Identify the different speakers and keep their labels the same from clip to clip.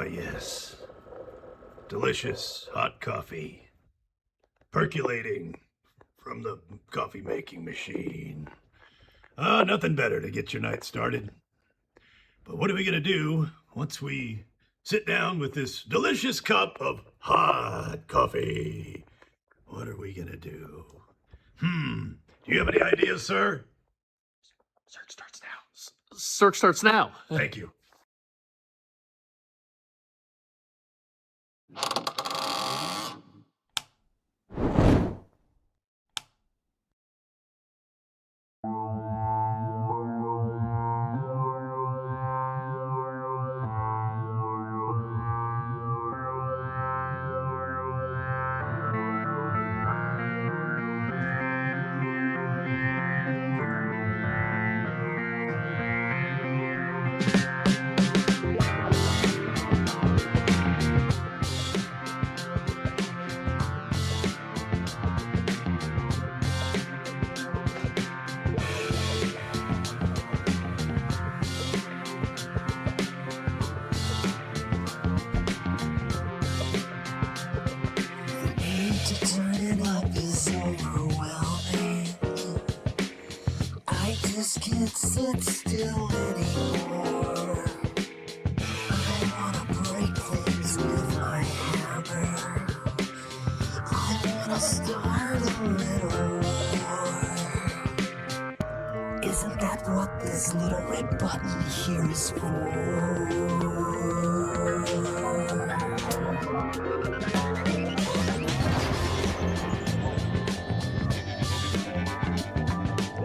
Speaker 1: yes. Delicious hot coffee. Percolating from the coffee making machine. Nothing better to get your night started. But what are we gonna do once we sit down with this delicious cup of hot coffee? What are we gonna do? Do you have any ideas, sir?
Speaker 2: Search starts now. Search starts now.
Speaker 1: Thank you.
Speaker 3: Can't sit still anymore. I wanna break things with my hammer. I wanna start a little war. Isn't that what this little red button here is for?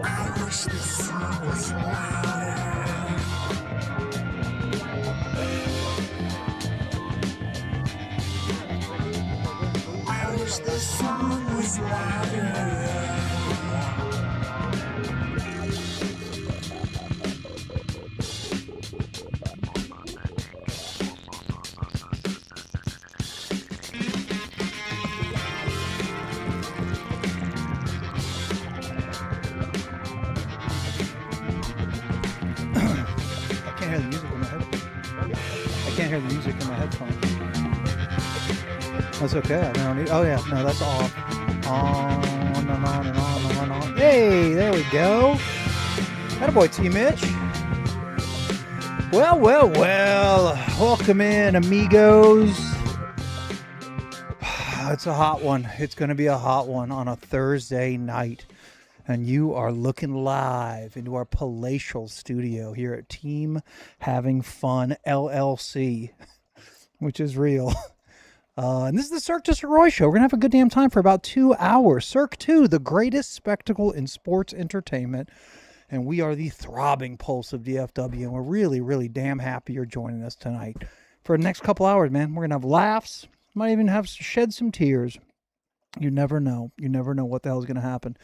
Speaker 3: I wish this song was louder. I wish this song was louder.
Speaker 4: Can't hear the music in my headphones. That's okay. I don't need. Oh yeah, no, that's off. On and on and on and on. Hey, there we go. Attaboy, T. Mitch. Well. Welcome in, amigos. It's a hot one. It's going to be a hot one on a Thursday night. And you are looking live into our palatial studio here at Team Having Fun LLC, which is real. And this is the Cirque Du Sirois show. We're going to have a good damn time for about 2 hours. Cirque 2, the greatest spectacle in sports entertainment. And we are the throbbing pulse of DFW. And we're really, really damn happy you're joining us tonight. For the next couple hours, man, we're going to have laughs. Might even have shed some tears. You never know. You never know what the hell is going to happen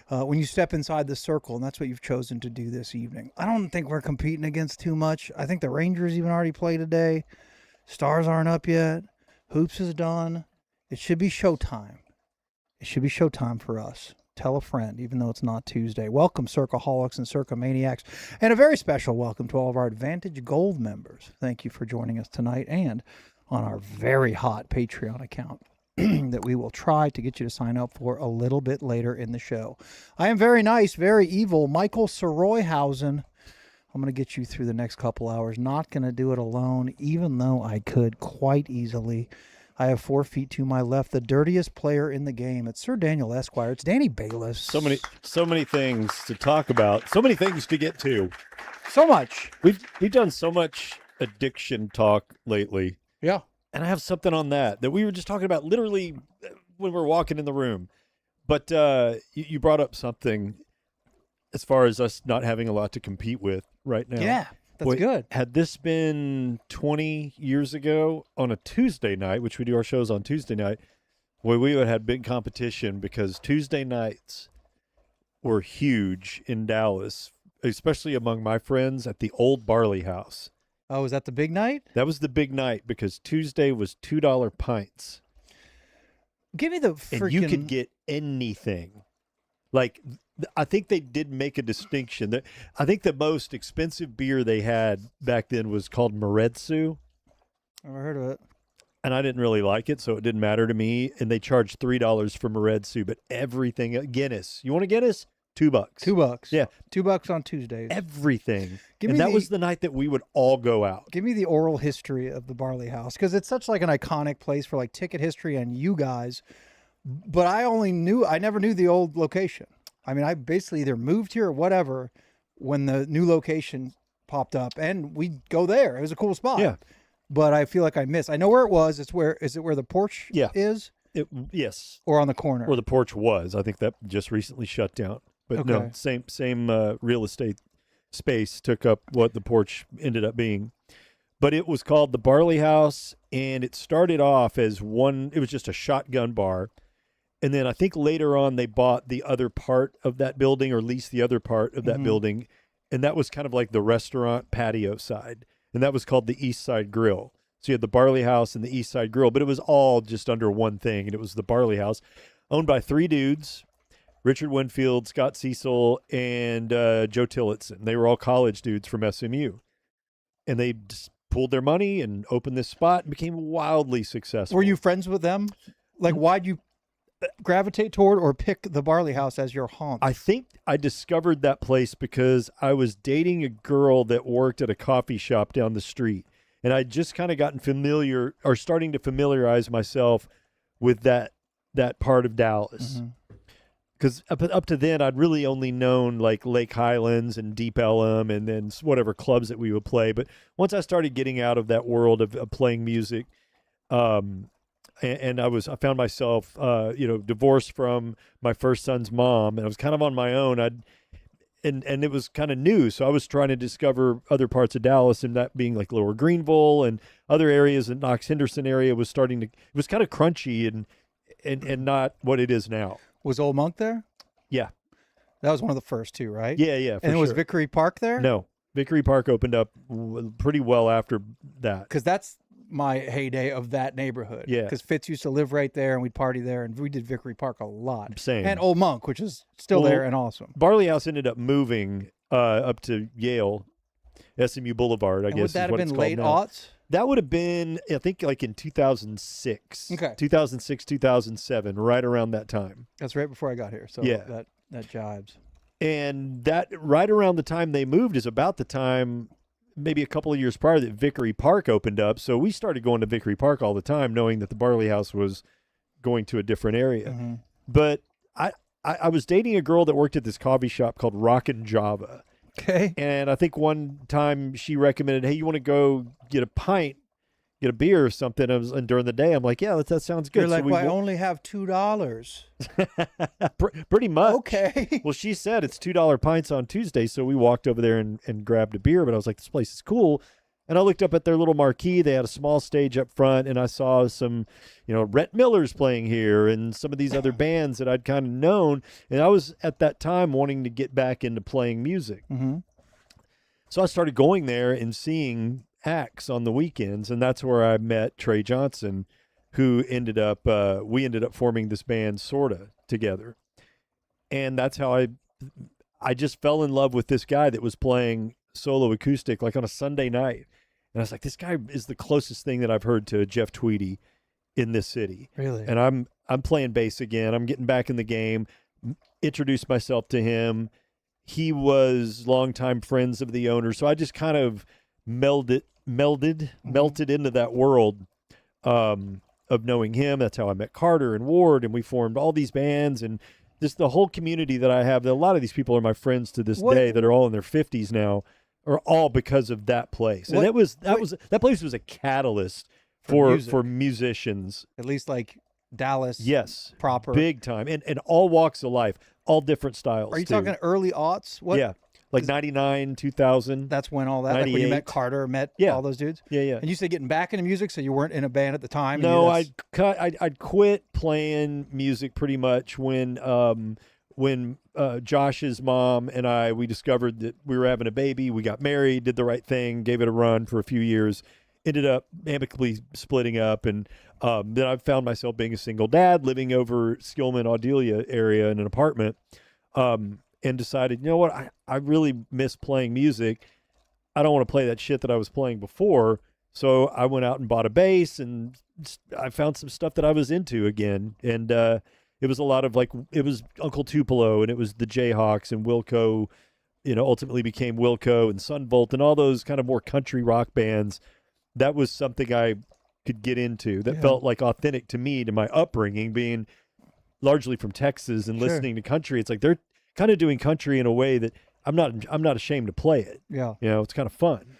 Speaker 4: when you step inside the circle, and that's what you've chosen to do this evening. I don't think we're competing against too much. I think the Rangers even already played today. Stars aren't up yet. Hoops is done. It should be showtime. It should be showtime for us. Tell a friend, even though it's not Tuesday. Welcome, Circaholics and Circomaniacs, and a very special welcome to all of our Advantage Gold members. Thank you for joining us tonight and on our very hot Patreon account that we will try to get you to sign up for a little bit later in the show. I am very nice, very evil, Michael Soroyhausen. I'm going to get you through the next couple hours. Not going to do it alone, even though I could quite easily. I have 4 feet to my left, the dirtiest player in the game. It's Sir Daniel Esquire. It's Danny Bayless.
Speaker 5: So many things to talk about. So many things to get to.
Speaker 4: So much.
Speaker 5: We've done so much addiction talk lately.
Speaker 4: Yeah.
Speaker 5: And I have something on that we were just talking about literally when we were walking in the room. But you brought up something as far as us not having a lot to compete with right now.
Speaker 4: Yeah, that's good.
Speaker 5: Had this been 20 years ago on a Tuesday night, which we do our shows on Tuesday night, we would have had big competition because Tuesday nights were huge in Dallas, especially among my friends at the old Barley House.
Speaker 4: Oh, is that the big night?
Speaker 5: That was the big night because Tuesday was $2 pints.
Speaker 4: Give me the freaking...
Speaker 5: And you could get anything. Like, I think they did make a distinction. I think the most expensive beer they had back then was called Maretsu.
Speaker 4: Never heard of it.
Speaker 5: And I didn't really like it, so it didn't matter to me. And they charged $3 for Maredsu, but everything, Guinness. You want a Guinness? $2.
Speaker 4: $2.
Speaker 5: Yeah.
Speaker 4: $2 on Tuesdays.
Speaker 5: Everything.
Speaker 4: Give
Speaker 5: And
Speaker 4: me
Speaker 5: that
Speaker 4: the-
Speaker 5: was the night that we would all go out.
Speaker 4: Give me the oral history of the Barley House, because it's such like an iconic place for like ticket history and you guys. But I never knew the old location. I mean, I basically either moved here or whatever when the new location popped up, and we'd go there. It was a cool spot.
Speaker 5: Yeah.
Speaker 4: But I feel like I missed. I know where it was. Is it where the porch
Speaker 5: Yeah.
Speaker 4: is?
Speaker 5: Yes.
Speaker 4: Or on the corner?
Speaker 5: Where the porch was. I think that just recently shut down. But no,
Speaker 4: Okay.
Speaker 5: same real estate space took up what the porch ended up being. But it was called the Barley House, and it started off as it was just a shotgun bar. And then I think later on they bought the other part of that building, or leased the other part of that building. And that was kind of like the restaurant patio side. And that was called the East Side Grill. So you had the Barley House and the East Side Grill, but it was all just under one thing. And it was the Barley House, owned by 3 dudes, Richard Winfield, Scott Cecil, and Joe Tillotson. They were all college dudes from SMU. And they just pulled their money and opened this spot and became wildly successful.
Speaker 4: Were you friends with them? Like, why'd you gravitate toward or pick the Barley House as your haunt?
Speaker 5: I think I discovered that place because I was dating a girl that worked at a coffee shop down the street. And I'd just kind of gotten familiar, or starting to familiarize myself with that part of Dallas. Because up to then, I'd really only known like Lake Highlands and Deep Ellum and then whatever clubs that we would play. But once I started getting out of that world of playing music, and I found myself, divorced from my first son's mom, and I was kind of on my own. And it was kind of new, so I was trying to discover other parts of Dallas, and that being like Lower Greenville and other areas. In Knox Henderson area was it was kind of crunchy and not what it is now.
Speaker 4: Was Old Monk there?
Speaker 5: Yeah,
Speaker 4: That was one of the first two, right?
Speaker 5: yeah.
Speaker 4: And it was
Speaker 5: sure.
Speaker 4: Vickery Park there?
Speaker 5: No, Vickery Park opened up pretty well after that.
Speaker 4: Because that's my heyday of that neighborhood.
Speaker 5: Yeah.
Speaker 4: Because Fitz used to live right there, and we'd party there, and we did Vickery Park a lot.
Speaker 5: Same.
Speaker 4: And Old Monk, which is still there and awesome.
Speaker 5: Barley House ended up moving up to Yale, SMU Boulevard, I
Speaker 4: And
Speaker 5: guess.
Speaker 4: would that
Speaker 5: is
Speaker 4: have
Speaker 5: what
Speaker 4: been
Speaker 5: it's
Speaker 4: late
Speaker 5: called now.
Speaker 4: aughts?
Speaker 5: That would have been, I think, like in 2006.
Speaker 4: Okay.
Speaker 5: 2006, 2007, right around that time.
Speaker 4: That's right before I got here. So
Speaker 5: Yeah.
Speaker 4: that jibes.
Speaker 5: And that right around the time they moved is about the time, maybe a couple of years prior, that Vickery Park opened up. So we started going to Vickery Park all the time, knowing that the Barley House was going to a different area.
Speaker 4: Mm-hmm.
Speaker 5: But I was dating a girl that worked at this coffee shop called Rockin' Java.
Speaker 4: Okay.
Speaker 5: And I think one time she recommended, hey, you want to go get a beer or something? And during the day, I'm like, yeah, that sounds good.
Speaker 4: You're like,
Speaker 5: we
Speaker 4: well, I only have $2.
Speaker 5: pretty much.
Speaker 4: Okay.
Speaker 5: Well, she said it's $2 pints on Tuesday. So we walked over there and grabbed a beer. But I was like, this place is cool. And I looked up at their little marquee. They had a small stage up front, and I saw some, Rhett Miller's playing here and some of these other bands that I'd kind of known. And I was at that time wanting to get back into playing music.
Speaker 4: Mm-hmm.
Speaker 5: So I started going there and seeing acts on the weekends, and that's where I met Trey Johnson, who we ended up forming this band Sorta together. And that's how I just fell in love with this guy that was playing solo acoustic like on a Sunday night. And I was like, this guy is the closest thing that I've heard to Jeff Tweedy in this city.
Speaker 4: Really?
Speaker 5: And I'm playing bass again. I'm getting back in the game. Introduced myself to him. He was longtime friends of the owner. So I just kind of melted into that world of knowing him. That's how I met Carter and Ward, and we formed all these bands, and just the whole community that I have. A lot of these people are my friends to this day that are all in their 50s now, are all because of that place. And that place was a catalyst for musicians.
Speaker 4: At least like Dallas.
Speaker 5: Yes.
Speaker 4: Proper.
Speaker 5: Big time. And all walks of life, all different styles.
Speaker 4: Are you
Speaker 5: too.
Speaker 4: talking early aughts? What?
Speaker 5: Yeah. Like 99, 2000.
Speaker 4: That's when all that, like when you met Carter, all those dudes?
Speaker 5: Yeah.
Speaker 4: And you said getting back into music, so you weren't in a band at the time?
Speaker 5: No, I'd quit playing music pretty much when Josh's mom and we discovered that we were having a baby. We got married, did the right thing, gave it a run for a few years, ended up amicably splitting up. And then I found myself being a single dad, living over Skillman, Audelia area in an apartment. And decided, you know what, I really miss playing music. I don't want to play that shit that I was playing before. So I went out and bought a bass, and I found some stuff that I was into again. And it was a lot of it was Uncle Tupelo, and it was the Jayhawks and Wilco, ultimately became Wilco and Sunvolt and all those kind of more country rock bands. That was something I could get into that felt like authentic to me, to my upbringing, being largely from Texas and listening to country. It's like they're kind of doing country in a way that I'm not ashamed to play it.
Speaker 4: Yeah.
Speaker 5: It's kind of fun.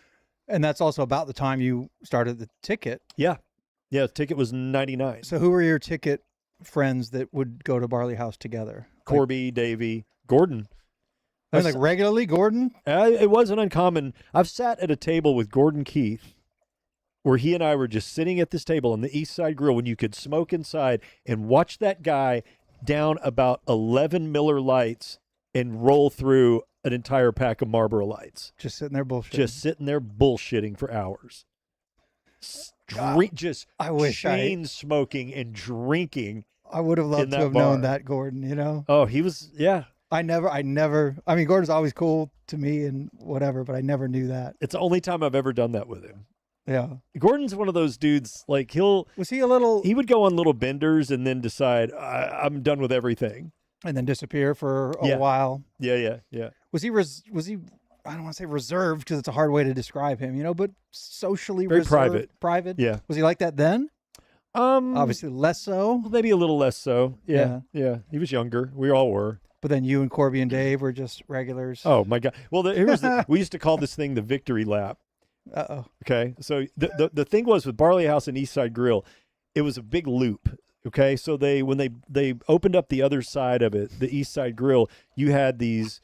Speaker 4: And that's also about the time you started the Ticket.
Speaker 5: Yeah. Yeah, Ticket was 99.
Speaker 4: So who were your Ticket friends that would go to Barley House together?
Speaker 5: Corby, Davey, Gordon.
Speaker 4: I mean, regularly, Gordon?
Speaker 5: It wasn't uncommon. I've sat at a table with Gordon Keith where he and I were just sitting at this table on the East Side Grill when you could smoke inside and watch that guy down about 11 Miller Lights and roll through an entire pack of Marlboro Lights.
Speaker 4: Just sitting there bullshitting.
Speaker 5: Just sitting there bullshitting for hours.
Speaker 4: I wish
Speaker 5: chain smoking and drinking.
Speaker 4: I would have loved to have known that, Gordon,
Speaker 5: Oh, he was, yeah.
Speaker 4: I mean, Gordon's always cool to me and whatever, but I never knew that.
Speaker 5: It's the only time I've ever done that with him.
Speaker 4: Yeah.
Speaker 5: Gordon's one of those dudes, he would go on little benders and then decide, I'm done with everything.
Speaker 4: And then disappear for a while.
Speaker 5: Yeah.
Speaker 4: Was he, I don't want to say reserved because it's a hard way to describe him, but socially
Speaker 5: very
Speaker 4: reserved.
Speaker 5: Private. Yeah.
Speaker 4: Was he like that then? Obviously less so.
Speaker 5: Maybe a little less so. Yeah. He was younger. We all were.
Speaker 4: But then you and Corby and Dave were just regulars.
Speaker 5: Oh my God. Well, we used to call this thing the victory lap.
Speaker 4: Uh-oh.
Speaker 5: Okay. So the thing was with Barley House and East Side Grill, it was a big loop. Okay. So when they opened up the other side of it, the East Side Grill, you had these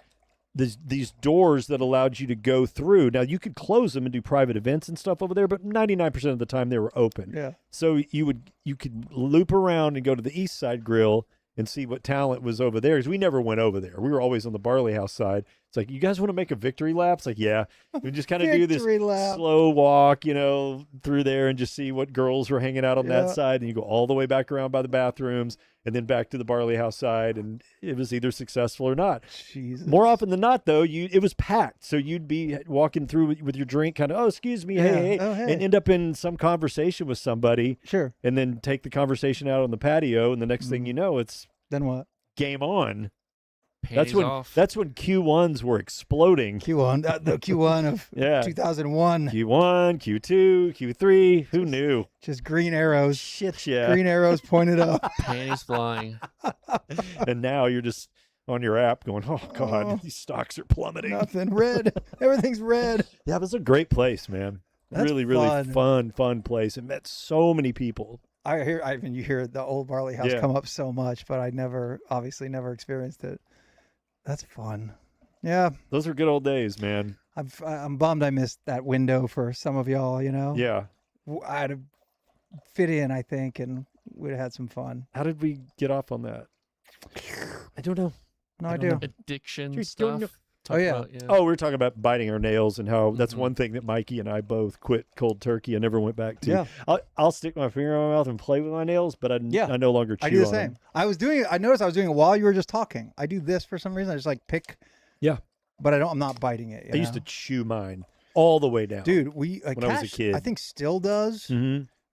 Speaker 5: doors that allowed you to go through. Now you could close them and do private events and stuff over there, but 99% of the time they were open.
Speaker 4: Yeah.
Speaker 5: So you could loop around and go to the East Side Grill and see what talent was over there, because we never went over there. We were always on the Barley House side. It's like, you guys want to make a victory lap? It's like, yeah. We just kind of do this slow walk, through there and just see what girls were hanging out on that side. And you go all the way back around by the bathrooms and then back to the Barley House side. And it was either successful or not.
Speaker 4: Jesus.
Speaker 5: More often than not, though, it was packed. So you'd be walking through with your drink, kind of, oh, excuse me, hey, and end up in some conversation with somebody.
Speaker 4: Sure.
Speaker 5: And then take the conversation out on the patio. And the next thing you know, it's
Speaker 4: then what?
Speaker 5: Game on.
Speaker 2: Panties off.
Speaker 5: That's when Q1s were exploding.
Speaker 4: Q1, the Q1 of 2001.
Speaker 5: Q1, Q2, Q3. Who knew?
Speaker 4: Just green arrows.
Speaker 5: Shit, yeah.
Speaker 4: Green arrows pointed up.
Speaker 2: Panties flying.
Speaker 5: And now you're just on your app going, oh, God, these stocks are plummeting.
Speaker 4: Nothing. Red. Everything's red.
Speaker 5: Yeah, it was a great place, man.
Speaker 4: That's
Speaker 5: really, really fun place. And met so many people.
Speaker 4: You hear the old Barley House come up so much, but I obviously never experienced it. That's fun. Yeah.
Speaker 5: Those are good old days, man.
Speaker 4: I'm bummed I missed that window for some of y'all,
Speaker 5: Yeah.
Speaker 4: I'd have fit in, I think, and we'd have had some fun.
Speaker 5: How did we get off on that? I don't know.
Speaker 4: No idea.
Speaker 2: Addiction stuff.
Speaker 4: Oh, yeah.
Speaker 5: Oh, we were talking about biting our nails and how that's one thing that Mikey and I both quit cold turkey and never went back to.
Speaker 4: Yeah.
Speaker 5: I'll stick my finger in my mouth and play with my nails, but I no longer chew on them.
Speaker 4: I do the same. I noticed I was doing it while you were just talking. I do this for some reason. I just pick.
Speaker 5: Yeah.
Speaker 4: But I'm not biting it.
Speaker 5: I used to chew mine all the way down.
Speaker 4: Dude,
Speaker 5: when I was a kid.
Speaker 4: I think still does,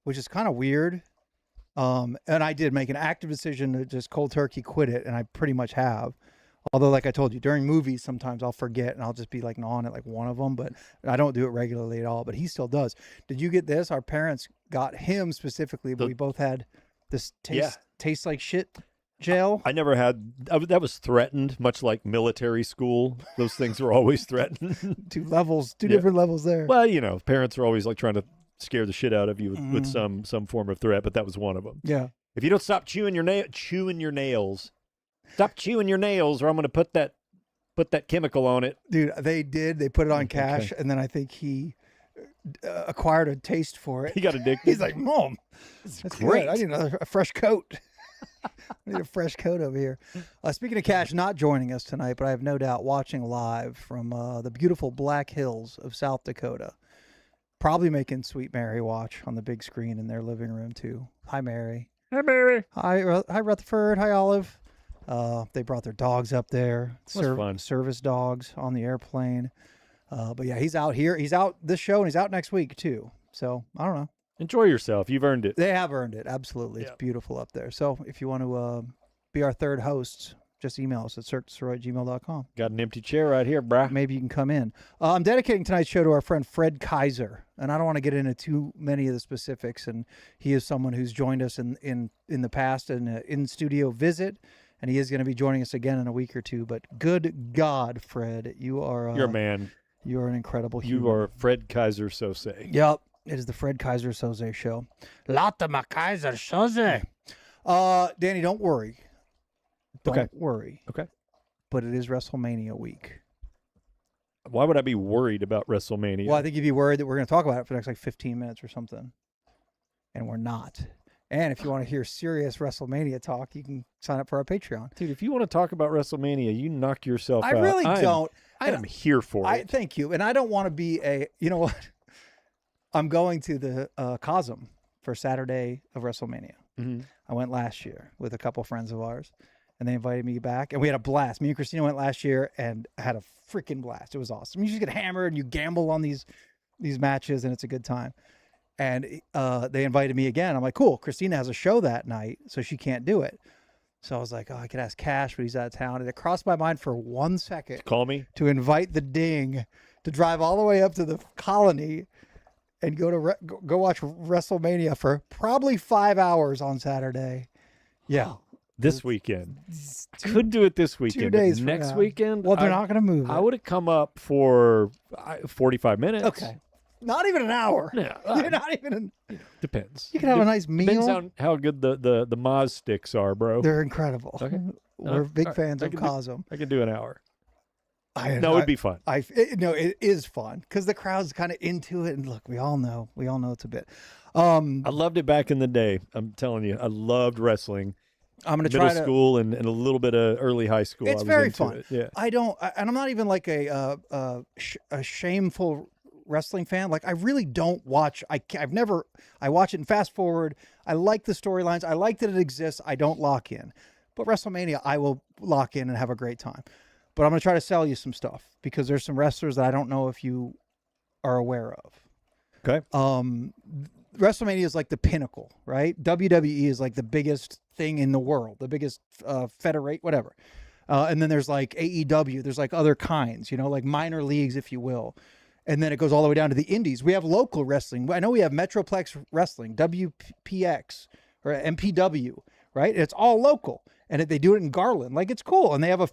Speaker 4: which is kind of weird. And I did make an active decision to just cold turkey quit it, and I pretty much have. Although, like I told you, during movies, sometimes I'll forget and I'll just be gnawing at one of them, but I don't do it regularly at all. But he still does. Did you get this? Our parents got him specifically, but we both had this taste like shit gel.
Speaker 5: I never had. That was threatened, much like military school. Those things were always threatened.
Speaker 4: Two different levels there.
Speaker 5: Well, parents are always trying to scare the shit out of you with some form of threat, but that was one of them.
Speaker 4: Yeah.
Speaker 5: If you don't stop chewing your nails. Stop chewing your nails, or I'm going to put that chemical on it.
Speaker 4: Dude, they did. They put it on Cash, and then I think he acquired a taste for it.
Speaker 5: He got addicted.
Speaker 4: He's like, Mom, that's
Speaker 5: great.
Speaker 4: Good. I need a fresh coat. I need a fresh coat over here. Speaking of Cash not joining us tonight, but I have no doubt watching live from the beautiful Black Hills of South Dakota. Probably making Sweet Mary watch on the big screen in their living room, too. Hi, Mary.
Speaker 5: Hi, Mary.
Speaker 4: Hi, Rutherford. Hi, Olive. They brought their dogs up there.
Speaker 5: Fun.
Speaker 4: Service dogs on the airplane. But yeah, he's out here. He's out this show, and he's out next week too. So I don't know.
Speaker 5: Enjoy yourself. You've earned it.
Speaker 4: They have earned it. Absolutely. It's beautiful up there. So if you want to be our third host, just email us at cirquedusirois@gmail.com.
Speaker 5: Got an empty chair right here, brah.
Speaker 4: Maybe you can come in. I'm dedicating tonight's show to our friend Fred Kaiser, and I don't want to get into too many of the specifics. And he is someone who's joined us in the past in an in-studio visit, and he is going to be joining us again in a week or two. But good God, Fred, you are
Speaker 5: you're a man.
Speaker 4: You are an incredible human.
Speaker 5: You are Fred Kaiser Sose.
Speaker 4: Yep, it is the Fred Kaiser Soze show. Latimer Kaiser Soze. Danny, don't worry. Don't worry.
Speaker 5: Okay.
Speaker 4: But it is WrestleMania week.
Speaker 5: Why would I be worried about WrestleMania?
Speaker 4: Well, I think you'd be worried that we're going to talk about it for the next like 15 minutes or something. And we're not. And if you want to hear serious WrestleMania talk, you can sign up for our Patreon.
Speaker 5: Dude, if you want to talk about WrestleMania, you knock yourself out.
Speaker 4: I really don't.
Speaker 5: I am here for it.
Speaker 4: Thank you. And I don't want to be you know what? I'm going to the Cosm for Saturday of WrestleMania.
Speaker 5: Mm-hmm.
Speaker 4: I went last year with a couple friends of ours. And they invited me back, and we had a blast. Me and Christina went last year and had a freaking blast. It was awesome. You just get hammered and you gamble on these matches, and it's a good time. And they invited me again. I'm like, cool. Christina has a show that night, so she can't do it. So I was like, oh, I could ask Cash, but he's out of town. And it crossed my mind for 1 second.
Speaker 5: Call me.
Speaker 4: To invite the Ding to drive all the way up to the Colony and go watch WrestleMania for probably 5 hours on Saturday. Yeah.
Speaker 5: This weekend. Could do it this weekend.
Speaker 4: 2 days
Speaker 5: next
Speaker 4: now.
Speaker 5: weekend.
Speaker 4: Well, they're not going to move it.
Speaker 5: I would have come up for 45 minutes.
Speaker 4: Okay. Not even an hour.
Speaker 5: Yeah.
Speaker 4: You're not even.
Speaker 5: Depends.
Speaker 4: You can have a nice meal.
Speaker 5: Depends on how good the Maz sticks are, bro.
Speaker 4: They're incredible.
Speaker 5: Okay.
Speaker 4: We're big fans of Cosm.
Speaker 5: I can do an hour.
Speaker 4: It
Speaker 5: would be fun.
Speaker 4: It is fun because the crowd's kind of into it. And look, we all know it's a bit. I
Speaker 5: loved it back in the day. I'm telling you, I loved wrestling.
Speaker 4: I'm going to try
Speaker 5: middle school and a little bit of early high school.
Speaker 4: It's very fun.
Speaker 5: Yeah.
Speaker 4: And I'm not even like a shameful wrestling fan. Like I really don't watch. I watch it and fast forward. I like the storylines. I like that it exists. I don't lock in. But WrestleMania, I will lock in and have a great time. But I'm going to try to sell you some stuff because there's some wrestlers that I don't know if you are aware of.
Speaker 5: Okay.
Speaker 4: WrestleMania is like the pinnacle, right? WWE is like the biggest thing in the world, the biggest federate, whatever. And then there's like AEW. There's like other kinds, like minor leagues, if you will. And then it goes all the way down to the indies. We have local wrestling. I know we have Metroplex Wrestling, WPX or MPW, right? It's all local. And they do it in Garland. Like, it's cool. And they have a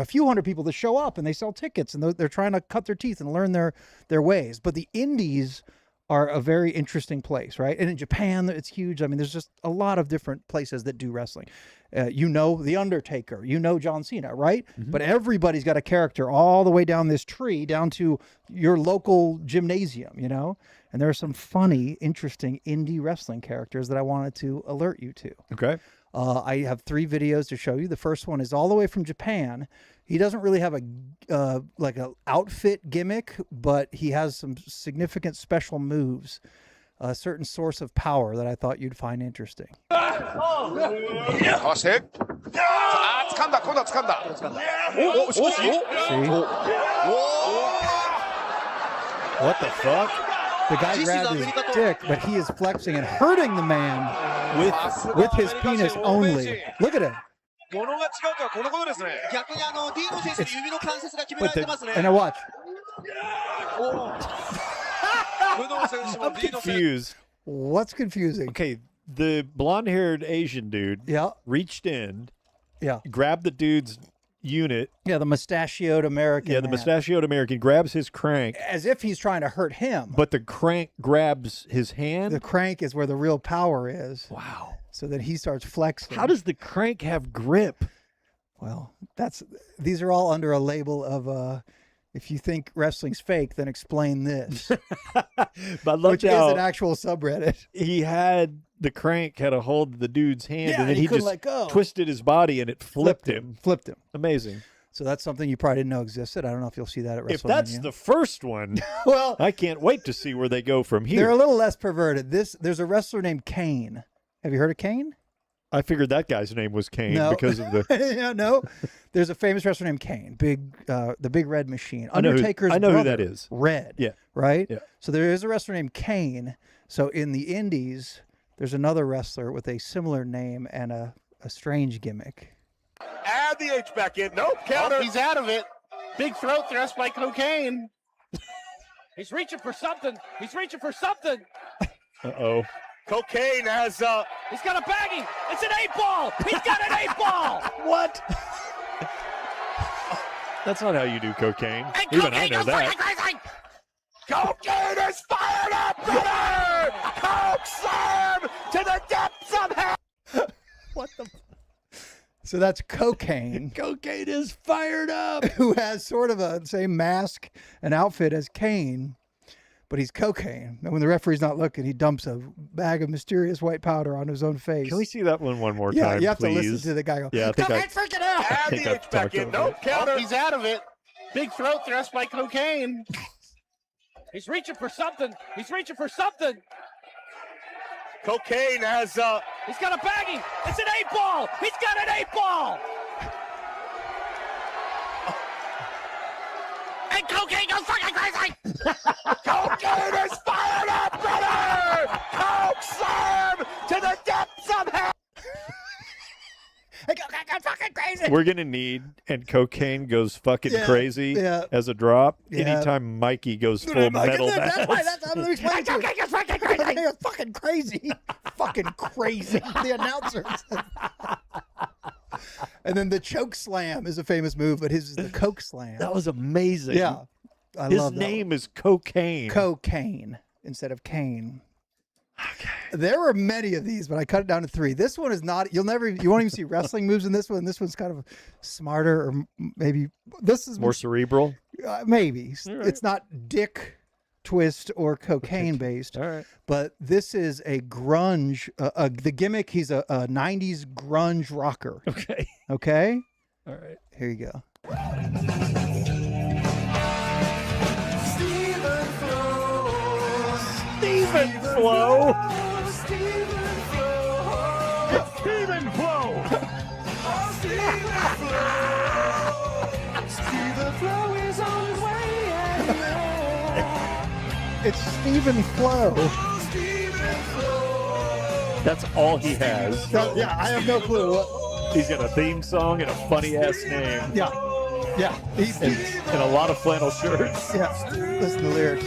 Speaker 4: few hundred people that show up and they sell tickets and they're trying to cut their teeth and learn their ways. But the indies are a very interesting place, right? And in Japan, it's huge. I mean, there's just a lot of different places that do wrestling. The Undertaker, John Cena, right? Mm-hmm. But everybody's got a character all the way down this tree, down to your local gymnasium, And there are some funny, interesting indie wrestling characters that I wanted to alert you to.
Speaker 5: Okay.
Speaker 4: I have 3 videos to show you. The first one is all the way from Japan. He doesn't really have a outfit gimmick, but he has some significant special moves, a certain source of power that I thought you'd find interesting.
Speaker 5: What the fuck?
Speaker 4: The guy grabbed his dick, but he is flexing and hurting the man with his penis only. Look at him. And now watch.
Speaker 5: I'm confused.
Speaker 4: What's confusing?
Speaker 5: Okay, the blonde-haired Asian dude reached in, grabbed the dude's unit.
Speaker 4: Yeah, the mustachioed American.
Speaker 5: Yeah, the mustachioed American grabs his crank.
Speaker 4: As if he's trying to hurt him.
Speaker 5: But the crank grabs his hand.
Speaker 4: The crank is where the real power is.
Speaker 5: Wow.
Speaker 4: So then he starts flexing.
Speaker 5: How does the crank have grip?
Speaker 4: Well, these are all under a label of if you think wrestling's fake, then explain this.
Speaker 5: But
Speaker 4: which is an actual subreddit.
Speaker 5: The crank had a hold of the dude's hand,
Speaker 4: yeah,
Speaker 5: and then he just
Speaker 4: let go.
Speaker 5: Twisted his body, and it flipped him. Amazing.
Speaker 4: So that's something you probably didn't know existed. I don't know if you'll see that at WrestleMania.
Speaker 5: If that's the first one,
Speaker 4: well,
Speaker 5: I can't wait to see where they go from here.
Speaker 4: They're a little less perverted. There's a wrestler named Kane. Have you heard of Kane?
Speaker 5: I figured that guy's name was Kane
Speaker 4: No.
Speaker 5: because of the.
Speaker 4: Yeah, no. There's a famous wrestler named Kane, the big red machine.
Speaker 5: I know
Speaker 4: Undertaker's
Speaker 5: who
Speaker 4: brother,
Speaker 5: that is.
Speaker 4: Red.
Speaker 5: Yeah.
Speaker 4: Right?
Speaker 5: Yeah.
Speaker 4: So there is a wrestler named Kane. So in the Indies, there's another wrestler with a similar name and a strange gimmick.
Speaker 6: Add the H back in. Nope, counter.
Speaker 7: Oh, he's out of it. Big throat thrust by Cocaine. He's reaching for something. He's reaching for something.
Speaker 5: Uh-oh.
Speaker 6: Cocaine has
Speaker 7: He's got a baggie. It's an 8-ball. He's got an 8-ball.
Speaker 5: What? That's not how you do cocaine.
Speaker 7: And
Speaker 5: Even I
Speaker 7: Cocaine
Speaker 5: know
Speaker 7: goes
Speaker 5: that.
Speaker 7: fucking crazy.
Speaker 6: Cocaine is fired up, brother! Coke slam to the depths of hell!
Speaker 5: What the?
Speaker 4: So that's Cocaine,
Speaker 5: Cocaine is fired up.
Speaker 4: who has sort of a same mask and outfit as Kane, but he's Cocaine. And when the referee's not looking, he dumps a bag of mysterious white powder on his own face.
Speaker 5: Can we see that one more
Speaker 4: Yeah,
Speaker 5: time,
Speaker 4: you have
Speaker 5: please?
Speaker 4: to listen to the guy go,
Speaker 5: Yeah, I think
Speaker 4: Cocaine's freaking out.
Speaker 6: Add
Speaker 5: think
Speaker 6: the
Speaker 5: I've
Speaker 6: H back
Speaker 5: talked
Speaker 6: in.
Speaker 5: over
Speaker 6: Nope,
Speaker 5: it.
Speaker 6: counter.
Speaker 7: Oh, he's out of it. Big throat thrust by Cocaine. He's reaching for something. He's reaching for something.
Speaker 6: Cocaine has
Speaker 7: He's got a baggie. It's an 8-ball. He's got an 8-ball. And Cocaine goes fucking crazy.
Speaker 6: Cocaine is fired up, brother! Coke slam to the depths of hell!
Speaker 4: Cocaine goes fucking crazy.
Speaker 5: We're gonna need, and cocaine goes fucking
Speaker 4: Yeah,
Speaker 5: crazy
Speaker 4: yeah.
Speaker 5: as a drop.
Speaker 4: Yeah.
Speaker 5: Anytime Mikey goes full metal
Speaker 4: That's
Speaker 5: bass.
Speaker 4: why. That's how I'm explaining to you. Cocaine goes fucking crazy. Cocaine goes fucking crazy. Fucking crazy. The announcer. And then the choke slam is a famous move, but his is the Coke slam.
Speaker 5: That was amazing.
Speaker 4: Yeah. I
Speaker 5: His
Speaker 4: love that
Speaker 5: name is Cocaine.
Speaker 4: Cocaine instead of Kane. Okay. There were many of these, but I cut it down to 3. This one is not. You won't even see wrestling moves in this one. This one's kind of smarter, or maybe this is
Speaker 5: More cerebral.
Speaker 4: maybe
Speaker 5: All right.
Speaker 4: it's not dick twist or cocaine based.
Speaker 5: All right.
Speaker 4: But this is a grunge. The gimmick. He's a 90s grunge rocker.
Speaker 5: Okay.
Speaker 4: Okay.
Speaker 5: All right.
Speaker 4: Here you go.
Speaker 5: Stephen Flowe.
Speaker 6: Stephen Flowe!
Speaker 4: It's Stephen Flowe.
Speaker 5: That's all he has.
Speaker 4: Yeah, I have no clue. What,
Speaker 5: He's got a theme song and a funny ass name.
Speaker 4: yeah. Yeah.
Speaker 5: And a lot of flannel shirts.
Speaker 4: Yeah. Listen to the lyrics.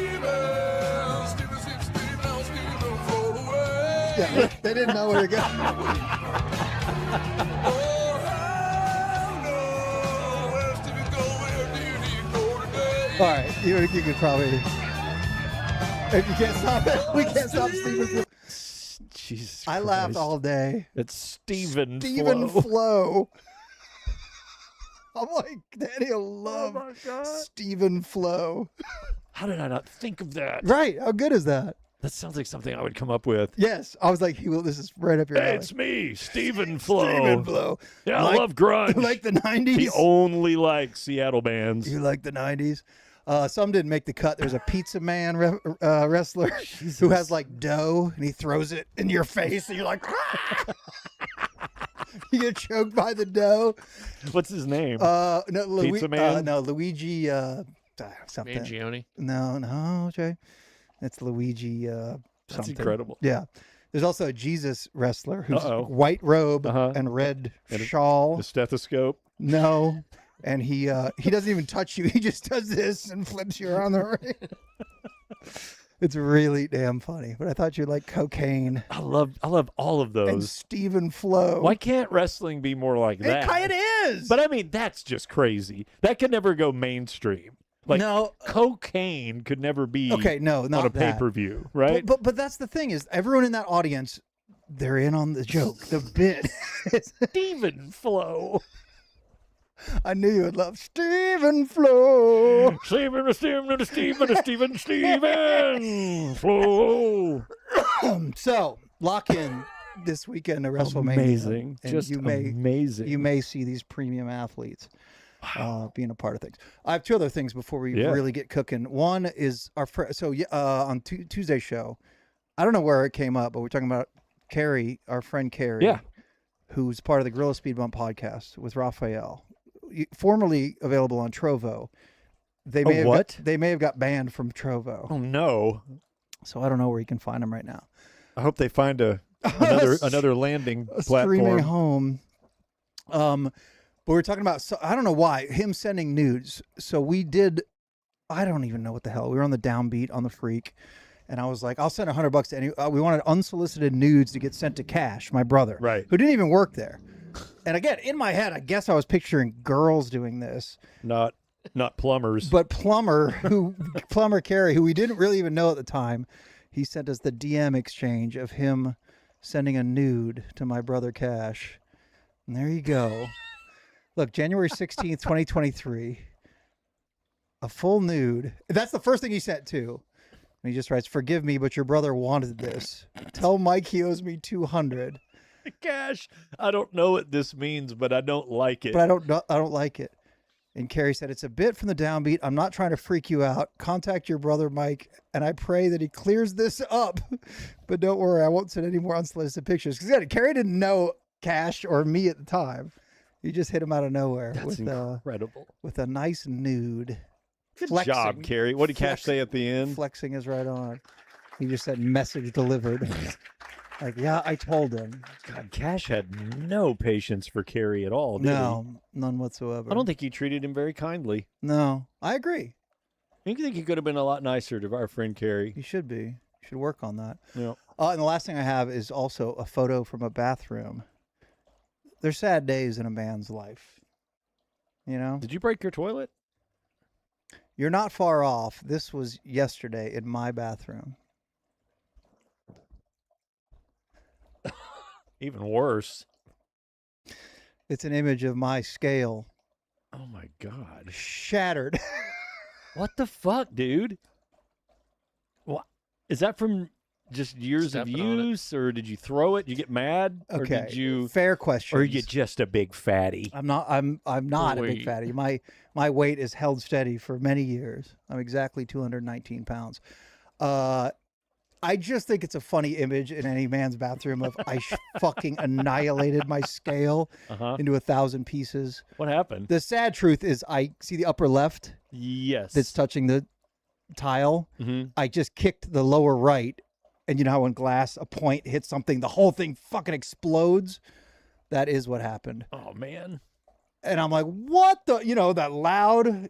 Speaker 4: Yeah, they didn't know where to go. All right, you could probably. If you can't stop it, we can't stop Stephen Flowe.
Speaker 5: Jesus
Speaker 4: I laughed
Speaker 5: Christ.
Speaker 4: all day.
Speaker 5: It's Stephen
Speaker 4: Stephen
Speaker 5: Flowe.
Speaker 4: Flowe. I'm like, Daddy, I love
Speaker 5: my God.
Speaker 4: Stephen Flowe.
Speaker 5: How did I not think of that?
Speaker 4: Right? How good is that?
Speaker 5: That sounds like something I would come up with.
Speaker 4: Yes, I was like, this is right up your
Speaker 5: Hey,
Speaker 4: alley.
Speaker 5: it's me, Stephen Flowe.
Speaker 4: Stephen Flowe.
Speaker 5: Yeah,
Speaker 4: Like-
Speaker 5: I love grunge.
Speaker 4: Like the 90s.
Speaker 5: He only likes Seattle bands.
Speaker 4: You like the 90s? Some didn't make the cut. There's a pizza man wrestler who has like dough and he throws it in your face and you're like, "Ah!" You get choked by the dough.
Speaker 5: What's his name?
Speaker 4: No,
Speaker 5: Pizza Man?
Speaker 4: No, Luigi. Something.
Speaker 7: Mangione.
Speaker 4: No, Jay. It's Luigi.
Speaker 5: That's
Speaker 4: Something.
Speaker 5: incredible.
Speaker 4: Yeah. There's also a Jesus wrestler who's
Speaker 5: Uh-oh.
Speaker 4: white robe
Speaker 5: Uh-huh.
Speaker 4: and red
Speaker 5: And a-
Speaker 4: shawl.
Speaker 5: The stethoscope.
Speaker 4: No. And he doesn't even touch you. He just does this and flips you around the ring. It's really damn funny. But I thought you'd like Cocaine
Speaker 5: I love all of
Speaker 4: and
Speaker 5: those.
Speaker 4: Stephen Flowe.
Speaker 5: Why can't wrestling be more like that?
Speaker 4: It kind of is.
Speaker 5: But I mean, that's just crazy. That could never go mainstream. Like
Speaker 4: no.
Speaker 5: cocaine could never be
Speaker 4: Okay, no, not
Speaker 5: on a
Speaker 4: that.
Speaker 5: pay-per-view, right?
Speaker 4: But that's the thing is everyone in that audience, they're in on the joke, the bit.
Speaker 5: Stephen Flowe.
Speaker 4: I knew you would love Stephen Flowe.
Speaker 5: Stephen Flowe.
Speaker 4: So lock in this weekend to WrestleMania.
Speaker 5: Amazing.
Speaker 4: And
Speaker 5: Just amazing.
Speaker 4: You may see these premium athletes being a part of things. I have 2 other things before we
Speaker 5: Yeah.
Speaker 4: really get cooking. One is our friend. So on Tuesday's show, I don't know where it came up, but we're talking about Carrie, our friend Carrie.
Speaker 5: Yeah.
Speaker 4: who's part of the Gorilla Speed Bump podcast with Raphael, formerly available on Trovo. They may have got banned from Trovo.
Speaker 5: Oh no!
Speaker 4: So I don't know where you can find them right now.
Speaker 5: I hope they find another landing platform.
Speaker 4: Streaming home. But we're talking about, so I don't know why, him sending nudes. So we did, I don't even know what the hell. We were on the Downbeat on the Freak. And I was like, I'll send $100 to any. We wanted unsolicited nudes to get sent to Cash, my brother,
Speaker 5: right,
Speaker 4: who didn't even work there. And again, in my head, I guess I was picturing girls doing this,
Speaker 5: not plumbers,
Speaker 4: but Plumber Carey, who we didn't really even know at the time, he sent us the DM exchange of him sending a nude to my brother Cash. And there you go. Look, January 16th, 2023. A full nude. That's the first thing he sent too. And he just writes, "Forgive me, but your brother wanted this. Tell Mike he owes me 200."
Speaker 5: Cash, I don't know what this means, but I don't like it.
Speaker 4: But I don't like it. And Carrie said, "It's a bit from the Downbeat. I'm not trying to freak you out. Contact your brother Mike, and I pray that he clears this up. But don't worry, I won't send any more unsolicited pictures." Because Carrie didn't know Cash or me at the time. He just hit him out of nowhere.
Speaker 5: That's incredible.
Speaker 4: With a nice nude.
Speaker 5: Good job, Carrie. What did Cash say at the end?
Speaker 4: Flexing is right on. He just said, "Message delivered." Like, yeah, I told him.
Speaker 5: God, Cash had no patience for Carrie at all, did
Speaker 4: No, none whatsoever.
Speaker 5: I don't think he treated him very kindly.
Speaker 4: No, I agree.
Speaker 5: I think he could have been a lot nicer to our friend Carrie.
Speaker 4: He should be. He should work on that.
Speaker 5: Yeah.
Speaker 4: And the last thing I have is also a photo from a bathroom. There's sad days in a man's life. You know?
Speaker 5: Did you break your toilet?
Speaker 4: You're not far off. This was yesterday in my bathroom.
Speaker 5: Even worse.
Speaker 4: It's an image of my scale.
Speaker 5: Oh my God.
Speaker 4: Shattered.
Speaker 5: What the fuck, dude? What? Is that from just years of use, or did you throw it? Did you get mad?
Speaker 4: Okay.
Speaker 5: Or did you
Speaker 4: Fair question.
Speaker 5: Or are you just a big fatty?
Speaker 4: I'm not a big fatty. My weight is held steady for many years. I'm exactly 219 pounds. I just think it's a funny image in any man's bathroom of I fucking annihilated my scale into 1,000 pieces.
Speaker 5: What happened?
Speaker 4: The sad truth is I see the upper left.
Speaker 5: Yes.
Speaker 4: That's touching the tile.
Speaker 5: Mm-hmm.
Speaker 4: I just kicked the lower right. And you know how when glass, a point hits something, the whole thing fucking explodes? That is what happened.
Speaker 5: Oh, man.
Speaker 4: And I'm like, what the, that loud,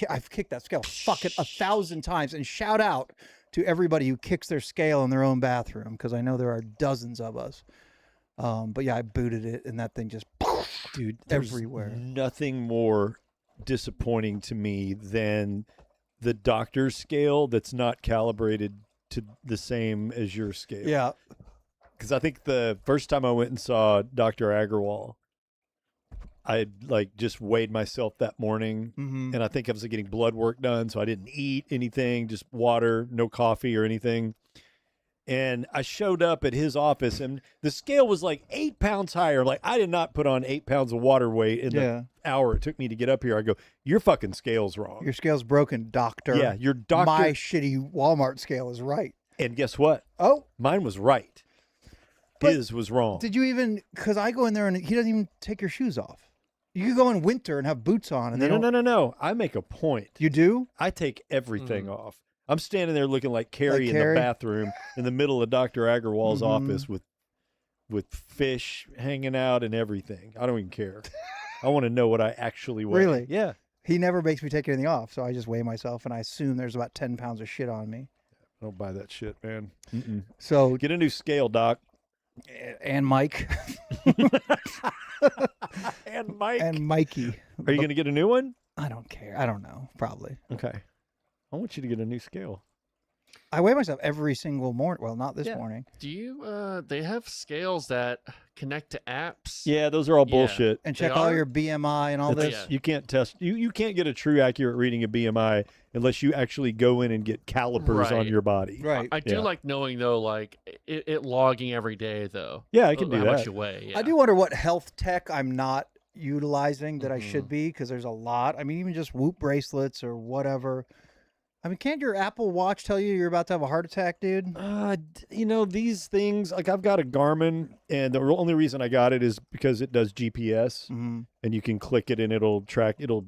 Speaker 4: I've kicked that scale fucking 1,000 times. And shout out to everybody who kicks their scale in their own bathroom, because I know there are dozens of us. But yeah, I booted it and that thing just, dude, everywhere.
Speaker 5: Nothing more disappointing to me than the doctor's scale that's not calibrated to the same as your scale.
Speaker 4: Yeah.
Speaker 5: Because I think the first time I went and saw Dr. Agarwal, I just weighed myself that morning, and I think I was getting blood work done, so I didn't eat anything, just water, no coffee or anything. And I showed up at his office, and the scale was 8 pounds higher. I did not put on 8 pounds of water weight in the hour it took me to get up here. I go, your fucking scale's wrong.
Speaker 4: Your scale's broken, doctor.
Speaker 5: Yeah, your doctor.
Speaker 4: My shitty Walmart scale is right.
Speaker 5: And guess what?
Speaker 4: Oh.
Speaker 5: Mine was right. His was wrong.
Speaker 4: Did you even, because I go in there and he doesn't even take your shoes off. You could go in winter and have boots on. And
Speaker 5: No. I make a point.
Speaker 4: You do?
Speaker 5: I take everything off. I'm standing there looking like Carrie in the bathroom in the middle of Dr. Agarwal's office with fish hanging out and everything. I don't even care. I want to know what I actually weigh.
Speaker 4: Really?
Speaker 5: Yeah.
Speaker 4: He never makes me take anything off, so I just weigh myself, and I assume there's about 10 pounds of shit on me.
Speaker 5: I don't buy that shit, man.
Speaker 4: So
Speaker 5: get a new scale, Doc.
Speaker 4: And Mike.
Speaker 5: And Mike.
Speaker 4: And Mikey.
Speaker 5: Are you going to get a new one?
Speaker 4: I don't care. I don't know. Probably.
Speaker 5: Okay. I want you to get a new scale.
Speaker 4: I weigh myself every single morning. Well, not this morning.
Speaker 2: Do you, they have scales that connect to apps?
Speaker 5: Yeah, those are all bullshit.
Speaker 4: And check all your BMI and all this.
Speaker 5: You can't test. You can't get a true accurate reading of BMI unless you actually go in and get calipers on your body.
Speaker 4: Right.
Speaker 2: I do like knowing, though, it logging every day, though.
Speaker 5: Yeah, I can do
Speaker 2: how
Speaker 5: that.
Speaker 2: much you weigh. Yeah.
Speaker 4: I do wonder what health tech I'm not utilizing that I should be, because there's a lot. I mean, even just Whoop bracelets or whatever. I mean, can't your Apple Watch tell you you're about to have a heart attack, dude?
Speaker 5: These things, like I've got a Garmin, and the only reason I got it is because it does GPS, and you can click it and it'll track, it'll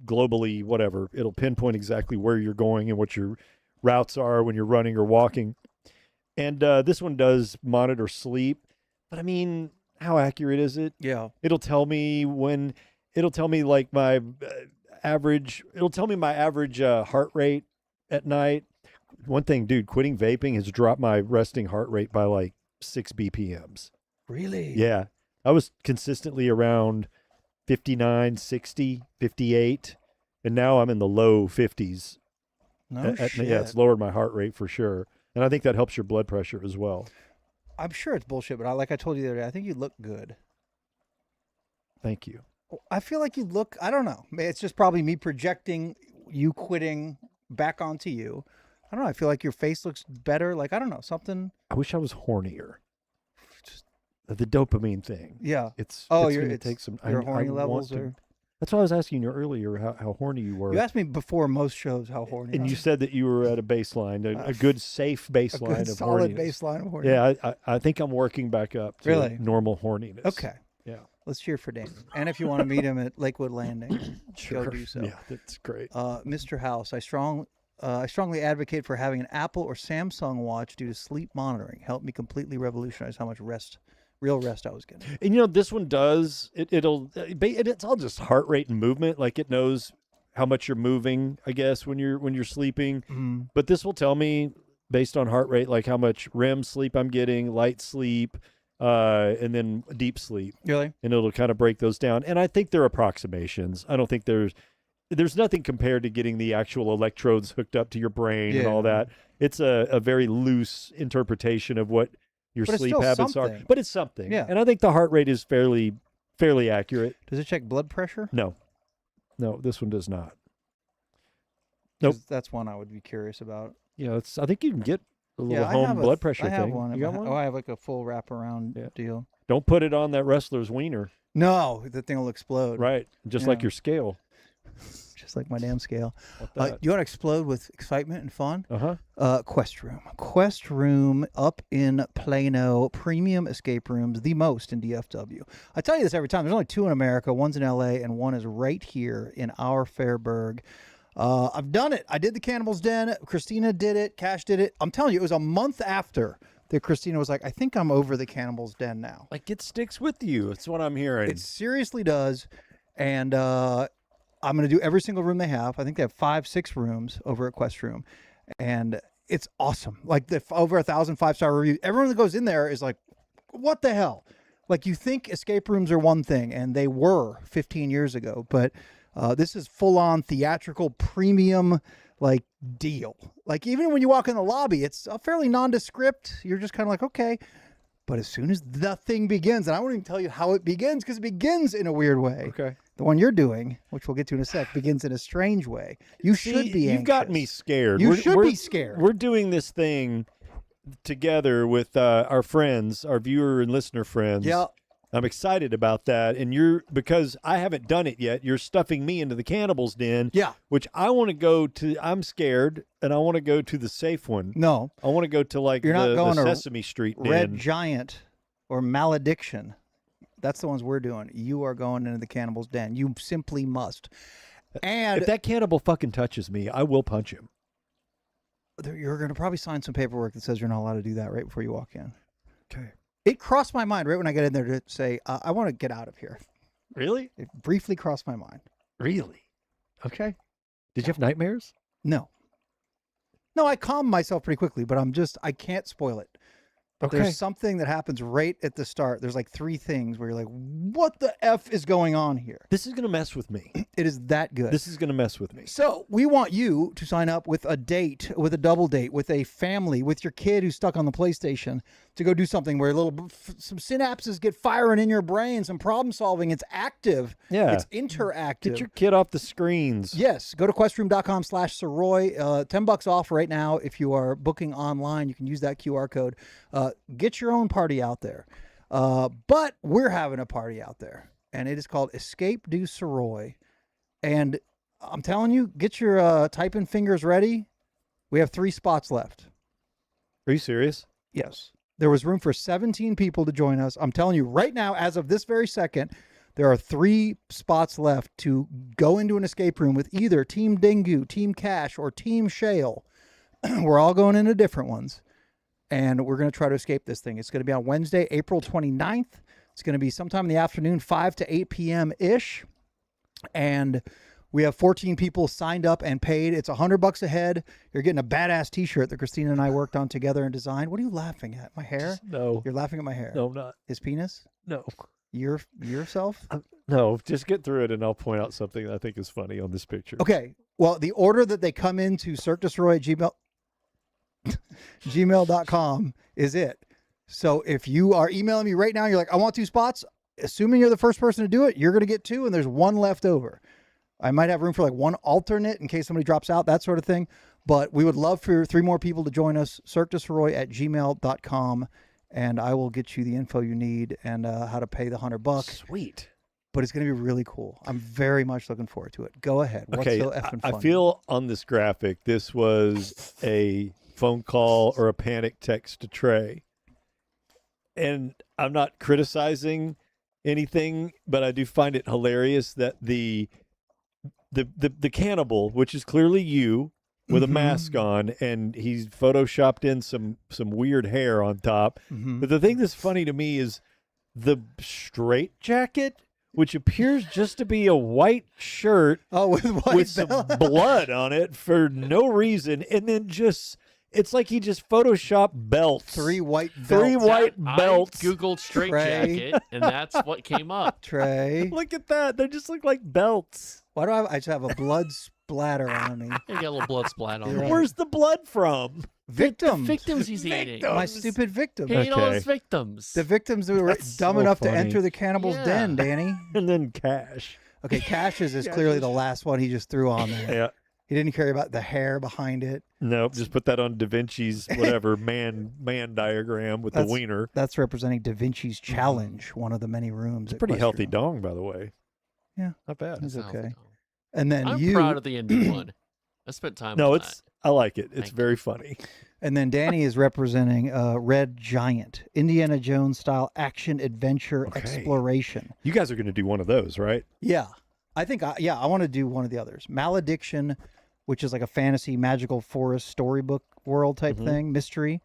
Speaker 5: globally, whatever, it'll pinpoint exactly where you're going and what your routes are when you're running or walking. And this one does monitor sleep, but I mean, how accurate is it?
Speaker 4: Yeah.
Speaker 5: It'll tell me like my average, heart rate at night. One thing, dude, quitting vaping has dropped my resting heart rate by like 6 BPMs.
Speaker 4: Really?
Speaker 5: Yeah. I was consistently around 59, 60, 58, and now I'm in the low 50s.
Speaker 4: No shit.
Speaker 5: Yeah, it's lowered my heart rate for sure. And I think that helps your blood pressure as well.
Speaker 4: I'm sure it's bullshit, but like I told you the other day, I think you look good.
Speaker 5: Thank you.
Speaker 4: I feel like you look, I don't know. It's just probably me projecting you quitting back onto you. I don't know. I feel like your face looks better. Like, I don't know, something.
Speaker 5: I wish I was hornier. Just the dopamine thing.
Speaker 4: Yeah.
Speaker 5: It takes some.
Speaker 4: Your horny levels are.
Speaker 5: That's why I was asking you earlier how horny you were.
Speaker 4: You asked me before most shows how horny.
Speaker 5: And you said that you were at a baseline, a good, safe baseline of
Speaker 4: solid
Speaker 5: horniness.
Speaker 4: baseline of horniness.
Speaker 5: Yeah, I think I'm working back up to
Speaker 4: Really?
Speaker 5: normal horniness.
Speaker 4: Okay.
Speaker 5: Yeah.
Speaker 4: Let's cheer for Dan. And if you want to meet him at Lakewood Landing,
Speaker 5: Sure.
Speaker 4: go do so.
Speaker 5: Yeah, that's great.
Speaker 4: Mr. House, I strongly advocate for having an Apple or Samsung watch due to sleep monitoring. Helped me completely revolutionize how much real rest I was getting.
Speaker 5: And this one does it's all just heart rate and movement. Like it knows how much you're moving, I guess, when you're sleeping. But this will tell me based on heart rate, like how much REM sleep I'm getting, light sleep, and then deep sleep.
Speaker 4: Really?
Speaker 5: And it'll kind of break those down. And I think they're approximations. I don't think there's nothing compared to getting the actual electrodes hooked up to your brain and all that. It's a very loose interpretation of what your sleep habits are. But it's something.
Speaker 4: Yeah.
Speaker 5: And I think the heart rate is fairly accurate.
Speaker 4: Does it check blood pressure?
Speaker 5: No, this one does not. Nope.
Speaker 4: That's one I would be curious about.
Speaker 5: Yeah, I think you can get a little
Speaker 4: I
Speaker 5: home
Speaker 4: have
Speaker 5: blood pressure
Speaker 4: I have
Speaker 5: thing.
Speaker 4: one.
Speaker 5: You got one?
Speaker 4: Oh, I have like a full wraparound deal.
Speaker 5: Don't put it on that wrestler's wiener.
Speaker 4: No, the thing will explode.
Speaker 5: Right. Just like your scale.
Speaker 4: Just like my damn scale.
Speaker 5: That?
Speaker 4: You want to explode with excitement and fun?
Speaker 5: Uh-huh.
Speaker 4: Quest Room up in Plano. Premium escape rooms, the most in DFW. I tell you this every time. There's only 2 in America. One's in LA and one is right here in our Fairburg. I've done it. I did the Cannibal's Den. Christina did it. Cash did it. I'm telling you, it was a month after that Christina was like, I think I'm over the Cannibal's Den now.
Speaker 5: Like it sticks with you. That's what I'm hearing.
Speaker 4: It seriously does. And I'm going to do every single room they have. I think they have 5-6 rooms over at Quest Room. And it's awesome. Like over 1,000 5-star reviews. Everyone that goes in there is like, what the hell? Like you think escape rooms are one thing, and they were 15 years ago. But this is full-on theatrical premium like deal. Like even when you walk in the lobby, it's a fairly nondescript. You're just kind of like, okay. But as soon as the thing begins, and I won't even tell you how it begins because it begins in a weird way.
Speaker 5: Okay.
Speaker 4: The one you're doing, which we'll get to in a sec, begins in a strange way. You should be anxious.
Speaker 5: You've got me scared.
Speaker 4: You should be scared.
Speaker 5: We're doing this thing together with our friends, our viewer and listener friends.
Speaker 4: Yeah.
Speaker 5: I'm excited about that. And because I haven't done it yet, you're stuffing me into the Cannibal's Den.
Speaker 4: Yeah.
Speaker 5: Which I want to go to. I'm scared, and I want to go to the safe one.
Speaker 4: No.
Speaker 5: I want to go to like
Speaker 4: You're not going
Speaker 5: the
Speaker 4: to
Speaker 5: Sesame Street Den.
Speaker 4: Red Giant or Malediction. That's the ones we're doing. You are going into the Cannibal's Den. You simply must. And
Speaker 5: if that cannibal fucking touches me, I will punch him.
Speaker 4: You're going to probably sign some paperwork that says you're not allowed to do that right before you walk in.
Speaker 5: Okay.
Speaker 4: It crossed my mind right when I got in there to say, I want to get out of here.
Speaker 5: Really?
Speaker 4: It briefly crossed my mind.
Speaker 5: Really? Okay. Did you have nightmares?
Speaker 4: No. No, I calmed myself pretty quickly, but I can't spoil it. But
Speaker 5: Okay.
Speaker 4: there's something that happens right at the start. There's like 3 things where you're like, what the F is going on here?
Speaker 5: This is going to mess with me.
Speaker 4: It is that good.
Speaker 5: This is going to mess with me.
Speaker 4: So we want you to sign up with a date, with a double date, with a family, with your kid who's stuck on the PlayStation to go do something where some synapses get firing in your brain, some problem solving. It's active.
Speaker 5: Yeah.
Speaker 4: It's interactive.
Speaker 5: Get your kid off the screens.
Speaker 4: Yes. Go to questroom.com/Soroy. $10 off right now. If you are booking online, you can use that QR code. Get your own party out there. But we're having a party out there, and it is called Escape Du Sirois. And I'm telling you, get your typing fingers ready. We have 3 spots left.
Speaker 5: Are you serious?
Speaker 4: Yes. There was room for 17 people to join us. I'm telling you right now, as of this very second, there are 3 spots left to go into an escape room with either Team Dingu, Team Cash, or Team Shale. We're all going into different ones. And we're going to try to escape this thing. It's going to be on Wednesday, April 29th. It's going to be sometime in the afternoon, 5 to 8 p.m.-ish. And we have 14 people signed up and paid. It's $100 a head. You're getting a badass T-shirt that Christina and I worked on together and designed. What are you laughing at? My hair?
Speaker 5: No.
Speaker 4: You're laughing at my hair.
Speaker 5: No, I'm not.
Speaker 4: His penis?
Speaker 5: No.
Speaker 4: Yourself?
Speaker 5: No, just get through it and I'll point out something that I think is funny on this picture.
Speaker 4: Okay. Well, the order that they come into Cirque Du Sirois at gmail.com is it. So if you are emailing me right now, you're like, I want 2 spots. Assuming you're the first person to do it, you're going to get 2 and there's 1 left over. I might have room for like 1 alternate in case somebody drops out, that sort of thing. But we would love for 3 more people to join us. Cirque Du Sirois at gmail.com. And I will get you the info you need and how to pay the $100.
Speaker 5: Sweet.
Speaker 4: But it's going to be really cool. I'm very much looking forward to it. Go ahead. What's
Speaker 5: Okay,
Speaker 4: so effing
Speaker 5: I
Speaker 4: funny?
Speaker 5: feel on this graphic, this was a phone call or a panic text to Trey. And I'm not criticizing anything, but I do find it hilarious that the cannibal, which is clearly you with a mask on, and he's photoshopped in some weird hair on top. But the thing that's funny to me is the straight jacket, which appears just to be a white shirt with some blood on it for no reason, and then it's like he just photoshopped belts.
Speaker 4: 3 white belts.
Speaker 5: 3 white belts.
Speaker 2: I Googled straight
Speaker 4: Trey.
Speaker 2: jacket, and that's what came up.
Speaker 4: Trey.
Speaker 5: Look at that. They just look like belts.
Speaker 4: Why do I just have a blood splatter on me?
Speaker 2: You got a little blood splat on
Speaker 4: You're
Speaker 2: me.
Speaker 4: right.
Speaker 5: Where's the blood from?
Speaker 4: Victims.
Speaker 2: Victims he's eating.
Speaker 4: My stupid victims.
Speaker 2: He ate all
Speaker 5: Okay.
Speaker 2: his victims.
Speaker 4: The victims who were
Speaker 5: That's
Speaker 4: dumb
Speaker 5: so
Speaker 4: enough to
Speaker 5: funny.
Speaker 4: enter the cannibal's
Speaker 2: Yeah.
Speaker 4: den, Danny.
Speaker 5: And then Cash.
Speaker 4: Okay, Cash's is clearly the last one he just threw on there.
Speaker 5: Yeah.
Speaker 4: He didn't care about the hair behind it.
Speaker 5: Nope. Just put that on Da Vinci's whatever man diagram with the wiener.
Speaker 4: That's representing Da Vinci's Challenge, one of the many rooms.
Speaker 5: It's a pretty healthy dong, by the way.
Speaker 4: Yeah.
Speaker 5: Not bad.
Speaker 4: It's
Speaker 2: Sounds
Speaker 4: okay.
Speaker 2: like-
Speaker 4: And then
Speaker 2: I'm
Speaker 4: you,
Speaker 2: proud of the indie one. I spent time
Speaker 5: No,
Speaker 2: on
Speaker 5: it's I like it. It's
Speaker 2: Thank
Speaker 5: very funny.
Speaker 4: and then Danny is representing Red Giant, Indiana Jones style action adventure
Speaker 5: Okay.
Speaker 4: exploration.
Speaker 5: You guys are going to do one of those, right?
Speaker 4: Yeah, I think I want to do one of the others. Malediction, which is like a fantasy magical forest storybook world type thing, mystery.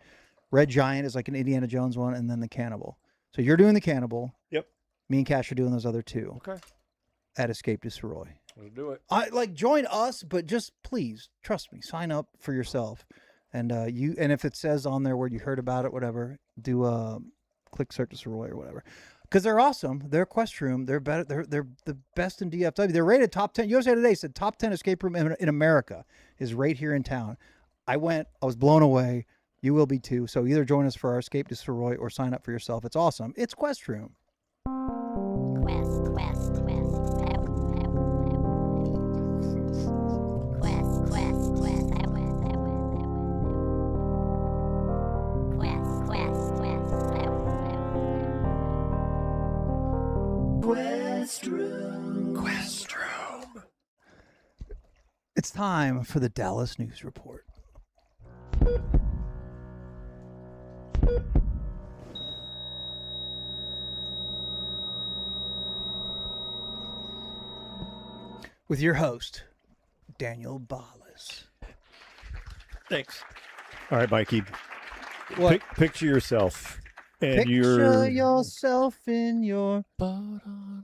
Speaker 4: Red Giant is like an Indiana Jones one, and then the Cannibal. So you're doing the Cannibal.
Speaker 5: Yep.
Speaker 4: Me and Cash are doing those other 2
Speaker 5: Okay.
Speaker 4: at Escape Du Sirois.
Speaker 5: Let's do it.
Speaker 4: I like join us, but just please trust me. Sign up for yourself, and if it says on there where you heard about it, whatever, do click Cirque Du Sirois or whatever, because they're awesome. They're Quest Room. They're better. They're the best in DFW. They're rated top 10. USA Today said top 10 escape room in America is right here in town. I went. I was blown away. You will be too. So either join us for our Escape Du Sirois or sign up for yourself. It's awesome. It's Quest Room.
Speaker 3: Quest Room.
Speaker 4: It's time for the Dallas News Report. With your host, Daniel Ballas.
Speaker 5: Thanks. All right, Mikey.
Speaker 4: What?
Speaker 5: Picture yourself. And
Speaker 4: Picture
Speaker 5: you're
Speaker 4: yourself in your...
Speaker 2: But on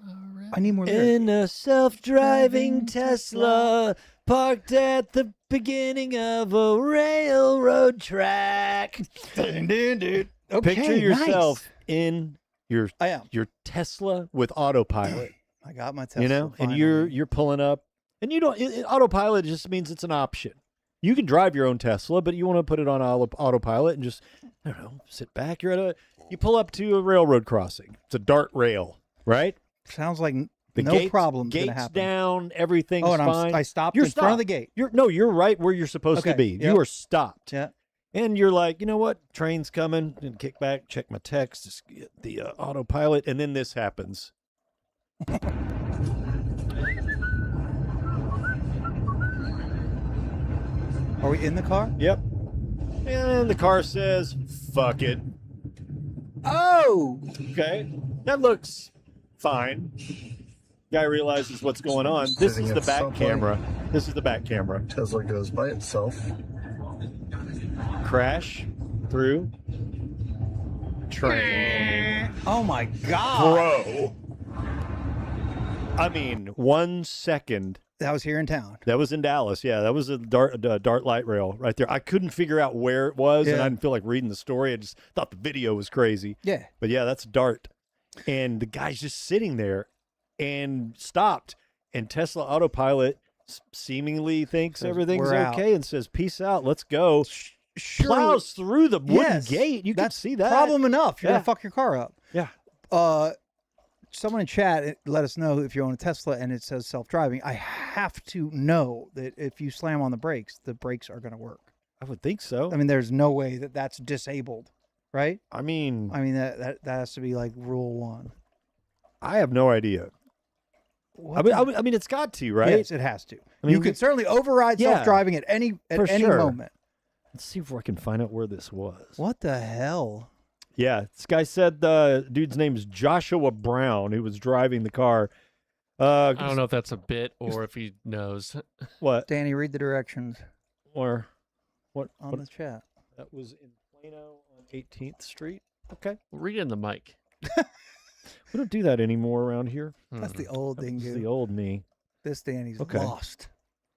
Speaker 2: a red-
Speaker 4: I need more lyrics.
Speaker 5: in a self-driving Tesla parked at the beginning of a railroad track.
Speaker 4: Okay,
Speaker 5: Picture yourself
Speaker 4: nice.
Speaker 5: in your
Speaker 4: I am.
Speaker 5: your Tesla with autopilot.
Speaker 4: I got my Tesla.
Speaker 5: You know, and
Speaker 4: finally.
Speaker 5: you're pulling up, and you don't. Autopilot just means it's an option. You can drive your own Tesla, but you want to put it on autopilot and just, I don't know, sit back. You pull up to a railroad crossing. It's a dart rail, right?
Speaker 4: Sounds like
Speaker 5: The
Speaker 4: no
Speaker 5: gates,
Speaker 4: problem's gonna
Speaker 5: gates
Speaker 4: happen.
Speaker 5: down, everything's
Speaker 4: Oh, and
Speaker 5: fine.
Speaker 4: I stopped
Speaker 5: You're
Speaker 4: in front of
Speaker 5: stopped.
Speaker 4: the gate.
Speaker 5: You're right where you're supposed to
Speaker 4: Okay,
Speaker 5: be.
Speaker 4: yep.
Speaker 5: You are stopped.
Speaker 4: Yeah.
Speaker 5: And you're like, you know what? Train's coming. And kick back, check my text, just get the autopilot, and then this happens.
Speaker 4: Are Are we in the car?
Speaker 5: Yep. And the car says, fuck it.
Speaker 4: Oh!
Speaker 5: Okay. That looks fine. Guy realizes what's going on. This is the back camera. This is the back camera.
Speaker 8: Tesla goes by itself.
Speaker 5: Crash through train.
Speaker 4: Oh my God.
Speaker 5: Bro. I mean, 1 second.
Speaker 4: That was here in town.
Speaker 5: That was in Dallas. Yeah, that was a Dart light rail right there. I couldn't figure out where it was, and I didn't feel like reading the story. I just thought the video was crazy.
Speaker 4: Yeah.
Speaker 5: But yeah, that's Dart. And the guy's just sitting there and stopped. And Tesla Autopilot seemingly thinks everything's okay and says, peace out, let's go. Plows through the wooden gate. You can see that.
Speaker 4: Problem enough. You're going to fuck your car up.
Speaker 5: Yeah.
Speaker 4: Someone in chat let us know if you own a Tesla and it says self-driving. I have to know that if you slam on the brakes are going to work.
Speaker 5: I would think so.
Speaker 4: I mean, there's no way that that's disabled, right?
Speaker 5: I mean,
Speaker 4: that has to be like rule 1.
Speaker 5: I have no idea. I mean, it's got to, right?
Speaker 4: Yes, it has to.
Speaker 5: I mean,
Speaker 4: you can certainly override self-driving at any moment.
Speaker 5: Let's see if I can find out where this was.
Speaker 4: What the hell?
Speaker 5: Yeah, this guy said the dude's name is Joshua Brown, who was driving the car.
Speaker 2: I don't know if that's a bit or if he knows.
Speaker 5: What?
Speaker 4: Danny, read the directions.
Speaker 5: Or what?
Speaker 4: On the chat.
Speaker 5: That was in Plano on 18th Street. Okay.
Speaker 2: Read in the mic.
Speaker 5: We don't do that anymore around here.
Speaker 4: That's the old thing,
Speaker 5: That's the old me.
Speaker 4: This Danny's lost.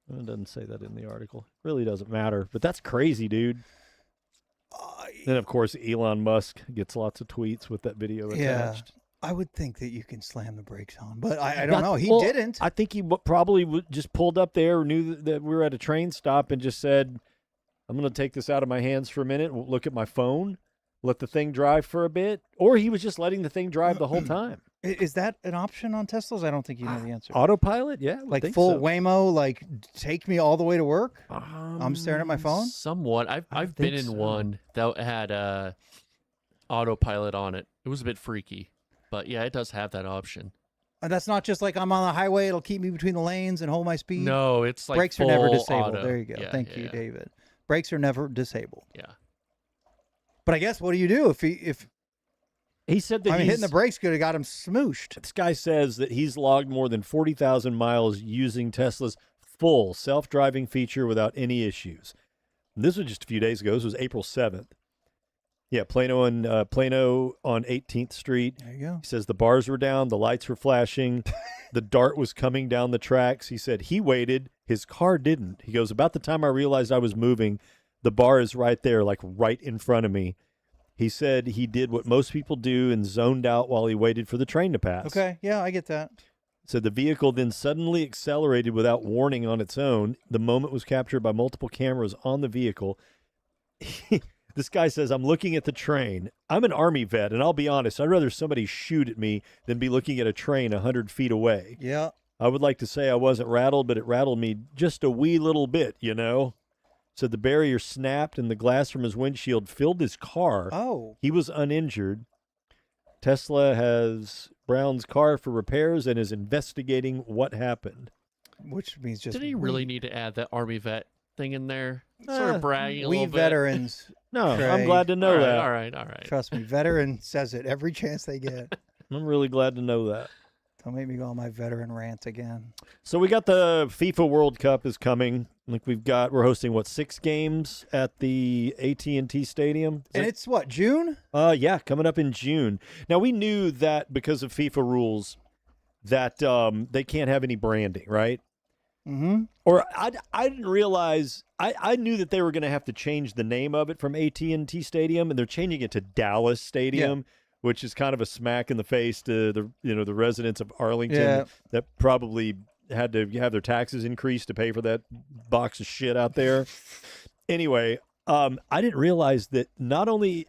Speaker 5: It doesn't say that in the article. It really doesn't matter. But that's crazy, dude. Then, of course, Elon Musk gets lots of tweets with that video attached.
Speaker 4: I would think that you can slam the brakes on, but I don't know. He didn't.
Speaker 5: I think he probably just pulled up there, knew that we were at a train stop, and just said, I'm going to take this out of my hands for a minute, look at my phone, let the thing drive for a bit. Or he was just letting the thing drive the whole time.
Speaker 4: Is that an option on Teslas? I don't think you know the answer.
Speaker 5: Autopilot? Yeah.
Speaker 4: Like full Waymo, like take me all the way to work? I'm staring at my phone?
Speaker 2: Somewhat. I've been in one that had autopilot on it. It was a bit freaky. But yeah, it does have that option.
Speaker 4: And that's not just like I'm on the highway, it'll keep me between the lanes and hold my speed?
Speaker 2: No, it's like
Speaker 4: brakes are never disabled.
Speaker 2: Auto.
Speaker 4: There you go.
Speaker 2: Yeah,
Speaker 4: Thank you, David. Brakes are never disabled.
Speaker 2: Yeah.
Speaker 4: But I guess what do you do if
Speaker 5: he said that
Speaker 4: hitting the brakes could have got him smooshed.
Speaker 5: This guy says that he's logged more than 40,000 miles using Tesla's full self-driving feature without any issues. And this was just a few days ago. This was April 7th. Yeah, Plano on 18th Street.
Speaker 4: There you go.
Speaker 5: He says the bars were down, the lights were flashing, the Dart was coming down the tracks. He said he waited, his car didn't. He goes, about the time I realized I was moving, the bar is right there, like right in front of me. He said he did what most people do and zoned out while he waited for the train to pass.
Speaker 4: Okay, yeah, I get that.
Speaker 5: So the vehicle then suddenly accelerated without warning on its own. The moment was captured by multiple cameras on the vehicle. This guy says, I'm looking at the train. I'm an Army vet, and I'll be honest, I'd rather somebody shoot at me than be looking at a train 100 feet away.
Speaker 4: Yeah.
Speaker 5: I would like to say I wasn't rattled, but it rattled me just a wee little bit, you know? So the barrier snapped, and the glass from his windshield filled his car.
Speaker 4: Oh.
Speaker 5: He was uninjured. Tesla has Brown's car for repairs and is investigating what happened.
Speaker 4: Which means just...
Speaker 2: Did he really need to add that Army vet thing in there? Sort of bragging a
Speaker 4: we
Speaker 2: little bit.
Speaker 4: veterans.
Speaker 5: No,
Speaker 4: Trey.
Speaker 5: I'm glad to know that.
Speaker 2: All right.
Speaker 4: Trust me, veteran says it every chance they get.
Speaker 5: I'm really glad to know that.
Speaker 4: Don't make me go on my veteran rant again.
Speaker 5: So we got the FIFA World Cup is coming. Like we're hosting 6 games at the AT&T Stadium.
Speaker 4: And it's what, June?
Speaker 5: Yeah, coming up in June. Now we knew that because of FIFA rules that they can't have any branding, right?
Speaker 4: Mm-hmm.
Speaker 5: Or I didn't realize I knew that they were going to have to change the name of it from AT&T Stadium, and they're changing it to Dallas Stadium, which is kind of a smack in the face to the residents of Arlington that probably had to have their taxes increased to pay for that box of shit out there. Anyway, I didn't realize that not only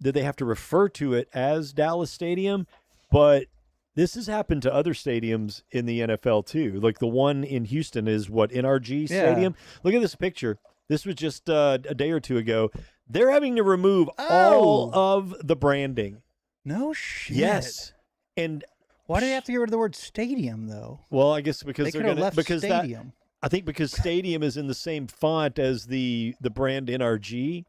Speaker 5: did they have to refer to it as Dallas Stadium, but this has happened to other stadiums in the NFL too. Like the one in Houston is NRG Stadium. Look at this picture. This was just a day or two ago. They're having to remove all of the branding.
Speaker 4: No shit.
Speaker 5: Yes. And
Speaker 4: why do they have to get rid of the word stadium though?
Speaker 5: Well, I guess because
Speaker 4: they
Speaker 5: they're
Speaker 4: could have
Speaker 5: going to
Speaker 4: left stadium.
Speaker 5: I think because stadium is in the same font as the brand NRG,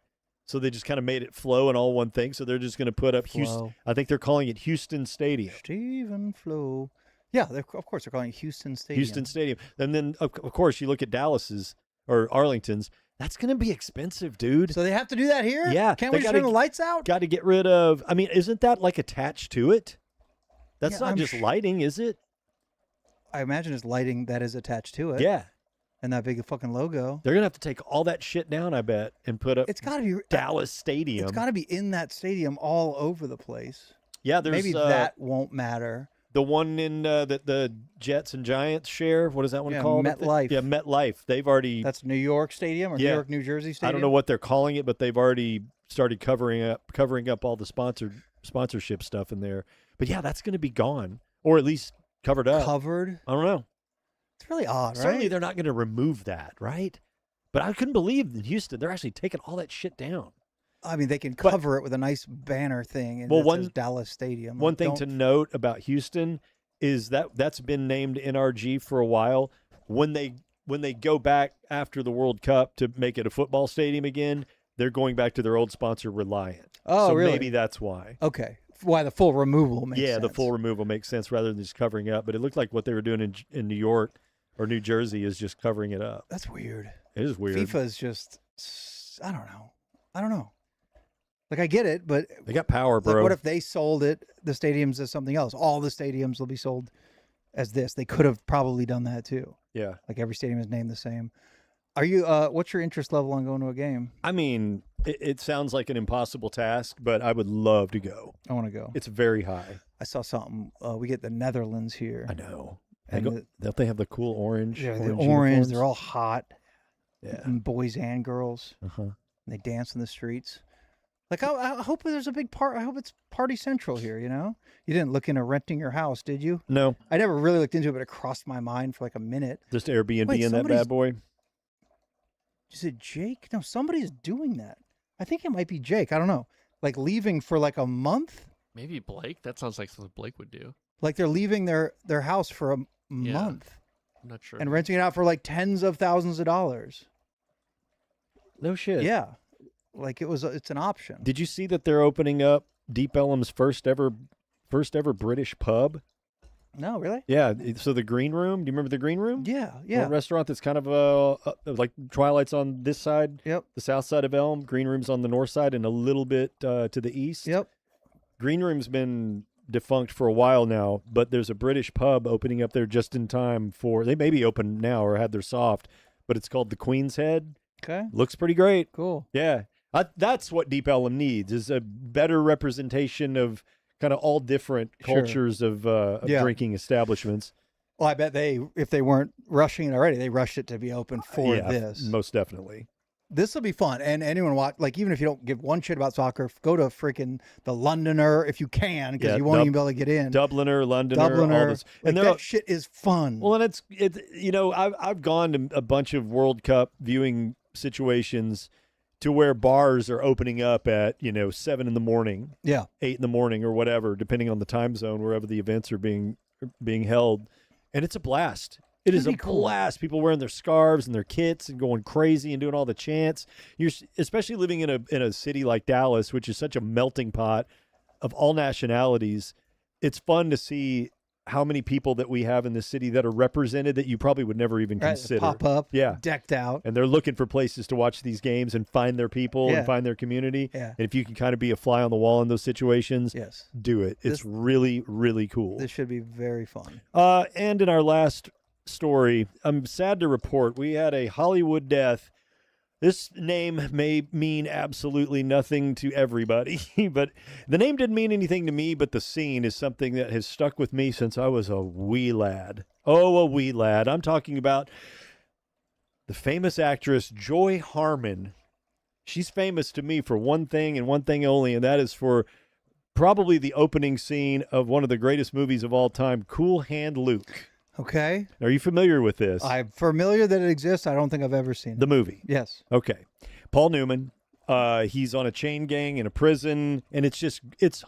Speaker 5: so they just kind of made it flow in all one thing. So they're just going to put up Houston.
Speaker 4: Flow.
Speaker 5: I think they're calling it Houston Stadium.
Speaker 4: Stephen Flowe. Yeah, of course they're calling it Houston Stadium.
Speaker 5: Houston Stadium. And then, of course, you look at Dallas's or Arlington's. That's going to be expensive, dude.
Speaker 4: So they have to do that here?
Speaker 5: Yeah.
Speaker 4: Can't we just turn the lights out?
Speaker 5: Got to get rid of. I mean, isn't that like attached to it? That's
Speaker 4: Yeah,
Speaker 5: not
Speaker 4: I'm
Speaker 5: just lighting, is it?
Speaker 4: I imagine it's lighting that is attached to it.
Speaker 5: Yeah.
Speaker 4: And that big fucking logo.
Speaker 5: They're going to have to take all that shit down, I bet, and put up
Speaker 4: It's got to be
Speaker 5: Dallas Stadium.
Speaker 4: It's got to be in that stadium all over the place.
Speaker 5: Yeah, there's
Speaker 4: Maybe that won't matter.
Speaker 5: the one in that the Jets and Giants share. What is that one called?
Speaker 4: MetLife.
Speaker 5: Yeah, MetLife. They've already.
Speaker 4: That's New York Stadium or New York, New Jersey Stadium.
Speaker 5: I don't know what they're calling it, but they've already started covering up all the sponsorship stuff in there. But yeah, that's going to be gone, or at least covered up.
Speaker 4: Covered?
Speaker 5: I don't know.
Speaker 4: It's really odd, right?
Speaker 5: Certainly, they're not going to remove that, right? But I couldn't believe in Houston they're actually taking all that shit down.
Speaker 4: I mean, they can cover it with a nice banner thing, and it says Dallas Stadium.
Speaker 5: One thing to note about Houston is that's been named NRG for a while. When they go back after the World Cup to make it a football stadium again, they're going back to their old sponsor, Reliant.
Speaker 4: Oh,
Speaker 5: so
Speaker 4: really?
Speaker 5: Maybe that's why.
Speaker 4: Okay. Why the full removal makes sense.
Speaker 5: Yeah, the full removal makes sense rather than just covering up. But it looked like what they were doing in New York or New Jersey is just covering it up.
Speaker 4: That's weird.
Speaker 5: It is weird.
Speaker 4: FIFA is just, I don't know. Like, I get it, but
Speaker 5: they got power, bro.
Speaker 4: Like, what if they sold it, the stadiums, as something else? All the stadiums will be sold as this. They could have probably done that too.
Speaker 5: Yeah.
Speaker 4: Like every stadium is named the same. Are you? What's your interest level on going to a game?
Speaker 5: I mean, it sounds like an impossible task, but I would love to go.
Speaker 4: I want to go.
Speaker 5: It's very high.
Speaker 4: I saw something. We get the Netherlands here.
Speaker 5: I know.
Speaker 4: And
Speaker 5: don't they have the cool orange?
Speaker 4: Yeah, the
Speaker 5: orange.
Speaker 4: orange. They're all hot.
Speaker 5: Yeah.
Speaker 4: And boys and girls.
Speaker 5: Uh-huh.
Speaker 4: And they dance in the streets. Like, I hope there's a big part. I hope it's party central here, you know? You didn't look into renting your house, did you?
Speaker 5: No.
Speaker 4: I never really looked into it, but it crossed my mind for like a minute.
Speaker 5: Just Airbnb
Speaker 4: Wait,
Speaker 5: in that bad boy?
Speaker 4: Is it Jake? No, somebody's doing that. I think it might be Jake. I don't know. Like leaving for like a month?
Speaker 2: Maybe Blake? That sounds like something Blake would do.
Speaker 4: Like they're leaving their house for a month.
Speaker 2: I'm not sure.
Speaker 4: And renting it out for like tens of thousands of dollars.
Speaker 5: No shit.
Speaker 4: Yeah. Like it's an option.
Speaker 5: Did you see that they're opening up Deep Ellum's first ever British pub?
Speaker 4: No, really?
Speaker 5: Yeah. So the Green Room. Do you remember the Green Room?
Speaker 4: Yeah, yeah.
Speaker 5: A restaurant that's kind of like Twilight's on this side.
Speaker 4: Yep.
Speaker 5: The south side of Elm. Green Room's on the north side and a little bit to the east.
Speaker 4: Yep.
Speaker 5: Green Room's been defunct for a while now, but there's a British pub opening up there just in time for. They may be open now or had their soft, but it's called the Queen's Head.
Speaker 4: Okay.
Speaker 5: Looks pretty great.
Speaker 4: Cool.
Speaker 5: Yeah. That's what Deep Ellum needs is a better representation of kind of all different cultures of drinking establishments.
Speaker 4: Well, I bet if they weren't rushing it already, they rushed it to be open for this.
Speaker 5: Most definitely.
Speaker 4: This will be fun. And anyone watch, like, even if you don't give one shit about soccer, go to freaking the Londoner if you can, because you won't even be able to get in.
Speaker 5: Dubliner, Londoner, all this.
Speaker 4: And that shit is fun.
Speaker 5: Well, and it's I've gone to a bunch of World Cup viewing situations to where bars are opening up at 7 in the morning, 8 in the morning, or whatever, depending on the time zone wherever the events are being held, and it's a blast. It is a blast. People wearing their scarves and their kits and going crazy and doing all the chants. You're especially living in a city like Dallas, which is such a melting pot of all nationalities. It's fun to see how many people that we have in this city that are represented that you probably would never even consider.
Speaker 4: Pop up, decked out.
Speaker 5: And they're looking for places to watch these games and find their people and find their community.
Speaker 4: Yeah.
Speaker 5: And if you can kind of be a fly on the wall in those situations, do it. It's really, really cool.
Speaker 4: This should be very fun.
Speaker 5: And in our last story, I'm sad to report we had a Hollywood death. This name may mean absolutely nothing to everybody, but the name didn't mean anything to me, but the scene is something that has stuck with me since I was a wee lad. Oh, a wee lad. I'm talking about the famous actress Joy Harmon. She's famous to me for one thing and one thing only, and that is for probably the opening scene of one of the greatest movies of all time, Cool Hand Luke.
Speaker 4: Okay.
Speaker 5: Are you familiar with this?
Speaker 4: I'm familiar that it exists. I don't think I've ever seen it.
Speaker 5: The movie?
Speaker 4: Yes.
Speaker 5: Okay. Paul Newman. He's on a chain gang in a prison, and it's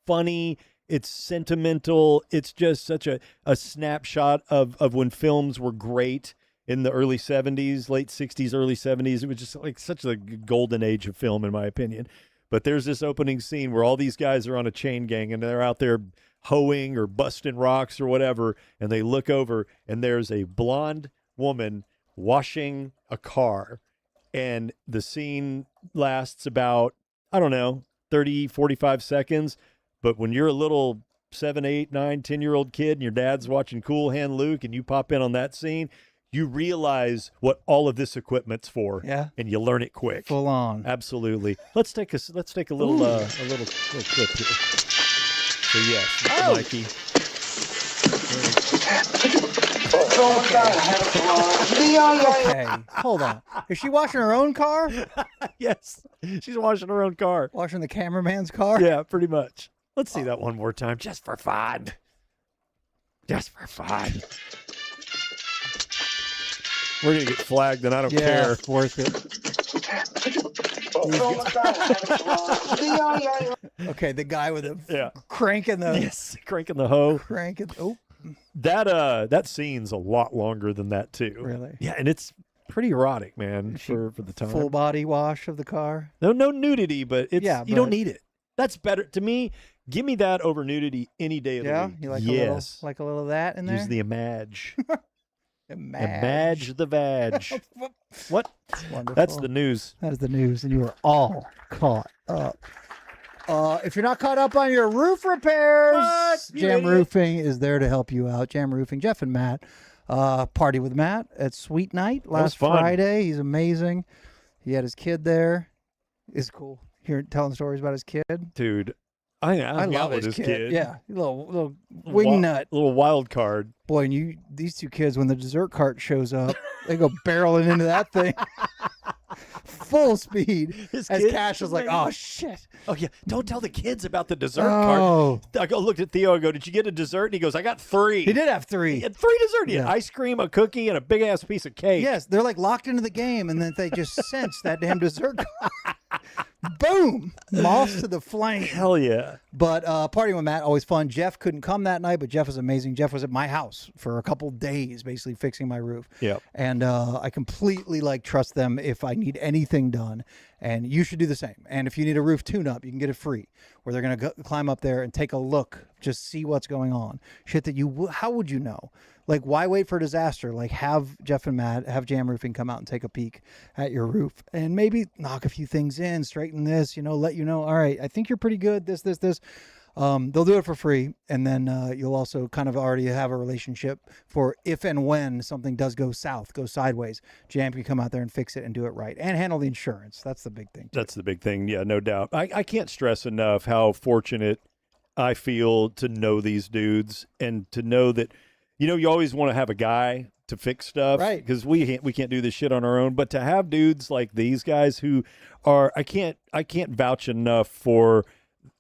Speaker 5: funny. It's sentimental. It's just such a snapshot of when films were great. in the early 70s, late 60s, early 70s. It was just like such a golden age of film, in my opinion. But there's this opening scene where all these guys are on a chain gang and they're out there hoeing or busting rocks or whatever, and they look over and there's a blonde woman washing a car, and the scene lasts about, I don't know, 30, 45 seconds. But when you're a little 7, 8, 9, 10-year-old kid and your dad's watching Cool Hand Luke and you pop in on that scene, you realize what all of this equipment's for.
Speaker 4: Yeah.
Speaker 5: And you learn it quick.
Speaker 4: Full on.
Speaker 5: Absolutely. Let's take a little little clip here. So yes, Mr. Mikey.
Speaker 4: Okay, hold on. Is she washing her own car?
Speaker 5: Yes, she's washing her own car.
Speaker 4: Washing the cameraman's car?
Speaker 5: Yeah, pretty much. Let's see that one more time, just for fun. Just for fun. We're gonna get flagged, and I don't care.
Speaker 4: It's worth it. Okay, the guy with the cranking the
Speaker 5: cranking the hoe.
Speaker 4: Oh,
Speaker 5: that scene's a lot longer than that too.
Speaker 4: Really?
Speaker 5: Yeah, and it's pretty erotic, man, for the time.
Speaker 4: Full body wash of the car.
Speaker 5: No nudity, but it's you don't need it. That's better to me. Give me that over nudity any day of the week.
Speaker 4: You like
Speaker 5: yes,
Speaker 4: a little of that in there.
Speaker 5: Use the image.
Speaker 4: Image
Speaker 5: the vag. What?
Speaker 4: Wonderful.
Speaker 5: That's the news.
Speaker 4: That is the news, and you are all caught up. If you're not caught up on your roof repairs, Jam Roofing is there to help you out. Jam Roofing, Jeff and Matt. Party with Matt at Sweet Night last Friday. He's amazing. He had his kid there. It's cool. Telling stories about his kid.
Speaker 5: Dude, I love his kid.
Speaker 4: Yeah, little wing nut,
Speaker 5: little wild card.
Speaker 4: Boy, and these two kids, when the dessert cart shows up, they go barreling into that thing. Full speed. As Cash was like, oh, shit.
Speaker 5: Oh, yeah. Don't tell the kids about the dessert cart. I looked at Theo and go, did you get a dessert? And he goes, I got 3.
Speaker 4: He did have 3.
Speaker 5: He had 3 desserts. He had ice cream, a cookie, and a big-ass piece of cake.
Speaker 4: Yes, they're like locked into the game, and then they just sense that damn dessert cart. Boom! Moths to the flame.
Speaker 5: Hell yeah.
Speaker 4: But partying with Matt, always fun. Jeff couldn't come that night, but Jeff was amazing. Jeff was at my house for a couple days, basically fixing my roof.
Speaker 5: Yeah.
Speaker 4: And I completely trust them if I need anything done. And you should do the same. And if you need a roof tune-up, you can get it free, where they're going to climb up there and take a look, just see what's going on. Shit that how would you know? Like, why wait for disaster? Like, have Jeff and Matt, have Jam Roofing come out and take a peek at your roof and maybe knock a few things in, straighten this, let you know, all right, I think you're pretty good, this. They'll do it for free. And then you'll also kind of already have a relationship for if and when something does go south, go sideways. Jam can come out there and fix it and do it right and handle the insurance. That's the big thing, too.
Speaker 5: That's the big thing. Yeah, no doubt. I can't stress enough how fortunate I feel to know these dudes and to know that, you always want to have a guy to fix stuff,
Speaker 4: right?
Speaker 5: Because we can't do this shit on our own. But to have dudes like these guys who are, I can't vouch enough for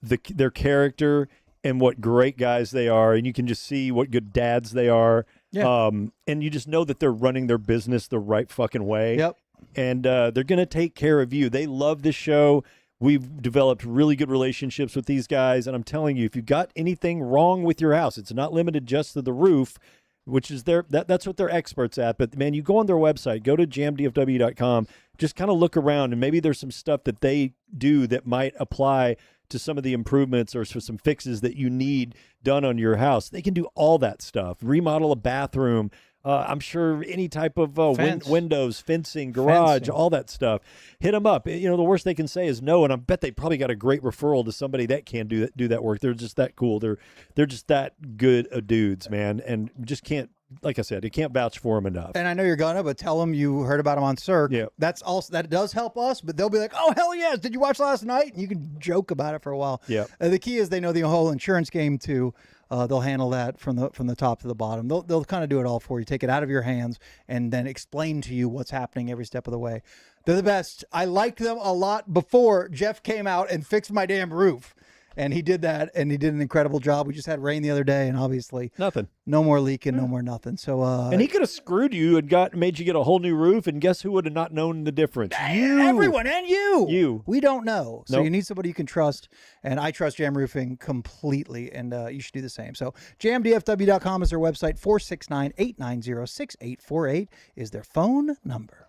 Speaker 5: their character and what great guys they are, and you can just see what good dads they are.
Speaker 4: Yeah.
Speaker 5: And you just know that they're running their business the right fucking way.
Speaker 4: Yep.
Speaker 5: And they're gonna take care of you. They love this show. We've developed really good relationships with these guys, and I'm telling you, if you've got anything wrong with your house, it's not limited just to the roof, which is that's what they're experts at. But man, you go on their website, go to jamdfw.com, just kind of look around, and maybe there's some stuff that they do that might apply to some of the improvements or for some fixes that you need done on your house. They can do all that stuff. Remodel a bathroom. I'm sure any type of windows, fencing, garage, all that stuff. Hit them up. The worst they can say is no, and I bet they probably got a great referral to somebody that can do that work. They're just that cool. They're just that good of dudes, man, and just can't. Like I said, you can't vouch for them enough.
Speaker 4: And I know you're gonna, but tell them you heard about them on Cirque.
Speaker 5: Yeah.
Speaker 4: That does help us, but they'll be like, "Oh hell yes! Did you watch last night?" And you can joke about it for a while.
Speaker 5: Yeah.
Speaker 4: The key is they know the whole insurance game too. They'll handle that from the top to the bottom. They'll kind of do it all for you. Take it out of your hands and then explain to you what's happening every step of the way. They're the best. I liked them a lot before Jeff came out and fixed my damn roof. And he did that, and he did an incredible job. We just had rain the other day, and obviously
Speaker 5: Nothing.
Speaker 4: no more leaking, no more nothing. So,
Speaker 5: And he could have screwed you and made you get a whole new roof, and guess who would have not known the difference? You.
Speaker 4: everyone, and you.
Speaker 5: You.
Speaker 4: We don't know. So
Speaker 5: Nope.
Speaker 4: you need somebody you can trust, and I trust Jam Roofing completely, and you should do the same. So jamdfw.com is their website. 469-890-6848 is their phone number.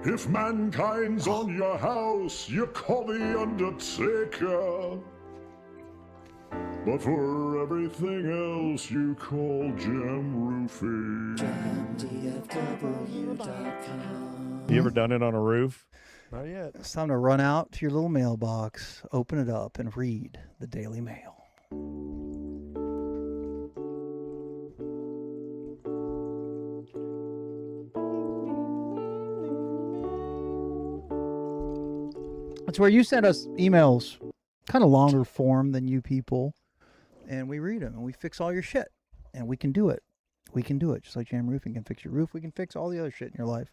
Speaker 8: If mankind's on your house, you call the Undertaker. But for everything else, you call Jam Roofing.
Speaker 5: You ever done it on a roof? Not yet.
Speaker 4: It's time to run out to your little mailbox, open it up, and read the Daily Mail. It's where you send us emails, kind of longer form than you people, and we read them and we fix all your shit, and we can do it. We can do it just like Jam Roofing can fix your roof. We can fix all the other shit in your life.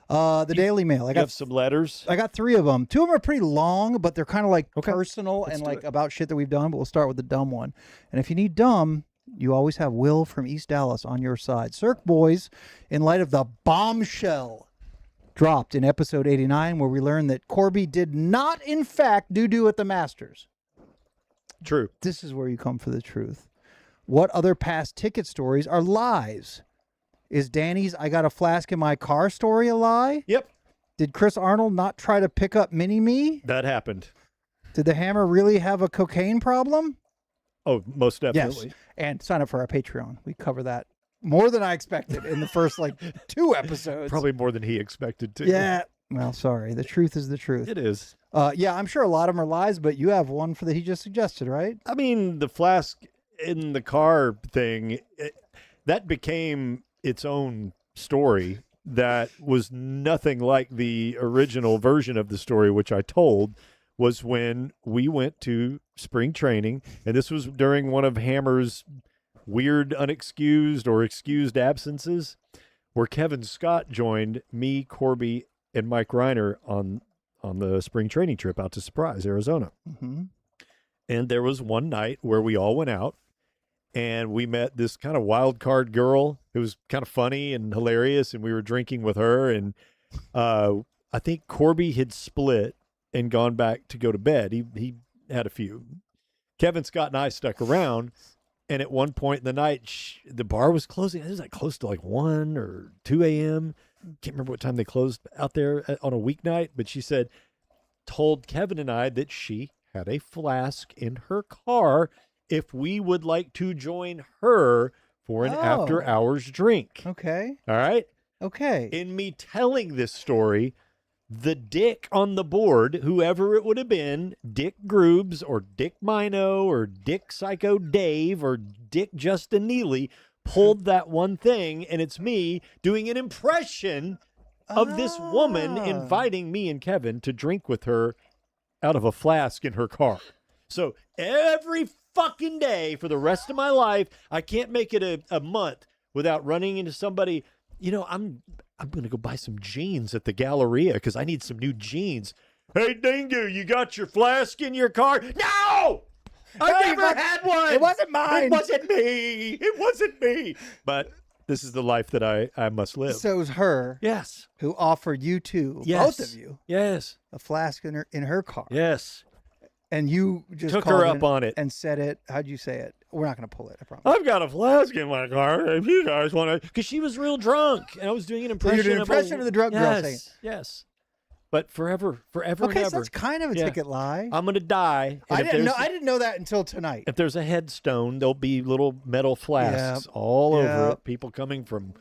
Speaker 4: The Daily Mail.
Speaker 5: I got some letters.
Speaker 4: I got 3 of them. 2 of them are pretty long, but they're kind of like personal and
Speaker 5: do
Speaker 4: like
Speaker 5: it.
Speaker 4: about shit that we've done. But we'll start with the dumb one. And if you need dumb, you always have Will from East Dallas on your side. Cirque Boys, in light of the bombshell dropped in episode 89, where we learned that Corby did not, in fact, do at the Masters.
Speaker 5: True.
Speaker 4: This is where you come for the truth. What other past ticket stories are lies? Is Danny's "I got a flask in my car" story a lie?
Speaker 5: Yep.
Speaker 4: Did Chris Arnold not try to pick up Mini-Me?
Speaker 5: That happened.
Speaker 4: Did the Hammer really have a cocaine problem?
Speaker 5: Oh, most definitely.
Speaker 4: Yes. And sign up for our Patreon. We cover that more than I expected in the first 2 episodes.
Speaker 5: Probably more than he expected to.
Speaker 4: Yeah. Well, sorry. The truth is the truth.
Speaker 5: It is.
Speaker 4: Yeah, I'm sure a lot of them are lies, but you have one for that he just suggested, right?
Speaker 5: I mean, the flask in the car thing, that became its own story that was nothing like the original version of the story, which I told, was when we went to spring training, and this was during one of Hammer's weird unexcused or excused absences, where Kevin Scott joined me, Corby, and Mike Reiner on the spring training trip out to Surprise, Arizona.
Speaker 4: Mm-hmm.
Speaker 5: And there was one night where we all went out, and we met this kind of wild card girl who was kind of funny and hilarious, and we were drinking with her. And I think Corby had split and gone back to go to bed. He had a few. Kevin Scott and I stuck around, and at one point in the night, the bar was closing. It was close to 1 or 2 a.m. Can't remember what time they closed out there on a weeknight, but she told Kevin and I that she had a flask in her car if we would like to join her for an after hours drink.
Speaker 4: Okay.
Speaker 5: All right.
Speaker 4: Okay.
Speaker 5: In me telling this story, the dick on the board, whoever it would have been, Dick Groobs or Dick Mino or Dick Psycho Dave or Dick Justin Neely, pulled that one thing, and it's me doing an impression of this woman inviting me and Kevin to drink with her out of a flask in her car. So every fucking day for the rest of my life, I can't make it a month without running into somebody. I'm going to go buy some jeans at the Galleria because I need some new jeans. Hey, Dingo, you got your flask in your car? No! I never had one.
Speaker 4: It wasn't mine.
Speaker 5: It wasn't me. It wasn't me. But this is the life that I must live.
Speaker 4: So it was her
Speaker 5: Yes.
Speaker 4: who offered you two,
Speaker 5: Yes.
Speaker 4: both of you,
Speaker 5: Yes.
Speaker 4: a flask in her car.
Speaker 5: Yes.
Speaker 4: And you just
Speaker 5: Took
Speaker 4: called
Speaker 5: her up
Speaker 4: in
Speaker 5: on it.
Speaker 4: and said it. How'd you say it? We're not going to pull it, I promise.
Speaker 5: I've got a flask in my car. If you guys want to, because she was real drunk, and I was doing an
Speaker 4: So you
Speaker 5: impression.
Speaker 4: did an impression of the drunk girl saying,
Speaker 5: Yes. But forever and
Speaker 4: okay, so
Speaker 5: ever.
Speaker 4: that's kind of a
Speaker 5: Yeah.
Speaker 4: ticket lie.
Speaker 5: I'm gonna die. And
Speaker 4: I
Speaker 5: if
Speaker 4: didn't
Speaker 5: there's-
Speaker 4: know that until tonight.
Speaker 5: If there's a headstone, there'll be little metal flasks all over
Speaker 4: Yep.
Speaker 5: it. People coming from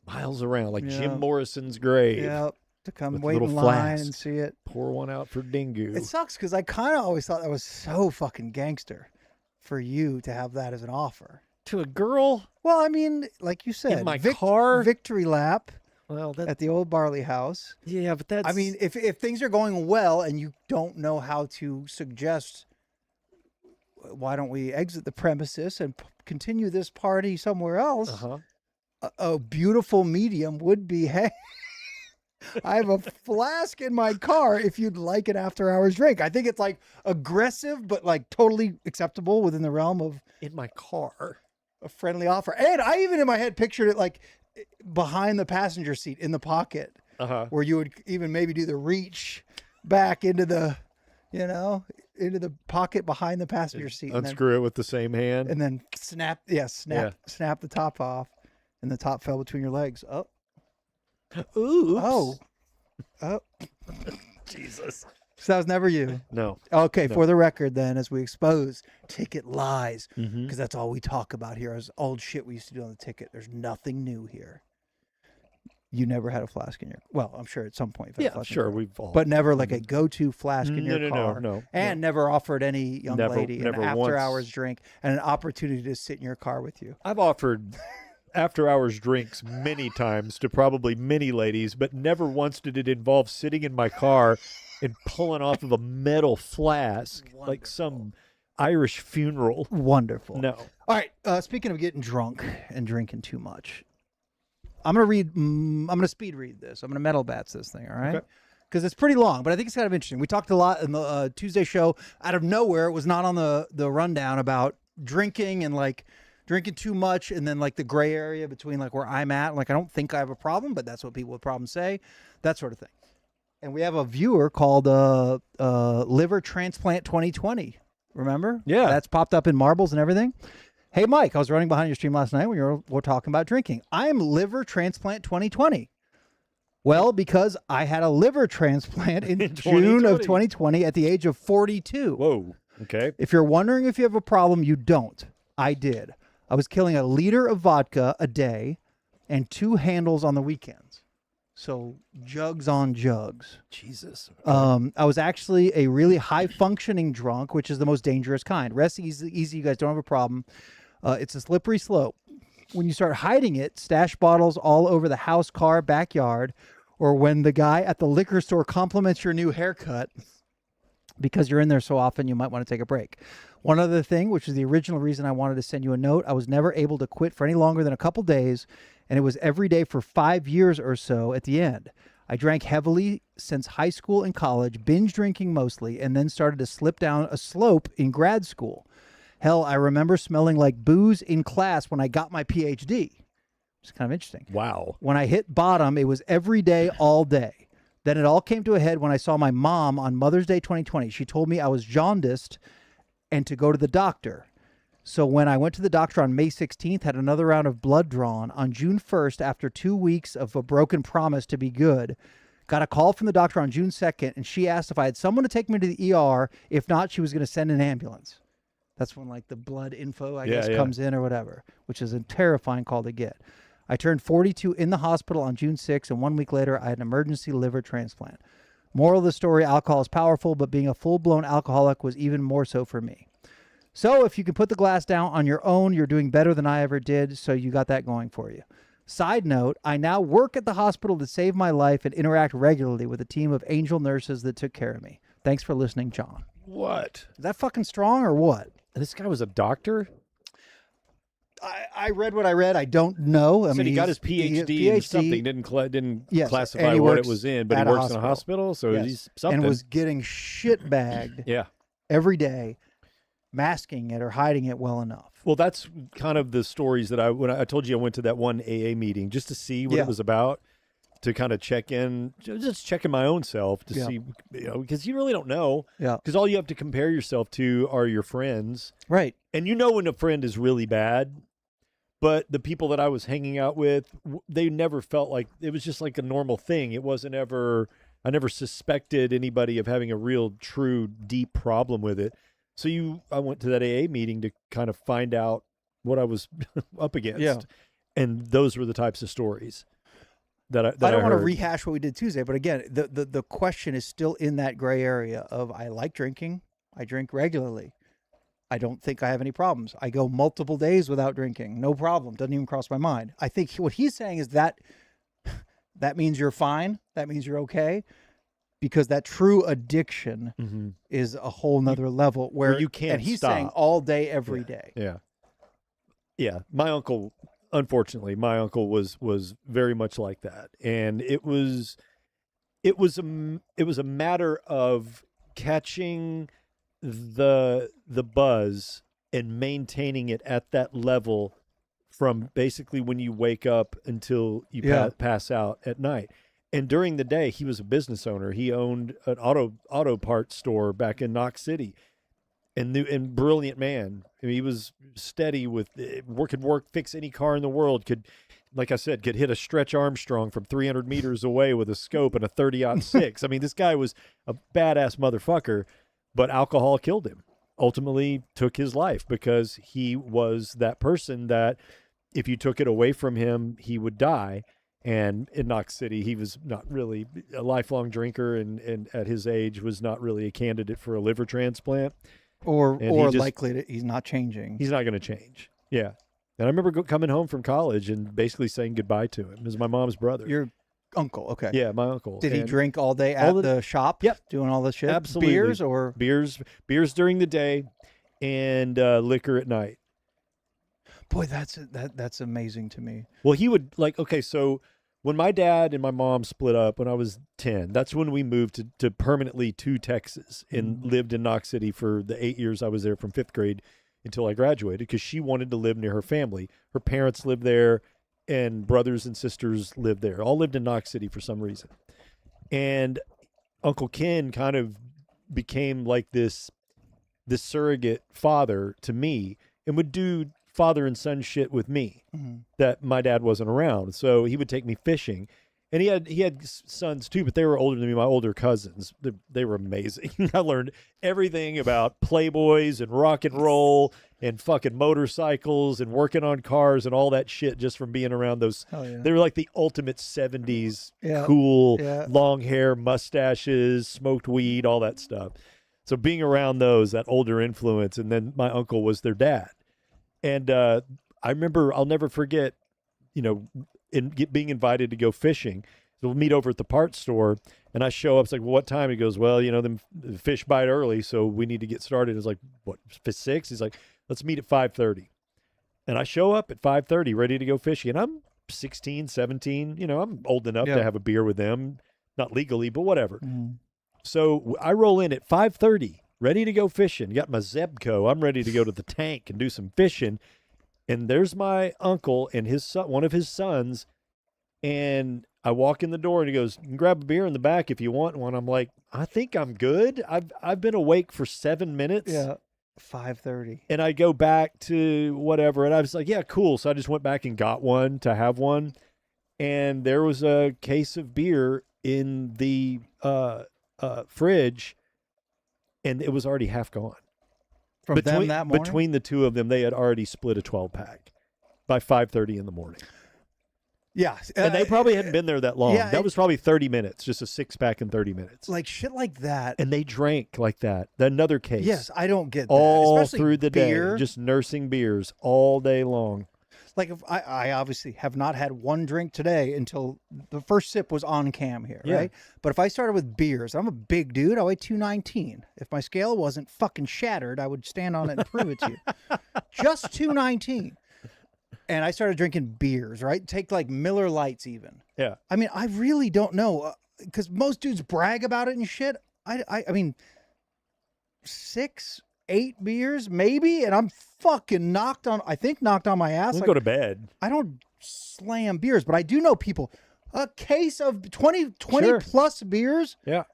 Speaker 5: miles around, like
Speaker 4: Yep.
Speaker 5: Jim Morrison's grave.
Speaker 4: Yep. To come
Speaker 5: With
Speaker 4: wait
Speaker 5: little
Speaker 4: in line
Speaker 5: flasks.
Speaker 4: and see it.
Speaker 5: Pour one out for Dingo.
Speaker 4: It sucks because I kind of always thought that was so fucking gangster for you to have that as an offer.
Speaker 5: To a girl?
Speaker 4: Well, I mean, like you said,
Speaker 5: my car?
Speaker 4: victory lap
Speaker 5: Well, that,
Speaker 4: at the old Barley House.
Speaker 5: yeah, but that's.
Speaker 4: I mean, if things are going well and you don't know how to suggest, why don't we exit the premises and continue this party somewhere else?
Speaker 5: uh-huh.
Speaker 4: A beautiful medium would be, hey, I have a flask in my car if you'd like an after-hours drink. I think it's like aggressive, but like totally acceptable within the realm of
Speaker 5: In my car.
Speaker 4: a friendly offer. And I even in my head pictured it like behind the passenger seat in the pocket, where you would even maybe do the reach back into the, into the pocket behind the passenger seat.
Speaker 5: Unscrew it with the same hand.
Speaker 4: And then snap the top off, and the top fell between your legs. Oh.
Speaker 5: Ooh.
Speaker 4: Oh.
Speaker 5: Jesus.
Speaker 4: So that was never you.
Speaker 5: No.
Speaker 4: Okay,
Speaker 5: No.
Speaker 4: for the record then, as we expose ticket lies, because
Speaker 5: Mhm.
Speaker 4: that's all we talk about here is old shit we used to do on the ticket. There's nothing new here. You never had a flask in your... Well, I'm sure at some point. You've had a
Speaker 5: Yeah,
Speaker 4: flask in
Speaker 5: sure.
Speaker 4: your car.
Speaker 5: We've all.
Speaker 4: But never like a go-to flask in your
Speaker 5: No,
Speaker 4: car.
Speaker 5: no.
Speaker 4: And never offered any young
Speaker 5: Never-
Speaker 4: lady an
Speaker 5: never once.
Speaker 4: after-hours drink and an opportunity to sit in your car with you.
Speaker 5: I've offered after-hours drinks many times to probably many ladies, but never once did it involve sitting in my car and pulling off of a metal flask like some Irish funeral.
Speaker 4: Wonderful.
Speaker 5: No.
Speaker 4: All right. Speaking of getting drunk and drinking too much, I'm gonna speed read this. I'm gonna metal bats this thing. All right.
Speaker 5: Okay.
Speaker 4: Because it's pretty long, but I think it's kind of interesting. We talked a lot in the Tuesday show. Out of nowhere, it was not on the rundown about drinking and like drinking too much, and then like the gray area between like where I'm at. Like I don't think I have a problem, but that's what people with problems say. That sort of thing. And we have a viewer called Liver Transplant 2020. Remember?
Speaker 5: Yeah.
Speaker 4: That's popped up in marbles and everything. Hey, Mike, I was running behind your stream last night when you were talking about drinking. I'm Liver Transplant 2020. Well, because I had a liver transplant in June of 2020 at the age of 42.
Speaker 5: Whoa. Okay.
Speaker 4: If you're wondering if you have a problem, you don't. I did. I was killing a liter of vodka a day and 2 handles on the weekends. So jugs on jugs.
Speaker 5: Jesus.
Speaker 4: I was actually a really high functioning drunk, which is the most dangerous kind. Rest easy. You guys don't have a problem. It's a slippery slope. When you start hiding it, stash bottles all over the house, car, backyard, or when the guy at the liquor store compliments your new haircut, because you're in there so often, you might want to take a break. One other thing, which is the original reason I wanted to send you a note, I was never able to quit for any longer than a couple days, and it was every day for 5 years or so at the end. I drank heavily since high school and college, binge drinking mostly, and then started to slip down a slope in grad school. Hell, I remember smelling like booze in class when I got my PhD. It's kind of interesting.
Speaker 5: Wow.
Speaker 4: When I hit bottom, it was every day, all day. Then it all came to a head when I saw my mom on Mother's Day 2020. She told me I was jaundiced and to go to the doctor. So when I went to the doctor on May 16th, had another round of blood drawn. On June 1st, after 2 weeks of a broken promise to be good, got a call from the doctor on June 2nd, and she asked if I had someone to take me to the ER. If not, she was going to send an ambulance. That's when like the blood info, I guess, comes in or whatever, which is a terrifying call to get. I turned 42 in the hospital on June 6th, and 1 week later, I had an emergency liver transplant. Moral of the story, alcohol is powerful, but being a full-blown alcoholic was even more so for me. So if you can put the glass down on your own, you're doing better than I ever did, so you got that going for you. Side note, I now work at the hospital to save my life and interact regularly with a team of angel nurses that took care of me. Thanks for listening, John.
Speaker 5: What?
Speaker 4: Is that fucking strong or what?
Speaker 5: This guy was a doctor?
Speaker 4: I read what I read. I don't know. I
Speaker 5: Said
Speaker 4: mean,
Speaker 5: he got his PhD in something. Didn't
Speaker 4: Yes,
Speaker 5: classify
Speaker 4: and he
Speaker 5: what it
Speaker 4: works
Speaker 5: was in, but he
Speaker 4: at a
Speaker 5: works in a hospital, so
Speaker 4: Yes.
Speaker 5: he's something.
Speaker 4: And was getting shit bagged
Speaker 5: yeah.
Speaker 4: every day, masking it or hiding it well enough.
Speaker 5: Well, that's kind of the stories that when I told you I went to that one AA meeting just to see what it was about, to kind of check in, just checking my own self to see, because you really don't know.
Speaker 4: Yeah.
Speaker 5: Because all you have to compare yourself to are your friends.
Speaker 4: Right.
Speaker 5: And you know when a friend is really bad, but the people that I was hanging out with, they never felt like, it was just like a normal thing. It wasn't ever, I never suspected anybody of having a real, true, deep problem with it. So I went to that AA meeting to kind of find out what I was up against.
Speaker 4: Yeah.
Speaker 5: And those were the types of stories that I
Speaker 4: don't want to
Speaker 5: heard.
Speaker 4: rehash what we did Tuesday, but again, the question is still in that gray area of I like drinking. I drink regularly. I don't think I have any problems. I go multiple days without drinking. No problem. Doesn't even cross my mind. I think what he's saying is that means you're fine. That means you're okay. Because that true addiction is a whole nother level where
Speaker 5: you can't
Speaker 4: and he's
Speaker 5: stop.
Speaker 4: saying all day, every day.
Speaker 5: Yeah. Yeah. My uncle, unfortunately, was very much like that. And it was, it was a matter of catching the buzz and maintaining it at that level from basically when you wake up until you pass out at night. And during the day, he was a business owner. He owned an auto parts store back in Knox City, and brilliant man. I mean, he was steady with fix any car in the world. Could, like I said, could hit a Stretch Armstrong from 300 meters away with a scope and a 30-06. I mean, this guy was a badass motherfucker, but alcohol killed him. Ultimately took his life because he was that person that if you took it away from him, he would die. And in Knox City, he was not really a lifelong drinker, and at his age was not really a candidate for a liver transplant.
Speaker 4: Or likely that he's not changing.
Speaker 5: He's not going to change. Yeah. And I remember coming home from college and basically saying goodbye to him. It was my mom's brother.
Speaker 4: Your uncle, okay.
Speaker 5: Yeah, my uncle.
Speaker 4: Did he drink all day at the shop?
Speaker 5: Yep.
Speaker 4: Doing all this shit?
Speaker 5: Absolutely.
Speaker 4: Beers or?
Speaker 5: Beers during the day and liquor at night.
Speaker 4: Boy, that's amazing to me.
Speaker 5: Well, he would so when my dad and my mom split up when I was 10, that's when we moved to permanently to Texas and lived in Knox City for the 8 years I was there from 5th grade until I graduated, because she wanted to live near her family. Her parents lived there and brothers and sisters lived there. All lived in Knox City for some reason. And Uncle Ken kind of became like this surrogate father to me and would do father and son shit with me that my dad wasn't around. So he would take me fishing, and he had sons too, but they were older than me, my older cousins. They were amazing. I learned everything about Playboys and rock and roll and fucking motorcycles and working on cars and all that shit just from being around those.
Speaker 4: Yeah.
Speaker 5: They were like the ultimate 70s cool, long hair, mustaches, smoked weed, all that stuff. So being around those, that older influence, and then my uncle was their dad. And I remember, I'll never forget, being invited to go fishing. So we'll meet over at the parts store, and I show up. It's like, well, what time? He goes, well, the fish bite early, so we need to get started. It's like, what, 6? He's like, let's meet at 5:30. And I show up at 5:30, ready to go fishing. And I'm 16, 17. I'm old enough to have a beer with them, not legally, but whatever. So I roll in at 5:30. Ready to go fishing. Got my Zebco. I'm ready to go to the tank and do some fishing. And there's my uncle and his son, one of his sons. And I walk in the door and he goes, you can grab a beer in the back if you want one. I'm like, I think I'm good. I've been awake for 7 minutes.
Speaker 4: Yeah. 5:30.
Speaker 5: And I go back to whatever. And I was like, yeah, cool. So I just went back and got one to have one. And there was a case of beer in the fridge. And it was already half gone.
Speaker 4: From them that morning?
Speaker 5: Between the two of them, they had already split a 12-pack by 5:30 in the morning.
Speaker 4: Yeah.
Speaker 5: And they probably hadn't been there that long.
Speaker 4: Yeah,
Speaker 5: that was probably 30 minutes, just a 6-pack in 30 minutes.
Speaker 4: Like shit like that.
Speaker 5: And they drank like that. Another case.
Speaker 4: Yes, I don't get that.
Speaker 5: All
Speaker 4: Especially
Speaker 5: through the
Speaker 4: beer.
Speaker 5: day, just nursing beers all day long.
Speaker 4: Like if I obviously have not had one drink today until the first sip was on cam here, right? But if I started with beers, I'm a big dude. I weigh 219. If my scale wasn't fucking shattered, I would stand on it and prove it to you. Just 219. And I started drinking beers, right? Take like Miller Lights even.
Speaker 5: Yeah.
Speaker 4: I mean, I really don't know because most dudes brag about it and shit. I mean, 6, 8 beers maybe, and I'm fucking knocked on my ass.
Speaker 5: We'll go to bed.
Speaker 4: I don't slam beers, but I do know people, a case of 20 plus beers.
Speaker 5: Yeah.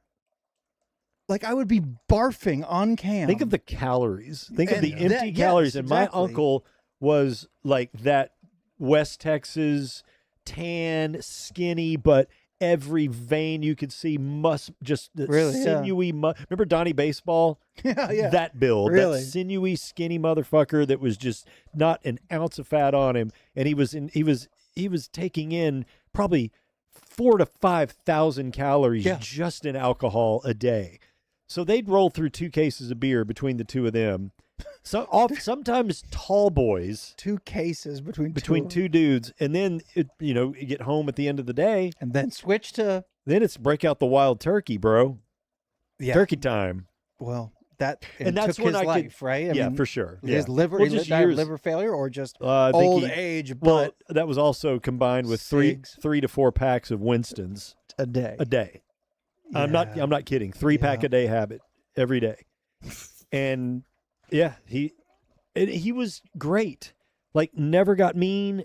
Speaker 4: Like I would be barfing on cam.
Speaker 5: Think of the calories. Think of the empty calories. And my uncle was like that West Texas, tan, skinny, but every vein you could see sinewy. Remember Donnie Baseball?
Speaker 4: Yeah.
Speaker 5: That build,
Speaker 4: really?
Speaker 5: that sinewy, skinny motherfucker that was just not an ounce of fat on him, and he was taking in probably 4,000 to 5,000 calories just in alcohol a day. So they'd roll through 2 cases of beer between the two of them. Sometimes tall boys.
Speaker 4: 2 cases between
Speaker 5: two dudes, and then you get home at the end of the day,
Speaker 4: and then switch to.
Speaker 5: Then it's break out the wild turkey, bro.
Speaker 4: Yeah.
Speaker 5: Turkey time.
Speaker 4: Well, that's
Speaker 5: took
Speaker 4: when
Speaker 5: his
Speaker 4: life, right? I mean,
Speaker 5: for sure.
Speaker 4: His liver, liver failure, or just old age.
Speaker 5: Well, that was also combined with 3 to 4 packs of Winston's
Speaker 4: a day.
Speaker 5: I'm not kidding. 3-pack a day habit every day. And yeah, he was great. Like never got mean.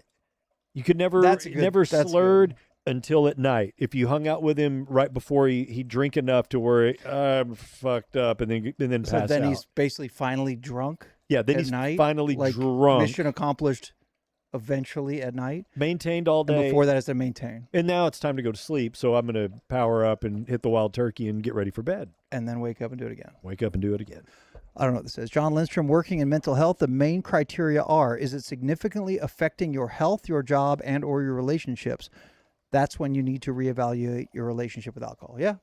Speaker 5: You could never never slurred until at night. If you hung out with him right before he'd drink enough to where I'm fucked up and then pass out.
Speaker 4: So then he's basically finally drunk.
Speaker 5: Yeah, then he's
Speaker 4: night,
Speaker 5: finally
Speaker 4: like,
Speaker 5: drunk.
Speaker 4: Mission accomplished eventually at night.
Speaker 5: Maintained all day.
Speaker 4: And before that is to maintain.
Speaker 5: And now it's time to go to sleep, so I'm going to power up and hit the wild turkey and get ready for bed.
Speaker 4: And then wake up and do it again.
Speaker 5: Wake up and do it again.
Speaker 4: I don't know what this is. John Lindstrom, working in mental health, the main criteria are, is it significantly affecting your health, your job, and or your relationships? That's when you need to reevaluate your relationship with alcohol. Yeah.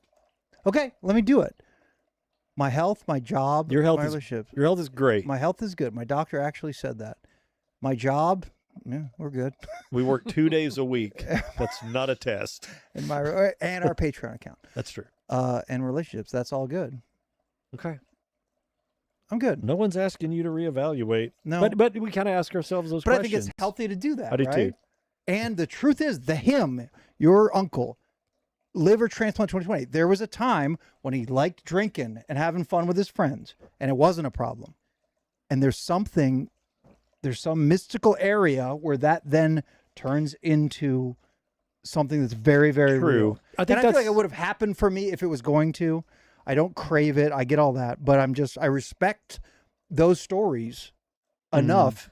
Speaker 4: Okay, let me do it. My health, my job,
Speaker 5: my
Speaker 4: relationships.
Speaker 5: Your health is great.
Speaker 4: My health is good. My doctor actually said that. My job, yeah, we're good.
Speaker 5: We work 2 days a week. That's not a test.
Speaker 4: And our Patreon account.
Speaker 5: That's true.
Speaker 4: And relationships, that's all good.
Speaker 5: Okay.
Speaker 4: I'm good.
Speaker 5: No one's asking you to reevaluate.
Speaker 4: No.
Speaker 5: But we kind of ask ourselves those
Speaker 4: questions.
Speaker 5: questions.
Speaker 4: I think it's healthy to do that,
Speaker 5: I do
Speaker 4: right?
Speaker 5: too.
Speaker 4: And the truth is, your uncle, liver transplant 2020, there was a time when he liked drinking and having fun with his friends, and it wasn't a problem. And there's some mystical area where that then turns into something that's very, very real. I feel like it would have happened for me if it was going to. I don't crave it. I get all that, but I respect those stories enough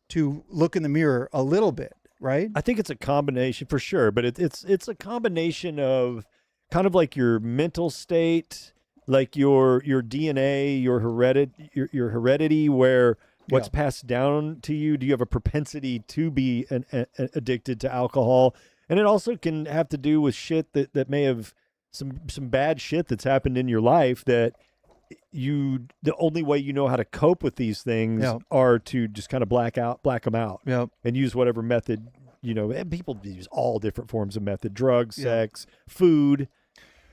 Speaker 4: to look in the mirror a little bit, right?
Speaker 5: I think it's a combination for sure, but it's a combination of kind of like your mental state, like your DNA, your heredity, where what's passed down to you. Do you have a propensity to be addicted to alcohol? And it also can have to do with shit that may have some bad shit that's happened in your life that the only way you know how to cope with these things are to just kind of black them out and use whatever method, and people use all different forms of method, drugs, sex, food,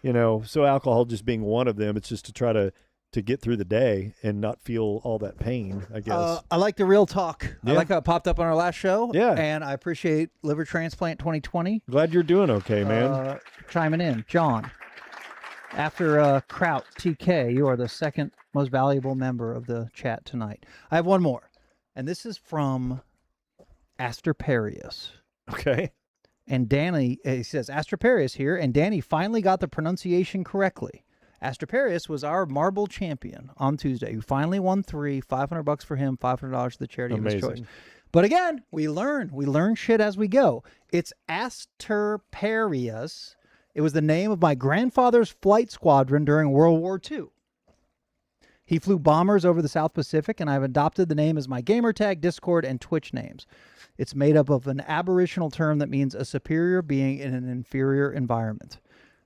Speaker 5: so alcohol just being one of them. It's just to try to get through the day and not feel all that pain, I guess.
Speaker 4: I like the real talk.
Speaker 5: Yeah.
Speaker 4: I like how it popped up on our last show.
Speaker 5: Yeah.
Speaker 4: And I appreciate Liver Transplant 2020.
Speaker 5: Glad you're doing okay, man.
Speaker 4: Chiming in. John, after Kraut TK, you are the second most valuable member of the chat tonight. I have one more. And this is from Asterparius.
Speaker 5: Okay.
Speaker 4: And Danny, he says, Asterparius here, and Danny finally got the pronunciation correctly. Asterparius was our marble champion on Tuesday. Who finally won 3, $500 for him, $500 to the charity of his choice. But again, we learn shit as we go. It's Asterparius. It was the name of my grandfather's flight squadron during World War II. He flew bombers over the South Pacific, and I've adopted the name as my gamertag, Discord, and Twitch names. It's made up of an aboriginal term that means a superior being in an inferior environment.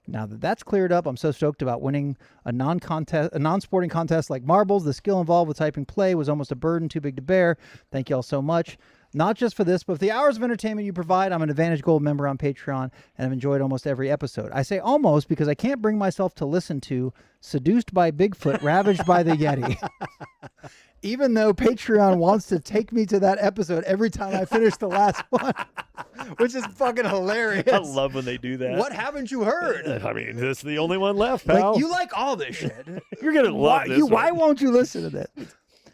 Speaker 4: Now that that's cleared up, I'm so stoked about winning a non-sporting contest like marbles. The skill involved with typing play was almost a burden too big to bear. Thank you all so much. Not just for this, but for the hours of entertainment you provide. I'm an Advantage Gold member on Patreon, and I've enjoyed almost every episode. I say almost because I can't bring myself to listen to Seduced by Bigfoot, Ravaged by the Yeti. Even though Patreon wants to take me to that episode every time I finish the last one, which is fucking hilarious.
Speaker 5: I love when they do that.
Speaker 4: What haven't you heard?
Speaker 5: I mean, this is the only one left, pal.
Speaker 4: Like, you like all this shit.
Speaker 5: You're going to love this.
Speaker 4: Why won't you listen to this?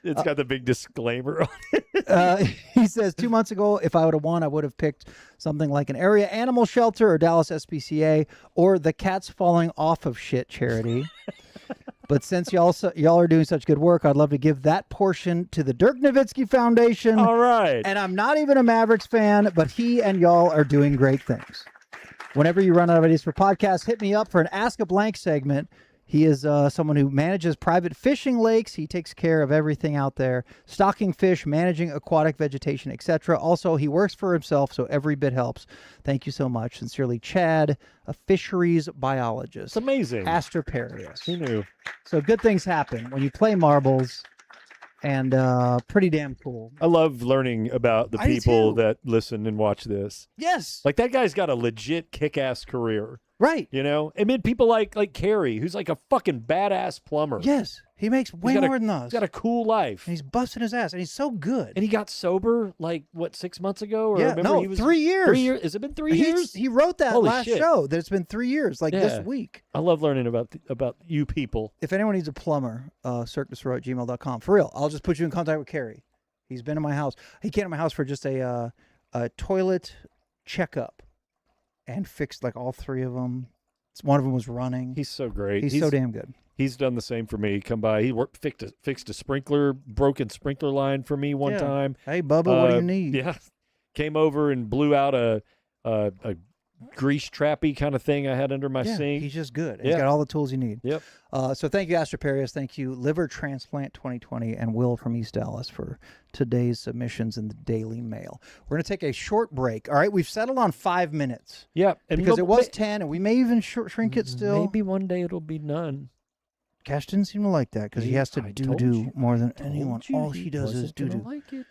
Speaker 5: It's got the big disclaimer on it.
Speaker 4: He says, 2 months ago, if I would have won, I would have picked something like an area animal shelter or Dallas SPCA or the Cats Falling Off of Shit charity. But since y'all are doing such good work, I'd love to give that portion to the Dirk Nowitzki Foundation.
Speaker 5: All right.
Speaker 4: And I'm not even a Mavericks fan, but he and y'all are doing great things. Whenever you run out of ideas for podcasts, hit me up for an Ask a Blank segment. He is someone who manages private fishing lakes. He takes care of everything out there, stocking fish, managing aquatic vegetation, etc. Also, he works for himself, so every bit helps. Thank you so much. Sincerely, Chad, a fisheries biologist.
Speaker 5: It's amazing.
Speaker 4: Asterparius.
Speaker 5: Who knew?
Speaker 4: So good things happen when you play marbles, and pretty damn cool.
Speaker 5: I love learning about the people that listen and watch this.
Speaker 4: Yes.
Speaker 5: Like that guy's got a legit kick-ass career.
Speaker 4: Right.
Speaker 5: I mean, people like Carrie, who's like a fucking badass plumber.
Speaker 4: Yes. He makes way more than us.
Speaker 5: He's got a cool life.
Speaker 4: And he's busting his ass, and he's so good.
Speaker 5: And he got sober like what 6 months ago? Or
Speaker 4: Yeah,
Speaker 5: remember
Speaker 4: no,
Speaker 5: he was
Speaker 4: 3 years.
Speaker 5: 3 years. Has it been 3 years?
Speaker 4: He wrote that
Speaker 5: Holy
Speaker 4: last
Speaker 5: shit.
Speaker 4: show that it's been 3 years, like this week.
Speaker 5: I love learning about you people.
Speaker 4: If anyone needs a plumber, Cirque Du Sirois at gmail.com. For real, I'll just put you in contact with Kerry. He's been in my house. He came to my house for just a toilet checkup and fixed like all 3 of them. One of them was running.
Speaker 5: He's so great.
Speaker 4: He's so damn good.
Speaker 5: He's done the same for me. Come by. He fixed a broken sprinkler line for me one time.
Speaker 4: Hey, Bubba, what do you need?
Speaker 5: Yeah, came over and blew out a grease trappy kind of thing I had under my sink.
Speaker 4: He's just good. He's got all the tools you need.
Speaker 5: Yep.
Speaker 4: So thank you, Astroparius. Thank you, Liver Transplant 2020, and Will from East Dallas for today's submissions in the Daily Mail. We're going to take a short break. All right, we've settled on 5 minutes.
Speaker 5: Yeah,
Speaker 4: because it was 10, and we may even shrink it still.
Speaker 5: Maybe one day it'll be none.
Speaker 4: Cash didn't seem to like that because he has to do more than anyone. All he does is do.
Speaker 5: Like it.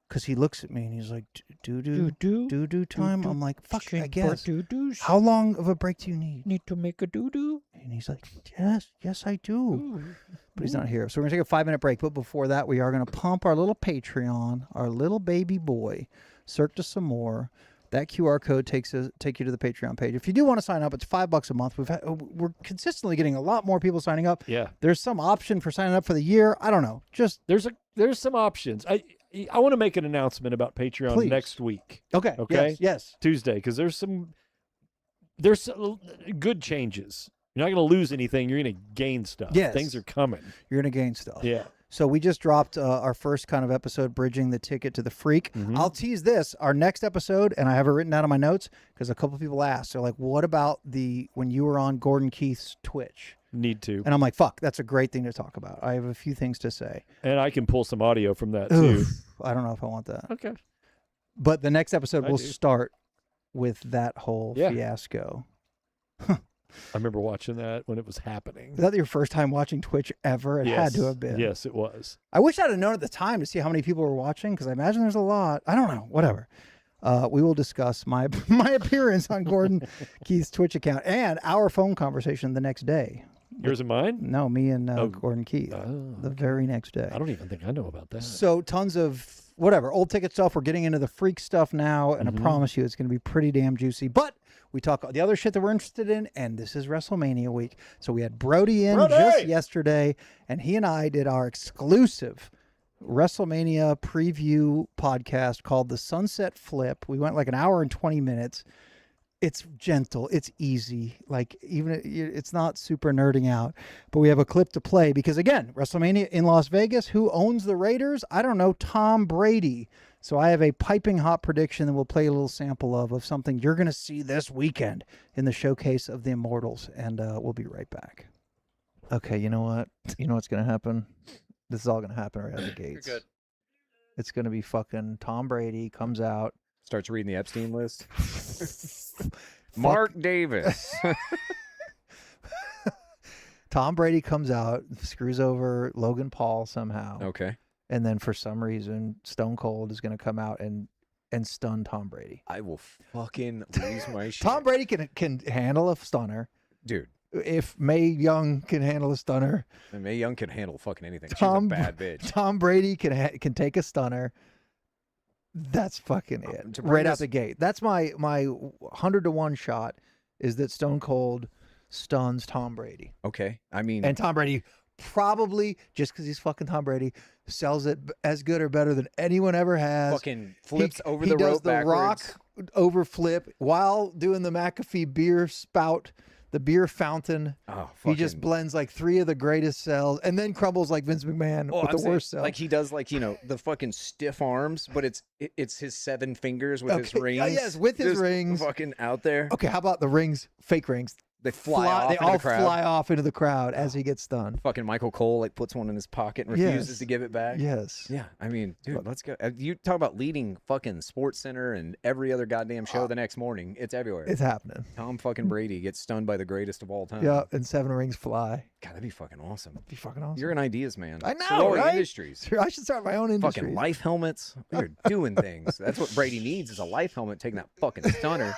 Speaker 4: Because he looks at me and he's like, do time. I'm like, fuck, I guess.
Speaker 5: Doo-doos.
Speaker 4: How long of a break do you need?
Speaker 5: Need to make a doo-doo?
Speaker 4: And he's like, yes, I do. But he's not here. So we're going to take a 5-minute break. But before that, we are going to pump our little Patreon, our little baby boy, Cirque Du Sirois. That QR code take you to the Patreon page. If you do want to sign up, it's $5 a month. We're consistently getting a lot more people signing up.
Speaker 5: Yeah.
Speaker 4: There's some option for signing up for the year. I don't know. Just
Speaker 5: there's some options. I want to make an announcement about Patreon next week.
Speaker 4: Okay. Yes.
Speaker 5: Tuesday, because there's some good changes. You're not going to lose anything. You're going to gain stuff.
Speaker 4: Yes.
Speaker 5: Things are coming.
Speaker 4: You're going to gain stuff.
Speaker 5: Yeah.
Speaker 4: So we just dropped our first kind of episode, Bridging the Ticket to the Freak. I'll tease this. Our next episode, and I have it written down in my notes, because a couple people asked, they're like, what about when you were on Gordon Keith's Twitch?
Speaker 5: Need to.
Speaker 4: And I'm like, fuck, that's a great thing to talk about. I have a few things to say.
Speaker 5: And I can pull some audio from that, too.
Speaker 4: Oof, I don't know if I want that.
Speaker 5: Okay.
Speaker 4: But the next episode will start with that whole fiasco.
Speaker 5: I remember watching that when it was happening.
Speaker 4: Was that your first time watching Twitch ever? It had to have been.
Speaker 5: Yes, it was.
Speaker 4: I wish I'd have known at the time to see how many people were watching, because I imagine there's a lot. I don't know. Whatever. We will discuss my appearance on Gordon Keith's Twitch account and our phone conversation the next day.
Speaker 5: Yours and mine?
Speaker 4: No, me and Gordon Keith. The very next day.
Speaker 5: I don't even think I know about that.
Speaker 4: So tons of whatever old ticket stuff. We're getting into the freak stuff now, and I promise you it's going to be pretty damn juicy. But we talk the other shit that we're interested in, and this is WrestleMania week. So we had Brody in just yesterday, and he and I did our exclusive WrestleMania preview podcast called The Sunset Flip. We went like an hour and 20 minutes. It's gentle. It's easy. Like, even it's not super nerding out, but we have a clip to play because, again, WrestleMania in Las Vegas. Who owns the Raiders? I don't know. Tom Brady. So I have a piping hot prediction that we'll play a little sample of something you're going to see this weekend in the Showcase of the Immortals, and we'll be right back. Okay, you know what? You know what's going to happen? This is all going to happen right out of the gates.
Speaker 9: You're good.
Speaker 4: It's going to be fucking Tom Brady comes out.
Speaker 9: Starts reading the Epstein list. Mark Davis.
Speaker 4: Tom Brady comes out, screws over Logan Paul somehow.
Speaker 9: Okay.
Speaker 4: And then for some reason, Stone Cold is going to come out and stun Tom Brady.
Speaker 9: I will fucking lose my shit.
Speaker 4: Tom Brady can handle a stunner.
Speaker 9: Dude.
Speaker 4: If Mae Young can handle a stunner.
Speaker 9: And Mae Young can handle fucking anything. She's a bad bitch.
Speaker 4: Tom Brady can take a stunner. That's fucking it. Right out the gate. That's my 100-to-1 shot is that Stone Cold stuns Tom Brady.
Speaker 9: Okay. I mean.
Speaker 4: And Tom Brady probably, just because he's fucking Tom Brady, sells it as good or better than anyone ever has.
Speaker 9: Fucking flips over the rope backwards.
Speaker 4: He does the Rock over flip while doing the McAfee beer spout. The beer fountain.
Speaker 9: Oh,
Speaker 4: he just blends like 3 of the greatest cells and then crumbles like Vince McMahon with the worst cells.
Speaker 9: Like he does, like, you know, the fucking stiff arms, but it's his 7 fingers with his rings.
Speaker 4: Yes, with his rings.
Speaker 9: Fucking out there.
Speaker 4: Okay, how about the rings, fake rings?
Speaker 9: They fly off.
Speaker 4: They
Speaker 9: all
Speaker 4: fly off into the crowd as he gets stunned.
Speaker 9: Fucking Michael Cole like puts one in his pocket and refuses to give it back.
Speaker 4: Yes.
Speaker 9: Yeah. I mean, dude, let's go. You talk about leading fucking Sports Center and every other goddamn show the next morning. It's everywhere.
Speaker 4: It's happening.
Speaker 9: Tom fucking Brady gets stunned by the greatest of all time.
Speaker 4: Yeah, and 7 rings fly.
Speaker 9: God, that'd be fucking awesome.
Speaker 4: That'd be fucking awesome.
Speaker 9: You're an ideas man.
Speaker 4: I know,
Speaker 9: so
Speaker 4: right?
Speaker 9: Industries.
Speaker 4: I should start my own industry.
Speaker 9: Fucking life helmets. You're doing things. That's what Brady needs is a life helmet taking that fucking stunner.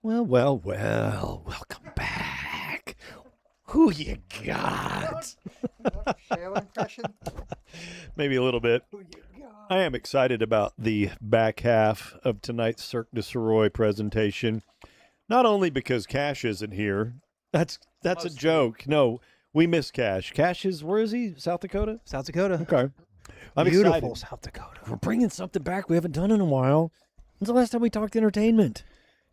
Speaker 5: Well, welcome back. Who you got?
Speaker 4: Shale impression?
Speaker 5: Maybe a little bit. I am excited about the back half of tonight's Cirque Du Sirois presentation. Not only because Cash isn't here. That's a joke. No, we miss Cash. Cash is, where is he? South Dakota?
Speaker 4: South Dakota.
Speaker 5: Okay. I'm
Speaker 4: Beautiful
Speaker 5: excited.
Speaker 4: South Dakota.
Speaker 5: We're bringing something back we haven't done in a while. When's the last time we talked entertainment?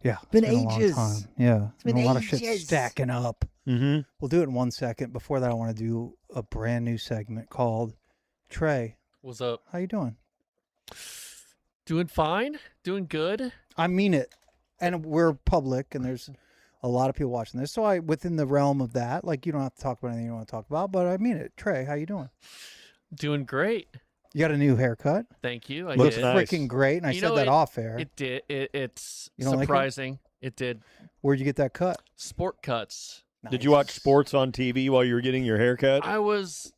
Speaker 4: Yeah.
Speaker 5: Been
Speaker 4: a long
Speaker 5: ages.
Speaker 4: time. Yeah.
Speaker 5: It's been
Speaker 4: a lot of
Speaker 5: ages.
Speaker 4: shit stacking up.
Speaker 5: Mm-hmm.
Speaker 4: We'll do it in 1 second. Before that, I want to do a brand new segment called Trey.
Speaker 2: What's up?
Speaker 4: How you doing?
Speaker 2: Doing fine. Doing good.
Speaker 4: I mean it. And we're public, and there's a lot of people watching this. So within the realm of that, like, you don't have to talk about anything you don't want to talk about, but I mean it. Trey, how you doing?
Speaker 2: Doing great.
Speaker 4: You got a new haircut.
Speaker 2: Thank you. I
Speaker 4: Looks
Speaker 2: did.
Speaker 5: nice.
Speaker 4: freaking great, and I
Speaker 2: You
Speaker 4: said
Speaker 2: know,
Speaker 4: that off air.
Speaker 2: It did. It's
Speaker 4: You don't like it?
Speaker 2: surprising. It did.
Speaker 4: Where'd you get that cut?
Speaker 2: Sport cuts.
Speaker 5: Did you watch sports on TV while you were getting your haircut?
Speaker 2: I was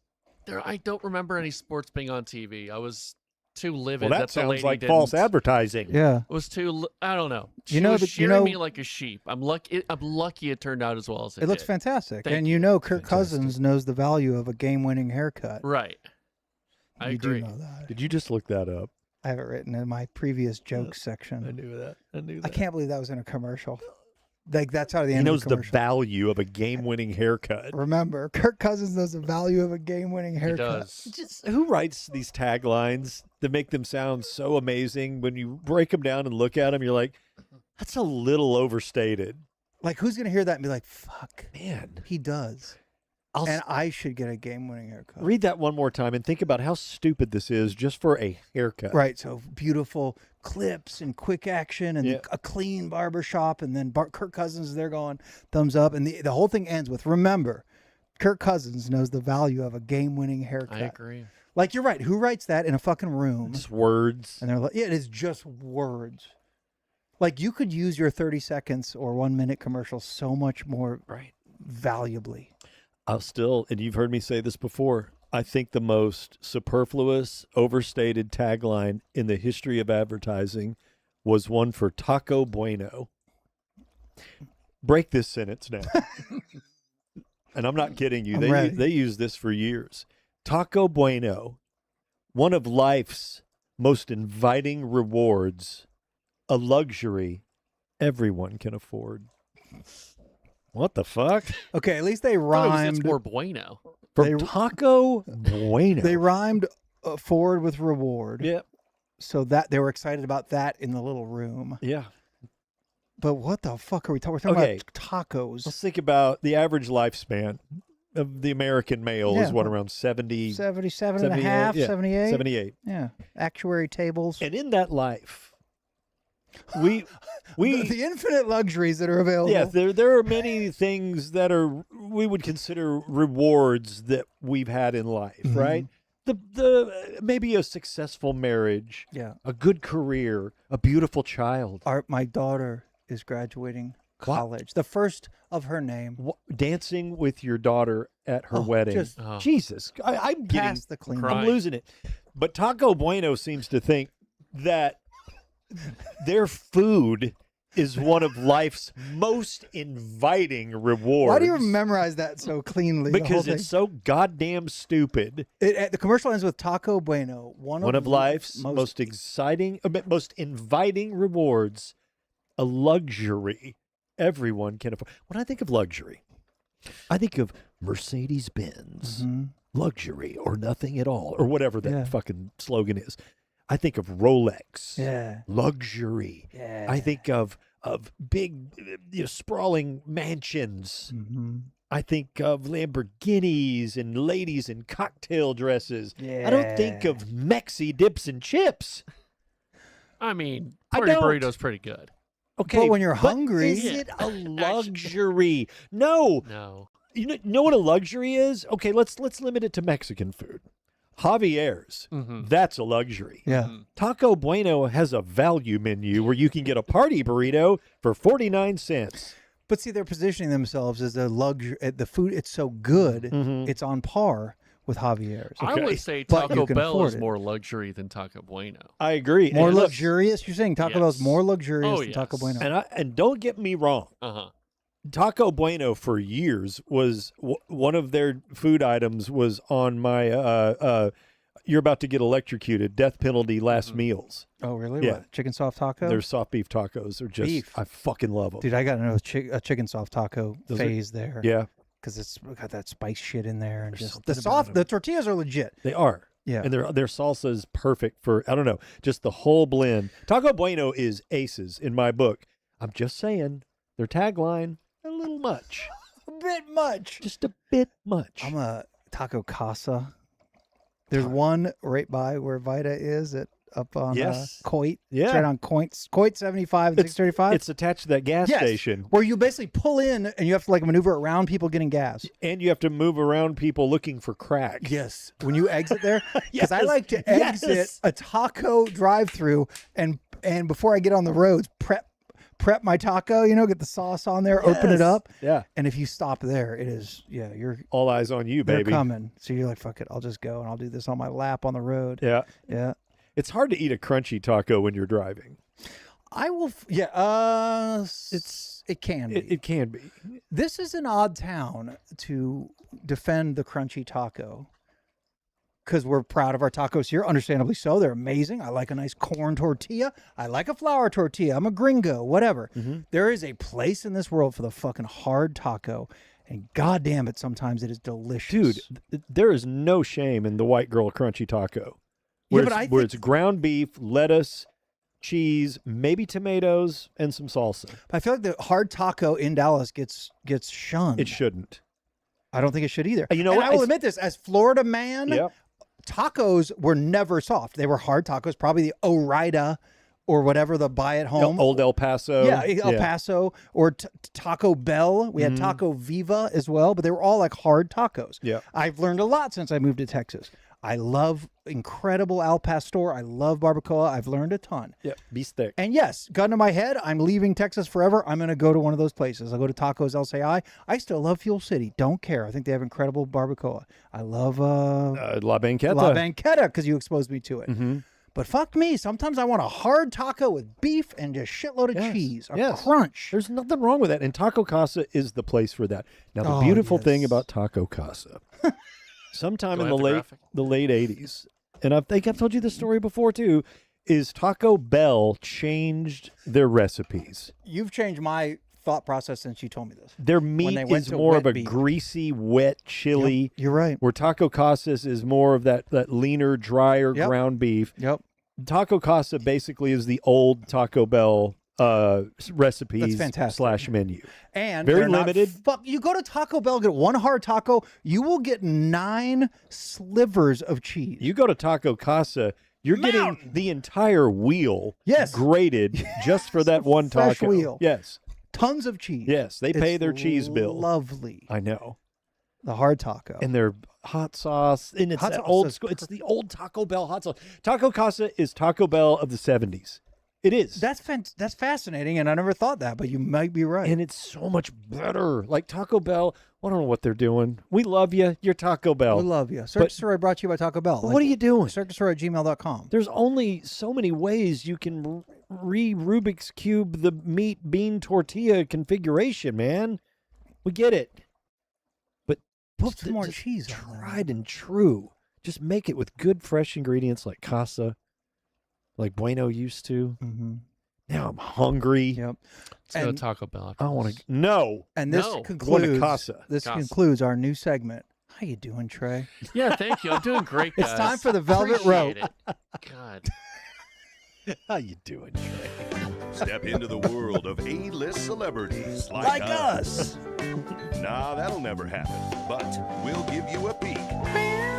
Speaker 2: there. I don't remember any sports being on TV. I was too livid.
Speaker 5: Well, that
Speaker 2: the
Speaker 5: sounds
Speaker 2: lady
Speaker 5: like
Speaker 2: didn't.
Speaker 5: false advertising.
Speaker 4: Yeah.
Speaker 2: It was too. I don't know. She
Speaker 4: You know
Speaker 2: was
Speaker 4: that- you
Speaker 2: shearing
Speaker 4: know-
Speaker 2: me like a sheep. I'm lucky. I'm lucky it turned out as well as it
Speaker 4: It looks
Speaker 2: did.
Speaker 4: fantastic.
Speaker 2: Thank
Speaker 4: and
Speaker 2: you.
Speaker 4: Kirk Cousins knows the value of a game-winning haircut.
Speaker 2: Right. I
Speaker 4: you
Speaker 2: agree.
Speaker 4: do know that.
Speaker 5: Did you just look that up?
Speaker 4: I have it written in my previous jokes section.
Speaker 5: knew that. I knew
Speaker 4: I can't believe that was in a commercial. Like, that's out of the
Speaker 5: He
Speaker 4: end
Speaker 5: knows
Speaker 4: of the
Speaker 5: the
Speaker 4: commercial.
Speaker 5: value of a game-winning haircut.
Speaker 4: Remember, Kirk Cousins knows the value of a game-winning
Speaker 2: He
Speaker 4: haircut.
Speaker 2: does.
Speaker 5: Just who writes these taglines that make them sound so amazing? When you break them down and look at them, you're like, that's a little overstated.
Speaker 4: Like, who's going to hear that and be like, fuck,
Speaker 5: Man,
Speaker 4: he does.
Speaker 5: I'll
Speaker 4: And I should get a game-winning haircut.
Speaker 5: read that one more time and think about how stupid this is just for a haircut.
Speaker 4: Right, so beautiful clips and quick action and
Speaker 5: Yeah.
Speaker 4: a clean barber shop, and then Kirk Cousins is there going thumbs up, and the whole thing ends with, remember, Kirk Cousins knows the value of a game-winning haircut.
Speaker 2: I agree.
Speaker 4: Like, you're right. Who writes that in a fucking room?
Speaker 5: Just words.
Speaker 4: And they're like, yeah, it is just words. Like, you could use your 30 seconds or 1 minute commercial so much more
Speaker 5: Right.
Speaker 4: valuably.
Speaker 5: I'll still, and you've heard me say this before, I think the most superfluous, overstated tagline in the history of advertising was one for Taco Bueno. Break this sentence now. And I'm not kidding you.
Speaker 4: I'm ready.
Speaker 5: They use this for years. Taco Bueno, one of life's most inviting rewards, a luxury everyone can afford. What the fuck?
Speaker 4: Okay, at least they
Speaker 2: I thought it was
Speaker 4: rhymed.
Speaker 2: it's more bueno.
Speaker 5: From
Speaker 4: They-
Speaker 5: Taco Bueno.
Speaker 4: They rhymed forward with reward.
Speaker 5: Yeah.
Speaker 4: So that they were excited about that in the little room.
Speaker 5: Yeah.
Speaker 4: But what the fuck are we talking? We're talking
Speaker 5: Okay.
Speaker 4: about tacos.
Speaker 5: Let's think about the average lifespan of the American male is
Speaker 4: Yeah.
Speaker 5: what, around 70,
Speaker 4: 77 and a
Speaker 5: 78?
Speaker 4: half,
Speaker 5: Yeah,
Speaker 4: 78?
Speaker 5: 78.
Speaker 4: Yeah. Actuary tables.
Speaker 5: And in that life, we
Speaker 4: the infinite luxuries that are available.
Speaker 5: yeah, there are many things that are we would consider rewards that we've had in life,
Speaker 4: Mhm.
Speaker 5: right? The maybe a successful marriage,
Speaker 4: Yeah.
Speaker 5: a good career, a beautiful child.
Speaker 4: My daughter is graduating college. The first of her name.
Speaker 5: Dancing with your daughter at her
Speaker 4: Oh,
Speaker 5: wedding.
Speaker 4: just
Speaker 5: Jesus, I'm getting,
Speaker 4: past the clean.
Speaker 5: I'm
Speaker 2: Crying.
Speaker 5: losing it. But Taco Bueno seems to think that their food is one of life's most inviting rewards.
Speaker 4: Why do you memorize that so cleanly? the whole
Speaker 5: Because
Speaker 4: thing?
Speaker 5: it's so goddamn stupid.
Speaker 4: The commercial ends with Taco Bueno, one
Speaker 5: Of life's most exciting, most inviting rewards, a luxury everyone can afford. When I think of luxury, I think of Mercedes-Benz,
Speaker 4: Mhm.
Speaker 5: luxury or nothing at all, or whatever that
Speaker 4: Yeah.
Speaker 5: fucking slogan is. I think of Rolex,
Speaker 4: Yeah.
Speaker 5: luxury.
Speaker 4: Yeah.
Speaker 5: I think of big, sprawling mansions.
Speaker 4: Mhm.
Speaker 5: I think of Lamborghinis and ladies in cocktail dresses. I don't think
Speaker 4: Yeah.
Speaker 5: of Mexi dips and chips.
Speaker 2: I mean,
Speaker 5: I
Speaker 2: Party
Speaker 5: don't.
Speaker 2: Burrito's pretty good.
Speaker 5: Okay,
Speaker 4: But when you're hungry-
Speaker 5: is
Speaker 2: Yeah.
Speaker 5: it a luxury? No.
Speaker 2: No.
Speaker 5: You know what a luxury is? Okay, let's limit it to Mexican food. Javier's,
Speaker 2: Mhm.
Speaker 5: that's a luxury.
Speaker 4: Yeah.
Speaker 5: Taco Bueno has a value menu where you can get a party burrito for 49 cents.
Speaker 4: But see, they're positioning themselves as a luxury. The food, it's so good,
Speaker 5: Mhm.
Speaker 4: it's on par with Javier's.
Speaker 2: I would say
Speaker 4: But you
Speaker 2: Taco
Speaker 4: can
Speaker 2: Bell
Speaker 4: afford
Speaker 2: is
Speaker 4: it.
Speaker 2: more luxury than Taco Bueno.
Speaker 5: I agree.
Speaker 4: More
Speaker 5: And look,
Speaker 4: luxurious? You're saying Taco Bell's
Speaker 2: Yes.
Speaker 4: more luxurious
Speaker 2: Oh,
Speaker 4: than Taco
Speaker 2: yes.
Speaker 4: Bueno?
Speaker 5: and don't get me wrong.
Speaker 2: Uh-huh.
Speaker 5: Taco Bueno for years was one of their food items was on my you're about to get electrocuted, death penalty last meals.
Speaker 4: Oh, really?
Speaker 5: Yeah.
Speaker 4: What, chicken soft taco?
Speaker 5: Their soft beef tacos are just
Speaker 4: Beef.
Speaker 5: I fucking love them.
Speaker 4: Dude, I got another chicken soft taco
Speaker 5: Those are-
Speaker 4: phase there.
Speaker 5: Yeah,
Speaker 4: Because it's got that spice shit in there. And
Speaker 5: There's
Speaker 4: just the
Speaker 5: something about
Speaker 4: soft, the tortillas are legit.
Speaker 5: they are.
Speaker 4: Yeah.
Speaker 5: And their salsa is perfect for I don't know, just the whole blend. Taco Bueno is aces in my book. I'm just saying their tagline a little much,
Speaker 4: A bit much.
Speaker 5: just a bit much.
Speaker 4: I'm a Taco Casa. There's one right by where Vita is up on
Speaker 5: Yes.
Speaker 4: Coit.
Speaker 5: Yeah.
Speaker 4: It's right on Coit 75 and 635.
Speaker 5: It's attached to that gas
Speaker 4: Yes,
Speaker 5: station,
Speaker 4: where you basically pull in and you have to like maneuver around people getting gas.
Speaker 5: and you have to move around people looking for crack.
Speaker 4: Yes. When you exit there, because I
Speaker 5: Yes,
Speaker 4: like to exit
Speaker 5: yes.
Speaker 4: a taco drive-through and before I get on the roads, prep my taco, get the sauce on there, open it
Speaker 5: Yes.
Speaker 4: up.
Speaker 5: Yeah.
Speaker 4: And if you stop there, it is, you're
Speaker 5: All eyes on you,
Speaker 4: they're
Speaker 5: baby.
Speaker 4: coming. So you're like, fuck it, I'll just go and I'll do this on my lap on the road.
Speaker 5: Yeah.
Speaker 4: Yeah.
Speaker 5: It's hard to eat a crunchy taco when you're driving.
Speaker 4: I will, it can be.
Speaker 5: It can be.
Speaker 4: This is an odd town to defend the crunchy taco because we're proud of our tacos here, understandably so. They're amazing. I like a nice corn tortilla. I like a flour tortilla. I'm a gringo, whatever. There is a place in this world for the fucking hard taco, and goddamn it, sometimes it is delicious.
Speaker 5: Dude, there is no shame in the white girl crunchy taco.
Speaker 4: Yeah,
Speaker 5: Where,
Speaker 4: but
Speaker 5: it's,
Speaker 4: I
Speaker 5: where
Speaker 4: think-
Speaker 5: it's ground beef, lettuce, cheese, maybe tomatoes, and some salsa.
Speaker 4: I feel like the hard taco in Dallas gets shunned.
Speaker 5: It shouldn't.
Speaker 4: I don't think it should either.
Speaker 5: You know
Speaker 4: and
Speaker 5: what?
Speaker 4: I will
Speaker 5: It's-
Speaker 4: admit this, as Florida man,
Speaker 5: Yep.
Speaker 4: tacos were never soft. They were hard tacos, probably the Ore-Ida or whatever, the buy at home.
Speaker 5: Old El Paso.
Speaker 4: Yeah, El Paso or Taco Bell. We had Taco Viva as well, but they were all like hard tacos.
Speaker 5: Yeah.
Speaker 4: I've learned a lot since I moved to Texas. I love incredible al pastor. I love barbacoa. I've learned a ton.
Speaker 5: Yeah, bistec.
Speaker 4: And yes, gun to my head, I'm leaving Texas forever. I'm going to go to one of those places. I'll go to Tacos LCI. I still love Fuel City. Don't care. I think they have incredible barbacoa. I love
Speaker 5: La Banqueta.
Speaker 4: La Banqueta because you exposed me to it.
Speaker 5: Mm-hmm.
Speaker 4: But fuck me, sometimes I want a hard taco with beef and just shitload of
Speaker 5: Yes,
Speaker 4: cheese. A
Speaker 5: yes.
Speaker 4: crunch.
Speaker 5: There's nothing wrong with that. And Taco Casa is the place for that. Now, the
Speaker 4: Oh,
Speaker 5: beautiful thing
Speaker 4: yes.
Speaker 5: about Taco Casa, sometime
Speaker 2: Do
Speaker 5: in
Speaker 2: I
Speaker 5: the
Speaker 2: have the graphic?
Speaker 5: late 80s, and I think I've told you this story before too, is Taco Bell changed their recipes.
Speaker 4: You've changed my thought process since you told me this.
Speaker 5: Their
Speaker 4: they
Speaker 5: meat
Speaker 4: went
Speaker 5: is
Speaker 4: to
Speaker 5: more
Speaker 4: wet
Speaker 5: of a
Speaker 4: beef.
Speaker 5: greasy, wet chili.
Speaker 4: Yep, you're right.
Speaker 5: Where Taco Casas is more of that leaner, drier
Speaker 4: Yep.
Speaker 5: ground beef.
Speaker 4: Yep.
Speaker 5: Taco Casa basically is the old Taco Bell recipes
Speaker 4: fantastic.
Speaker 5: / menu.
Speaker 4: And
Speaker 5: Very
Speaker 4: they're not
Speaker 5: limited.
Speaker 4: You go to Taco Bell, get one hard taco, you will get 9 slivers of cheese.
Speaker 5: You go to Taco Casa, you're getting
Speaker 4: Mountain.
Speaker 5: the entire wheel
Speaker 4: Yes.
Speaker 5: grated just for that one
Speaker 4: fresh
Speaker 5: taco.
Speaker 4: wheel.
Speaker 5: Yes.
Speaker 4: Tons of cheese.
Speaker 5: Yes, they pay
Speaker 4: It's
Speaker 5: their cheese bill.
Speaker 4: Lovely.
Speaker 5: I know.
Speaker 4: The hard taco.
Speaker 5: And their hot sauce, and it's
Speaker 4: Hot
Speaker 5: that
Speaker 4: sauce
Speaker 5: old
Speaker 4: is
Speaker 5: school. It's the old Taco Bell hot sauce. Taco Casa is Taco Bell of the 70s. It is.
Speaker 4: That's fascinating, and I never thought that, but you might be right.
Speaker 5: And it's so much better. Like Taco Bell, I don't know what they're doing. We love you. You're Taco Bell.
Speaker 4: we love you. Cirque Du Sirois brought to you by Taco Bell.
Speaker 5: But what are you doing?
Speaker 4: CirqueDuSirois@gmail.com.
Speaker 5: There's only so many ways you can Rubik's Cube the meat bean tortilla configuration, man. We get it. But
Speaker 4: Put
Speaker 5: just-
Speaker 4: some more
Speaker 5: just
Speaker 4: cheese on there.
Speaker 5: tried and true. Just make it with good, fresh ingredients like Casa, like Bueno used to.
Speaker 4: Mm-hmm.
Speaker 5: Now I'm hungry.
Speaker 4: Yep.
Speaker 2: Let's go to
Speaker 4: And-
Speaker 2: Taco Bell.
Speaker 5: I want to. No.
Speaker 4: And this
Speaker 2: No.
Speaker 5: Going to
Speaker 4: concludes
Speaker 5: Casa.
Speaker 4: this concludes our new segment. How you doing, Trey?
Speaker 2: Yeah, thank you. I'm doing great, guys.
Speaker 4: It's time for the Velvet Rope.
Speaker 2: Appreciate it. God.
Speaker 5: How you doing, Trey?
Speaker 6: Step into the world of A-list celebrities
Speaker 5: Like us.
Speaker 6: Nah, that'll never happen. But we'll give you a peek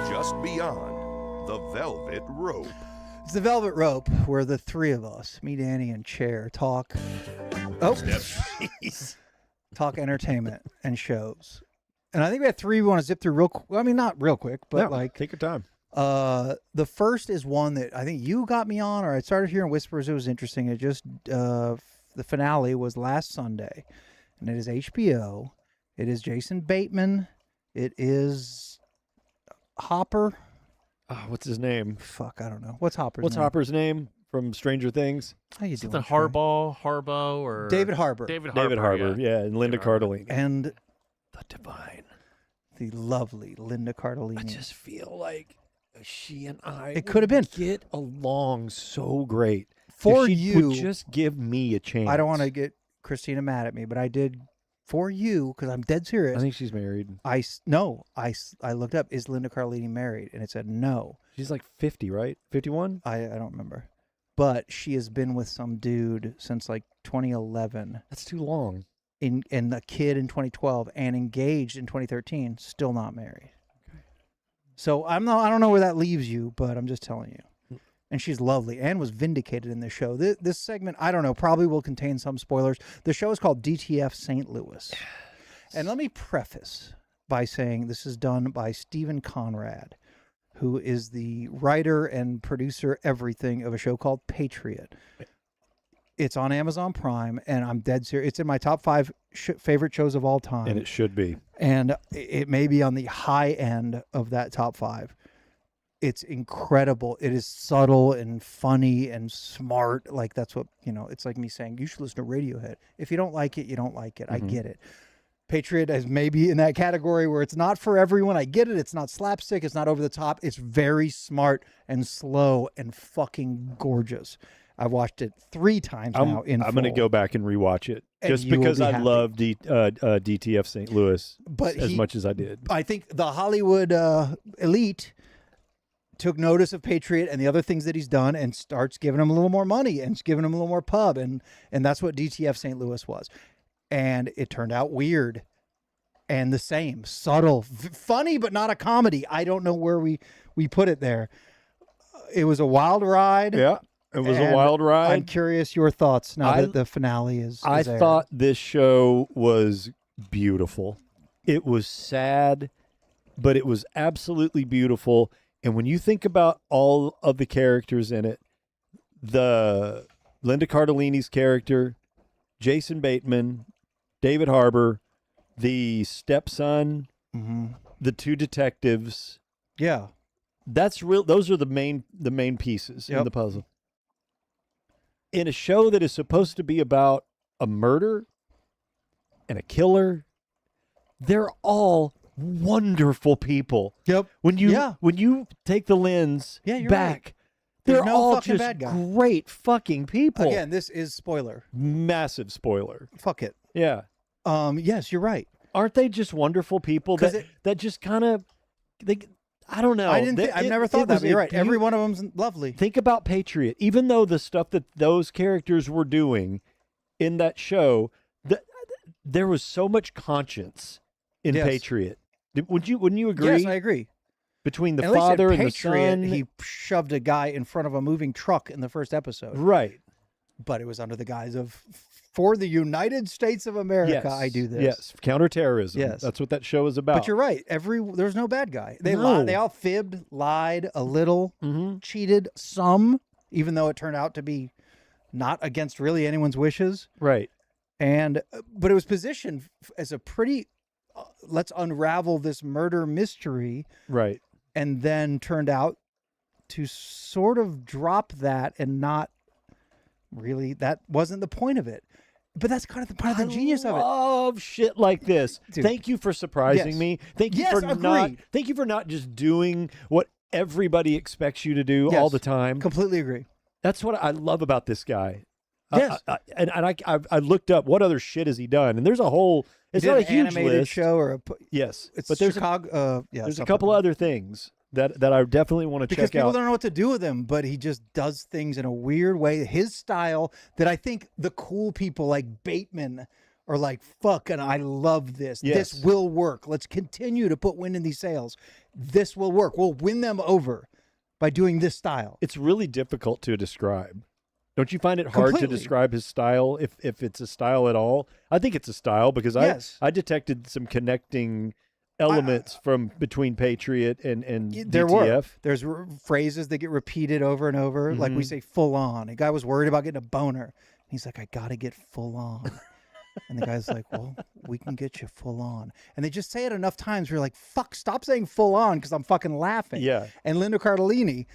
Speaker 6: just beyond the velvet rope.
Speaker 4: It's the Velvet Rope, where the three of us, me, Danny, and Chair, talk. Oh, talk entertainment and shows. And I think we have 3 we want to zip through real quick. Well, I mean, not real quick, but
Speaker 5: No,
Speaker 4: like
Speaker 5: take your time.
Speaker 4: the first is one that I think you got me on, or I started hearing whispers. It was interesting. It just the finale was last Sunday, and it is HBO. It is Jason Bateman. It is Hopper.
Speaker 5: What's his name?
Speaker 4: Fuck, I don't know. What's Hopper's
Speaker 5: What's
Speaker 4: name?
Speaker 5: Hopper's name from Stranger Things?
Speaker 4: How you doing?
Speaker 2: The
Speaker 4: Trey?
Speaker 2: Harbaugh, or
Speaker 4: David Harbour.
Speaker 2: David Harbour.
Speaker 5: David Harbour, yeah, and Linda Cardellini.
Speaker 4: And
Speaker 5: The Divine.
Speaker 4: the lovely Linda Cardellini.
Speaker 5: I just feel like she and I
Speaker 4: It could have been.
Speaker 5: get along so great.
Speaker 4: For
Speaker 5: if she
Speaker 4: you,
Speaker 5: would just give me a chance.
Speaker 4: I don't want to get Christina mad at me, but I did for you because I'm dead serious.
Speaker 5: I think she's married.
Speaker 4: I looked up, is Linda Cardellini married? And it said no.
Speaker 5: She's like 50, right? 51?
Speaker 4: I don't remember. But she has been with some dude since like 2011
Speaker 5: That's too long.
Speaker 4: and a kid in 2012 and engaged in 2013, still not married. Okay. So I don't know where that leaves you, but I'm just telling you. And she's lovely and was vindicated in the show. This segment, I don't know, probably will contain some spoilers. The show is called DTF St. Louis. And let me preface by saying this is done by Stephen Conrad, who is the writer and producer everything of a show called Patriot. It's on Amazon Prime, and I'm dead serious. It's in my top 5 favorite shows of all time.
Speaker 5: And it should be.
Speaker 4: And it may be on the high end of that top 5. It's incredible. It is subtle and funny and smart. Like, that's what, it's like me saying, you should listen to Radiohead. If you don't like it, you don't like it. I get it. Patriot is maybe in that category where it's not for everyone. I get it. It's not slapstick. It's not over the top. It's very smart and slow and fucking gorgeous. I've watched it 3 times now in
Speaker 5: I'm going to go back and rewatch it just because I love DTF St. Louis as much as I did.
Speaker 4: I think the Hollywood elite took notice of Patriot and the other things that he's done and starts giving him a little more money and giving him a little more pub. And that's what DTF St. Louis was. And it turned out weird and the same, subtle, funny, but not a comedy. I don't know where we put it there. It was a wild ride.
Speaker 5: Yeah, it was a wild ride.
Speaker 4: I'm curious your thoughts now that the finale is
Speaker 5: I
Speaker 4: aired.
Speaker 5: thought this show was beautiful. It was sad, but it was absolutely beautiful. And when you think about all of the characters in it, the Linda Cardellini's character, Jason Bateman, David Harbour, the stepson, the 2 detectives.
Speaker 4: Yeah.
Speaker 5: That's real. Those are the main pieces in the puzzle. In a show that is supposed to be about a murder and a killer, they're all wonderful people.
Speaker 4: Yep.
Speaker 5: When you take the lens back,
Speaker 4: right.
Speaker 5: they're
Speaker 4: no
Speaker 5: all
Speaker 4: fucking
Speaker 5: just
Speaker 4: bad guy.
Speaker 5: great fucking people.
Speaker 4: Again, this is spoiler.
Speaker 5: Massive spoiler.
Speaker 4: Fuck it.
Speaker 5: Yeah.
Speaker 4: Yes, you're right.
Speaker 5: Aren't they just wonderful people that just kind of I don't know.
Speaker 4: I've never thought that, but you're right. Every one of them's lovely.
Speaker 5: Think about Patriot. Even though the stuff that those characters were doing in that show, there was so much conscience in Patriot. Wouldn't you agree?
Speaker 4: Yes, I agree.
Speaker 5: Between the father and the son,
Speaker 4: he shoved a guy in front of a moving truck in the first episode.
Speaker 5: Right.
Speaker 4: But it was under the guise of, for the United States of America,
Speaker 5: yes.
Speaker 4: I do this.
Speaker 5: Yes, counterterrorism.
Speaker 4: Yes.
Speaker 5: That's what that show is about.
Speaker 4: But you're right. There's no bad guy. They all fibbed, lied a little, cheated some, even though it turned out to be not against really anyone's wishes.
Speaker 5: Right.
Speaker 4: But it was positioned as a pretty, let's unravel this murder mystery.
Speaker 5: Right.
Speaker 4: And then turned out to sort of drop that and not really, that wasn't the point of it. But that's kind of the part of the genius of it.
Speaker 5: I love shit like this.
Speaker 4: Dude.
Speaker 5: Thank you for surprising me. Thank you for not just doing what everybody expects you to do all the time.
Speaker 4: Completely agree.
Speaker 5: That's what I love about this guy.
Speaker 4: Yes.
Speaker 5: I looked up what other shit has he done, and there's a whole. It's not a huge
Speaker 4: animated
Speaker 5: list.
Speaker 4: show or
Speaker 5: yes,
Speaker 4: it's
Speaker 5: but there's
Speaker 4: Chicago.
Speaker 5: There's a couple other things that I definitely want to check out.
Speaker 4: Because people don't know what to do with him, but he just does things in a weird way. His style that I think the cool people like Bateman are like, fuck, and I love this.
Speaker 5: Yes.
Speaker 4: This will work. Let's continue to put wind in these sails. This will work. We'll win them over by doing this style.
Speaker 5: It's really difficult to describe. Don't you find it hard to describe his style, if it's a style at all? I think it's a style because I detected some connecting elements from between Patriot and DTF.
Speaker 4: There's phrases that get repeated over and over. Like we say full on. A guy was worried about getting a boner. He's like, I got to get full on. And the guy's like, well, we can get you full on. And they just say it enough times where you're like, fuck, stop saying full on because I'm fucking laughing.
Speaker 5: Yeah.
Speaker 4: And Linda Cardellini.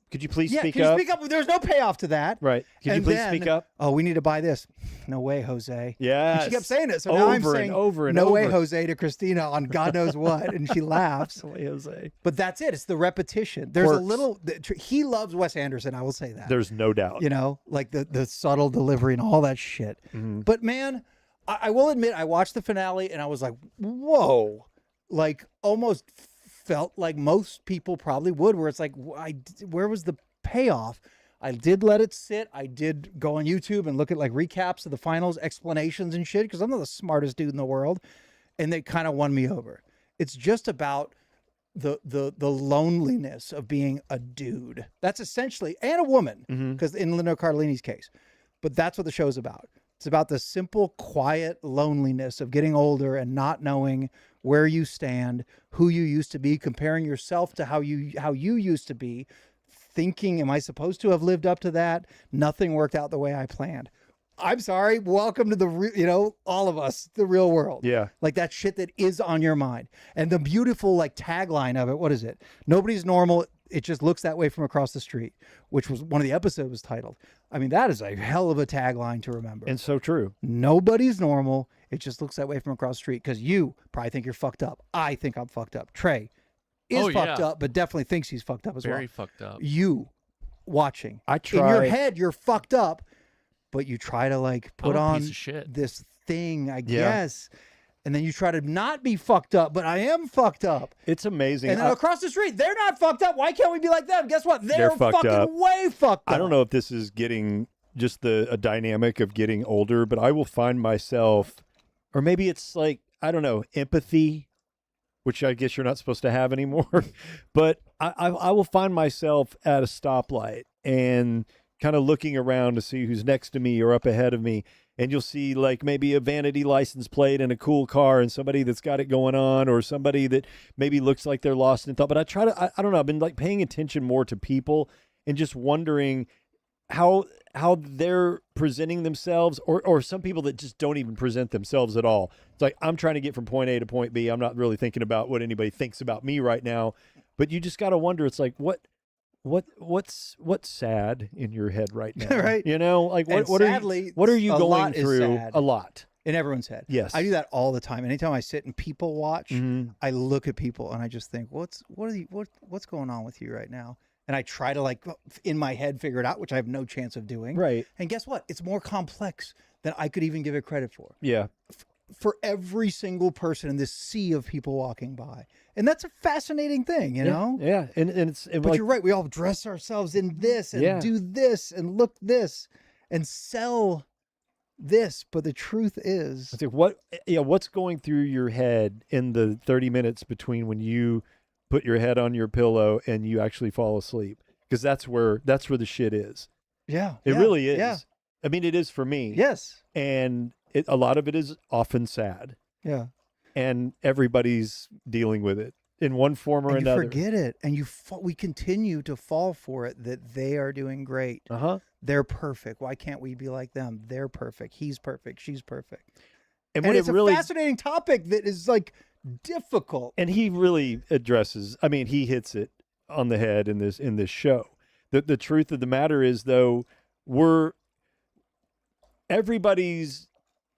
Speaker 5: Could you please
Speaker 4: Yeah,
Speaker 5: speak
Speaker 4: can
Speaker 5: up?
Speaker 4: you speak up? There's no payoff to that.
Speaker 5: Right. Could you
Speaker 4: And
Speaker 5: please
Speaker 4: then,
Speaker 5: speak up?
Speaker 4: Oh, we need to buy this. No way, Jose.
Speaker 5: Yeah.
Speaker 4: She kept saying it. So now I'm saying
Speaker 5: over and
Speaker 4: no
Speaker 5: over.
Speaker 4: way, Jose, to Christina on God knows what. And she laughs.
Speaker 5: No way, Jose.
Speaker 4: But that's it. It's the repetition. There's a
Speaker 5: Quirks.
Speaker 4: little, he loves Wes Anderson. I will say that.
Speaker 5: There's no doubt.
Speaker 4: You know, like the subtle delivery and all that shit.
Speaker 5: Mhm.
Speaker 4: But man, I will admit, I watched the finale and I was like, whoa, like almost felt like most people probably would, where it's like, where was the payoff? I did let it sit. I did go on YouTube and look at like recaps of the finals, explanations and shit, because I'm not the smartest dude in the world. And they kind of won me over. It's just about the loneliness of being a dude. That's essentially, and a woman, because in Linda Cardellini's case. But that's what the show's about. It's about the simple, quiet loneliness of getting older and not knowing where you stand, who you used to be, comparing yourself to how you used to be, thinking, am I supposed to have lived up to that? Nothing worked out the way I planned. I'm sorry. Welcome to the all of us, the real world.
Speaker 5: Yeah.
Speaker 4: Like that shit that is on your mind. And the beautiful like tagline of it, what is it? Nobody's normal. It just looks that way from across the street, which was one of the episodes was titled. I mean, that is a hell of a tagline to remember.
Speaker 5: And so true.
Speaker 4: Nobody's normal. It just looks that way from across the street because you probably think you're fucked up. I think I'm fucked up. Trey is fucked up, but definitely thinks he's fucked up as well.
Speaker 2: Very fucked up.
Speaker 4: You watching.
Speaker 5: I try.
Speaker 4: In your head, you're fucked up, but you try to like put
Speaker 2: I'm a
Speaker 4: on
Speaker 2: piece of shit.
Speaker 4: this thing, I guess. And then you try to not be fucked up, but I am fucked up.
Speaker 5: It's amazing.
Speaker 4: And then across the street, they're not fucked up. Why can't we be like them? Guess what? They're
Speaker 5: fucked
Speaker 4: fucking
Speaker 5: up.
Speaker 4: way fucked up.
Speaker 5: I don't know if this is getting just a dynamic of getting older, but I will find myself, or maybe it's like, I don't know, empathy, which I guess you're not supposed to have anymore. But I will find myself at a stoplight and kind of looking around to see who's next to me or up ahead of me. And you'll see like maybe a vanity license plate and a cool car and somebody that's got it going on, or somebody that maybe looks like they're lost in thought. But I don't know, I've been like paying attention more to people and just wondering how they're presenting themselves, or some people that just don't even present themselves at all. It's like, I'm trying to get from point A to point B. I'm not really thinking about what anybody thinks about me right now. But you just got to wonder, it's like, what's sad in your head right now?
Speaker 4: Right.
Speaker 5: You know, like what
Speaker 4: sadly,
Speaker 5: are you
Speaker 4: a
Speaker 5: going
Speaker 4: lot is
Speaker 5: through?
Speaker 4: sad.
Speaker 5: A lot.
Speaker 4: In everyone's head.
Speaker 5: Yes.
Speaker 4: I do that all the time. Anytime I sit and people watch,
Speaker 5: Mhm.
Speaker 4: I look at people and I just think, what's going on with you right now? And I try to like in my head figure it out, which I have no chance of doing.
Speaker 5: Right.
Speaker 4: And guess what? It's more complex than I could even give it credit for.
Speaker 5: Yeah.
Speaker 4: For every single person in this sea of people walking by. And that's a fascinating thing, you know?
Speaker 5: Yeah. And
Speaker 4: But
Speaker 5: like,
Speaker 4: you're right. We all dress ourselves in this and
Speaker 5: Yeah.
Speaker 4: do this and look this and sell this. But the truth is,
Speaker 5: I think what's going through your head in the 30 minutes between when you put your head on your pillow and you actually fall asleep? Because that's where the shit is.
Speaker 4: yeah,
Speaker 5: It
Speaker 4: yeah,
Speaker 5: really is.
Speaker 4: Yeah.
Speaker 5: I mean, it is for me.
Speaker 4: Yes.
Speaker 5: And a lot of it is often sad.
Speaker 4: Yeah.
Speaker 5: And everybody's dealing with it in one form or
Speaker 4: And you
Speaker 5: another.
Speaker 4: forget it, and we continue to fall for it that they are doing great.
Speaker 5: Uh-huh.
Speaker 4: They're perfect. Why can't we be like them? They're perfect. He's perfect. She's perfect.
Speaker 5: And
Speaker 4: And
Speaker 5: when
Speaker 4: it's
Speaker 5: it really
Speaker 4: a fascinating topic that is like difficult.
Speaker 5: and he really addresses, I mean, he hits it on the head in this show. The truth of the matter is, though, everybody's,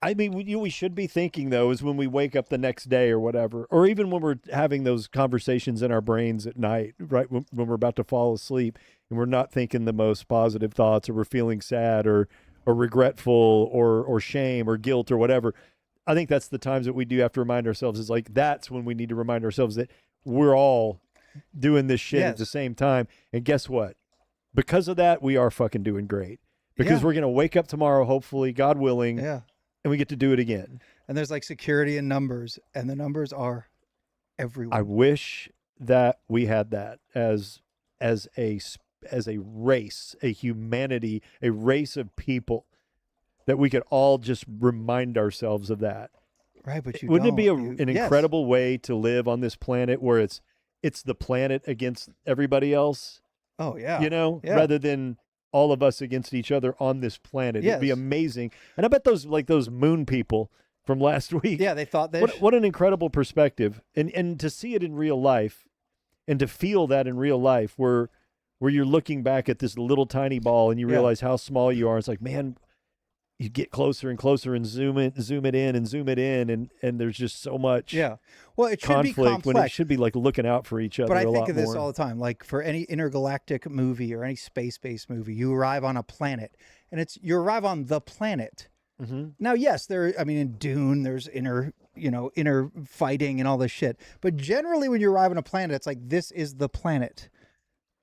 Speaker 5: I mean, we should be thinking, though, is when we wake up the next day or whatever, or even when we're having those conversations in our brains at night, right, when we're about to fall asleep and we're not thinking the most positive thoughts, or we're feeling sad or regretful or shame or guilt or whatever. I think that's the times that we do have to remind ourselves, is like, that's when we need to remind ourselves that we're all doing this shit at the same time. And guess what? Because of that, we are fucking doing great, because we're going to wake up tomorrow, hopefully, God willing.
Speaker 4: Yeah.
Speaker 5: And we get to do it again.
Speaker 4: And there's like security in numbers, and the numbers are everywhere.
Speaker 5: I wish that we had that as a race, a humanity, a race of people, that we could all just remind ourselves of that.
Speaker 4: Right, but
Speaker 5: Wouldn't it be an incredible way to live on this planet, where it's the planet against everybody else?
Speaker 4: Oh yeah.
Speaker 5: You know,
Speaker 4: Yeah.
Speaker 5: rather than all of us against each other on this planet. It'd be
Speaker 4: Yes.
Speaker 5: amazing. And I bet those moon people from last week.
Speaker 4: Yeah, they thought they.
Speaker 5: What an incredible perspective. And to see it in real life and to feel that in real life where you're looking back at this little tiny ball and you realize how small you are. It's like, man, you get closer and closer and zoom it in, and there's just so much
Speaker 4: Well, it should be
Speaker 5: conflict when it
Speaker 4: complex.
Speaker 5: should be like looking out for each other.
Speaker 4: But I
Speaker 5: a
Speaker 4: think
Speaker 5: lot
Speaker 4: of this
Speaker 5: more.
Speaker 4: all the time. Like for any intergalactic movie or any space-based movie, you arrive on a planet, and you arrive on the planet.
Speaker 5: Mm-hmm.
Speaker 4: Now, yes, in Dune, there's inner fighting and all this shit. But generally, when you arrive on a planet, it's like, this is the planet.